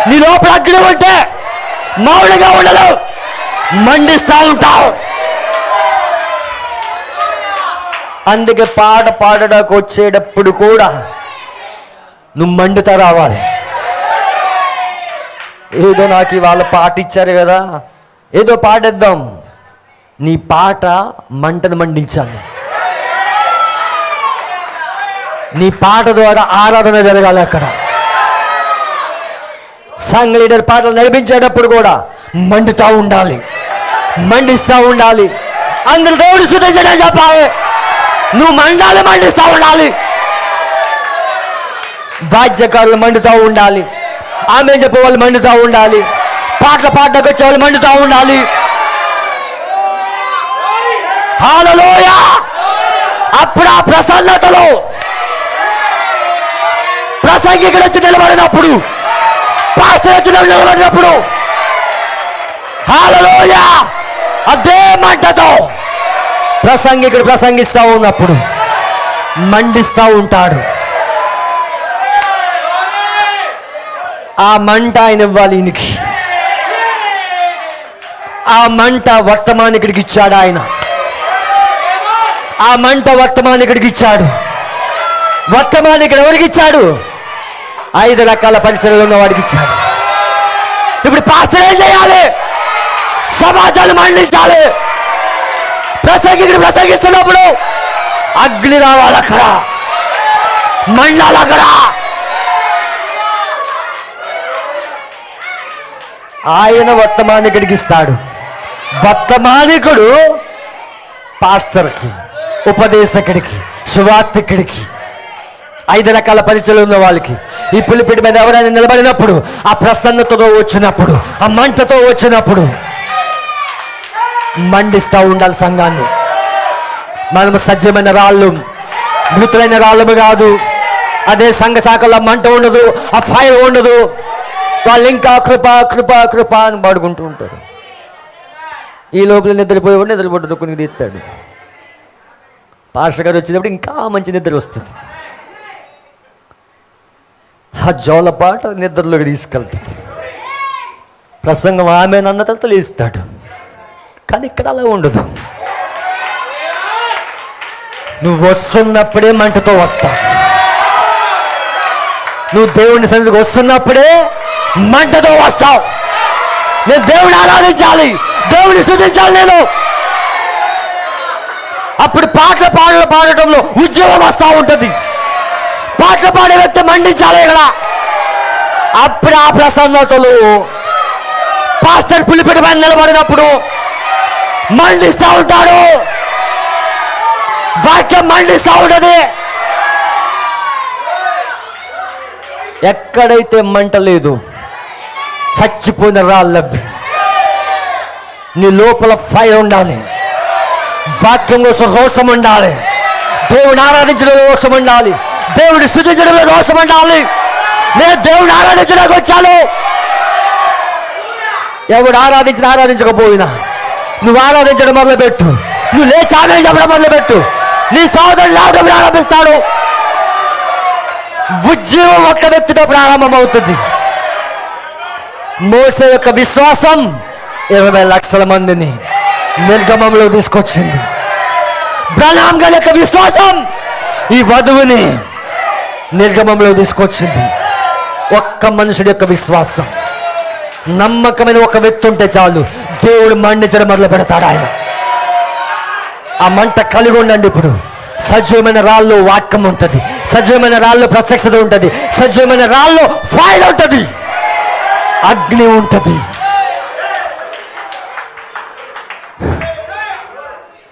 నీ లోపల అగ్ని ఉంటే మౌనంగా ఉండదు, మండిస్తూ ఉంటావు. అందుకే పాట పాడడానికి వచ్చేటప్పుడు కూడా నువ్వు మండుతా రావాలి. ఏదో నాకు ఇవాళ పాట ఇచ్చారు కదా, ఏదో పాడేద్దాం. నీ పాట మంటను మండించాలి. నీ పాట ద్వారా ఆరాధన జరగాలి. అక్కడ సంఘ లీడర్ పాటలు నడిపించేటప్పుడు కూడా మండుతూ ఉండాలి, మండిస్తూ ఉండాలి. అందరూ దేవుడు స్తుతించడం చెప్పాలి. నువ్వు మండాలి, మండిస్తూ ఉండాలి. వాద్యకారులు మండుతూ ఉండాలి, ఆమె చెప్పే వాళ్ళు మండుతూ ఉండాలి, పాటలు పాటకు వచ్చే వాళ్ళు మండుతూ ఉండాలి. హల్లెలూయా. అప్పుడు ఆ ప్రసన్నతలో ప్రసంగికుడు వచ్చి నిలబడినప్పుడు, పాస్టర్ వచ్చి నిలబడినప్పుడు, హల్లెలూయా, అదే మంటతో ప్రసంగికుడు ప్రసంగిస్తూ ఉన్నప్పుడు మండిస్తూ ఉంటాడు. ఆ మంట ఆయన ఇవ్వాలి ఈయనకి. ఆ మంట వర్తమానికుడికి ఇచ్చాడు ఆయన. ఆ మంట వర్తమానికుడికి ఇచ్చాడు. వర్తమానికుడు ఎవరికి ఇచ్చాడు? 5 రకాల పరిసరాలు ఉన్న వాడికి ఇచ్చాడు. ఇప్పుడు పాస్టర్ ఏం చేయాలి? సమాజాన్ని మండించాలి. ప్రసంగికుడు ప్రసంగిస్తున్నప్పుడు అగ్ని రావాలి, అక్కడ మండాలి. అక్కడ ఆయన వర్తమానికుడికి ఇస్తాడు. వర్తమానికుడు పాస్టర్కి, ఉపదేశకుడికి, సువార్తికుడికి, 5 రకాల పరిచయాలు ఉన్న వాళ్ళకి. ఈ పులిపిడి మీద ఎవరైనా నిలబడినప్పుడు, ఆ ప్రసన్నతతో వచ్చినప్పుడు, ఆ మంటతో వచ్చినప్పుడు మండిస్తూ ఉండాలి సంఘాన్ని. మనము సజ్జమైన రాళ్ళు, మృతులైన రాళ్ళము కాదు. అదే సంఘ శాఖల్లో మంట ఉండదు, ఆ ఫైర్ ఉండదు. వాళ్ళు ఇంకా కృప కృప కృప అని పాడుకుంటూ ఉంటారు. ఈ లోపల నిద్రపోయేవాడు నిద్రపోటు కొన్ని తీస్తాడు. పాస్టర్ గారు వచ్చినప్పుడు ఇంకా మంచి నిద్ర వస్తుంది. ఆ జోలపాట నిద్రలోకి తీసుకెళ్తుంది. ప్రసంగం ఆమె అన్న తర్వాత లేస్తాడు. కానీ ఇక్కడ అలా ఉండదు. నువ్వు వస్తున్నప్పుడే మంటతో వస్తావు. నువ్వు దేవుని సన్నిధికి వస్తున్నప్పుడే మంటతో వస్తావు. నేను దేవుని ఆరాధించాలి, దేవుని స్తుతించాలి. నేను అప్పుడు పాటలు పాడటంలో ఉద్యోగం వస్తూ ఉంటుంది. పాటలు పాడే వ్యక్తి మండించాలి ఇక్కడ. అప్పుడు ఆ ప్రసన్నతలు పాస్టర్ పులిపిడి పైన నిలబడినప్పుడు మండిస్తూ ఉంటాడు. వాక్యం మండిస్తూ ఉంటుంది. ఎక్కడైతే మంట లేదు, చచ్చిపోయిన రాళ్ళవి. నీ లోపల ఫైర్ ఉండాలి. వాక్యం కోసం రోషం ఉండాలి. దేవుని ఆరాధించడంలో రోషం ఉండాలి. దేవుని స్తుతించడంలో రోషం ఉండాలి. నేను దేవుని ఆరాధించడానికి వచ్చాను. ఎవడు ఆరాధించకపోయినా నువ్వు ఆరాధించడం మొదలుపెట్టు. నువ్వు లేచి ఆమె చెప్పడం మొదలుపెట్టు. నీ సోదరుడు లాగడం ప్రారంభిస్తాడు. ఉద్యోగం ఒక్క వ్యక్తితో ప్రారంభమవుతుంది. మోసే యొక్క విశ్వాసం 20 లక్షల మందిని నిర్గమంలో తీసుకొచ్చింది. బ్రహ్నాం గారి యొక్క విశ్వాసం ఈ వధువుని నిర్గమంలో తీసుకొచ్చింది. ఒక్క మనుషుడి యొక్క విశ్వాసం, నమ్మకమైన ఒక వ్యక్తి ఉంటే చాలు, దేవుడు మండించడం మొదలు పెడతాడు. ఆయన ఆ మంట కలిగి ఉండండి. ఇప్పుడు సజీవమైన రాళ్ళు వాక్యం ఉంటుంది, సజీవమైన రాళ్ళు ప్రత్యక్షత ఉంటుంది, సజీవమైన రాళ్ళు ఫైర్ ఉంటుంది, అగ్ని ఉంటుంది.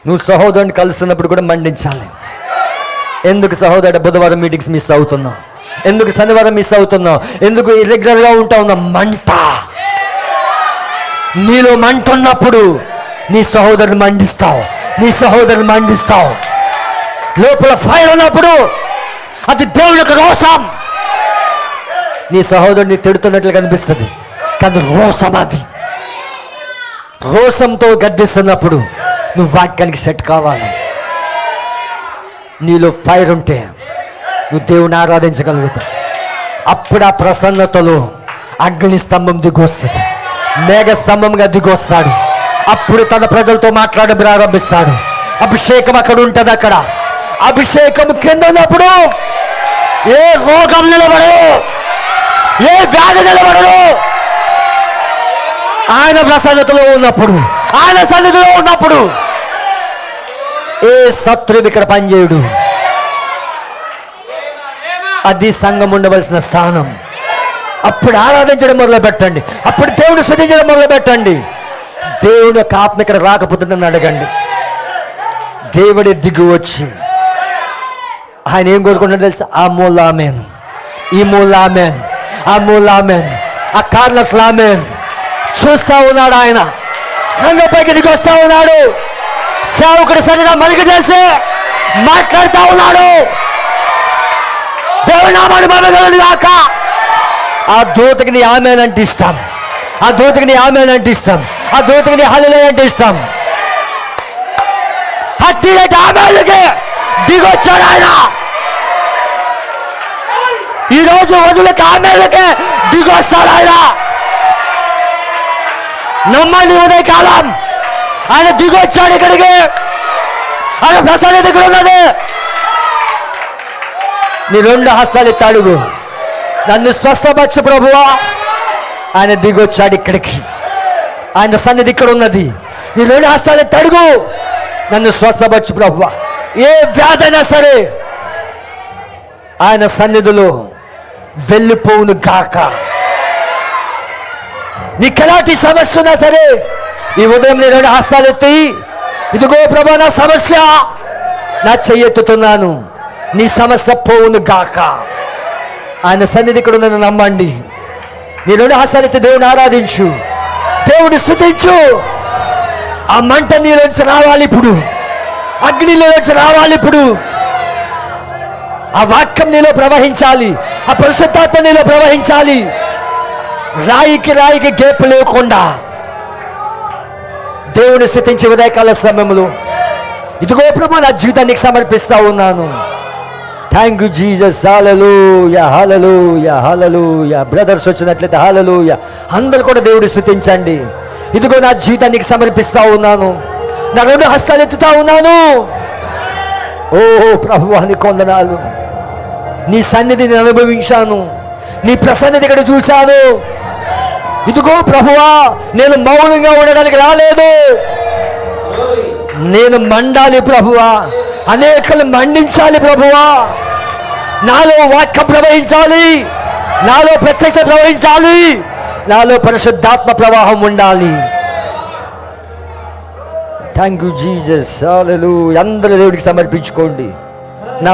నువ్వు సహోదరుని కలుస్తున్నప్పుడు కూడా మండించాలి. ఎందుకు సహోదరుడు బుధవారం మీటింగ్స్ మిస్ అవుతున్నావు? ఎందుకు శనివారం మిస్ అవుతున్నావు? ఎందుకు ఇర్రెగ్యులర్గా ఉంటా ఉన్నా? మంట నీలో మంట ఉన్నప్పుడు నీ సహోదరుని మండిస్తావు, నీ సహోదరుని మండిస్తావు. లోపల ఫైర్ ఉన్నప్పుడు అది దేవుని యొక్క రోషం. నీ సహోదరుని తిడుతున్నట్లు కనిపిస్తుంది, కానీ రోషం అది. రోషంతో గద్దిస్తున్నప్పుడు నువ్వు వాక్యానికి సెట్ కావాలి. నీలో ఫైర్ ఉంటే నువ్వు దేవుని ఆరాధించగలుగుతావు. అప్పుడు ఆ ప్రసన్నతలో అగ్ని స్తంభం దిగొస్తుంది, మేఘ స్తంభంగా దిగొస్తాడు. అప్పుడు తన ప్రజలతో మాట్లాడ ప్రారంభిస్తాడు. అభిషేకం అక్కడ ఉంటుంది. అక్కడ అభిషేకం కింద ఉన్నప్పుడు ఏ రోగం నిలబడదు, ఏ వ్యాధి నిలబడదు. ఆయన ప్రసన్నతలో ఉన్నప్పుడు, ఆయన సన్నిధిలో ఉన్నప్పుడు ఏ శత్రువు ఇక్కడ పనిచేయుడు. అది సంఘం ఉండవలసిన స్థానం. అప్పుడు ఆరాధించడం మొదలు పెట్టండి, అప్పుడు దేవుని స్తుతించడం మొదలు పెట్టండి. దేవుని యొక్క ఆత్మ ఇక్కడ రాకపోతుందని అడగండి. దేవుడి దిగు వచ్చి ఆయన ఏం కోరుకుంటాడో తెలుసా? ఆ మూల ఆమెన్, ఈ మూల ఆమెన్, ఆ మూల ఆమెన్, ఆ కార్లస్ ఆమెన్. చూస్తా ఉన్నాడు ఆయన, సంఘపైకి దిగి వస్తా ఉన్నాడు. సేవకుడు సరిగా మలిక చేసి మాట్లాడుతూ ఉన్నాడు. దేవుని నామాన్ని మహిమగలను గాక. ఆ దూతకి నీ ఆమెన్ అంటే ఇస్తాం, ఆ దూతకి నీ ఆమెన్ అంటే ఇస్తాం, ఆ దూతకి నీ హల్లెలూయా అంటే ఇస్తాం. హత్తిరెడ్డి ఆమెన్లకి దిగొచ్చాడు ఆయన. ఈరోజు వదులకి ఆమెన్లకి దిగొస్తాడు ఆయన. నమ్మండి, ఉదయకాలం ఆయన దిగొచ్చాడు ఇక్కడికి. ఆయన ప్రసన్నత ఇక్కడ ఉన్నది. నీ రెండు హస్తాలు ఎత్తి అడుగు, నన్ను స్వస్థపరచు ప్రభువా. ఆయన దిగొచ్చాడు ఇక్కడికి, ఆయన సన్నిధి ఇక్కడ ఉన్నది. నీ రెండు హస్తాలు ఎత్తి అడుగు, నన్ను స్వస్థపరచు ప్రభువా. ఏ వ్యాధైనా సరే ఆయన సన్నిధిలో వెళ్ళిపోవును గాక. నీకు ఎలాంటి సమస్య ఉన్నా సరే ఈ ఉదయం నీ రెండు హస్తాలు ఎత్తి, ఇదిగో ప్రభా నా సమస్య, నా చెయ్యెత్తుతున్నాను, నీ సమస్య పోవును గాక. ఆయన సన్నిధి ఇక్కడ ఉందని నమ్మండి. నీ రెండు హస్తాలు ఎత్తి దేవుని ఆరాధించు, దేవుని స్తుతించు. ఆ మంట నీలోంచి రావాలి ఇప్పుడు, అగ్నిలోంచి రావాలి ఇప్పుడు. ఆ వాక్యం నీలో ప్రవహించాలి, ఆ పరిశుద్ధాత్మ నీలో ప్రవహించాలి. రాయికి రాయికి గేపు లేకుండా దేవుని స్తుతించే ఉదయకాల సమయంలో ఇదిగో ప్రభు నా జీవితానికి సమర్పిస్తా ఉన్నాను. Thank you Jesus. Hallelujah, hallelujah, hallelujah. Brothers వచ్చినట్లయితే హల్లెలూయా. అందరూ కూడా దేవుడి స్తుతించండి. ఇదిగో నా జీవితానికి సమర్పిస్తా ఉన్నాను, నా రెండు హస్తాలు ఎత్తుతా ఉన్నాను. ఓ ప్రభువా నీకు వందనాలు. నీ సన్నిధిని అనుభవించాను, నీ ప్రసన్నిధి ఇక్కడ చూశాను. ఇదిగో ప్రభువా నేను మౌనంగా ఉండడానికి రాలేదు, నేను మండాలి ప్రభువా, అనేకలు మండించాలి ప్రభువా. నాలో వాక్యం ప్రవహించాలి, నాలో ప్రత్యక్షత ప్రవహించాలి, నాలో పరిశుద్ధాత్మ ప్రవాహం ఉండాలి. Thank you Jesus. హల్లెలూయా. అందరూ దేవుడికి సమర్పించుకోండి. నా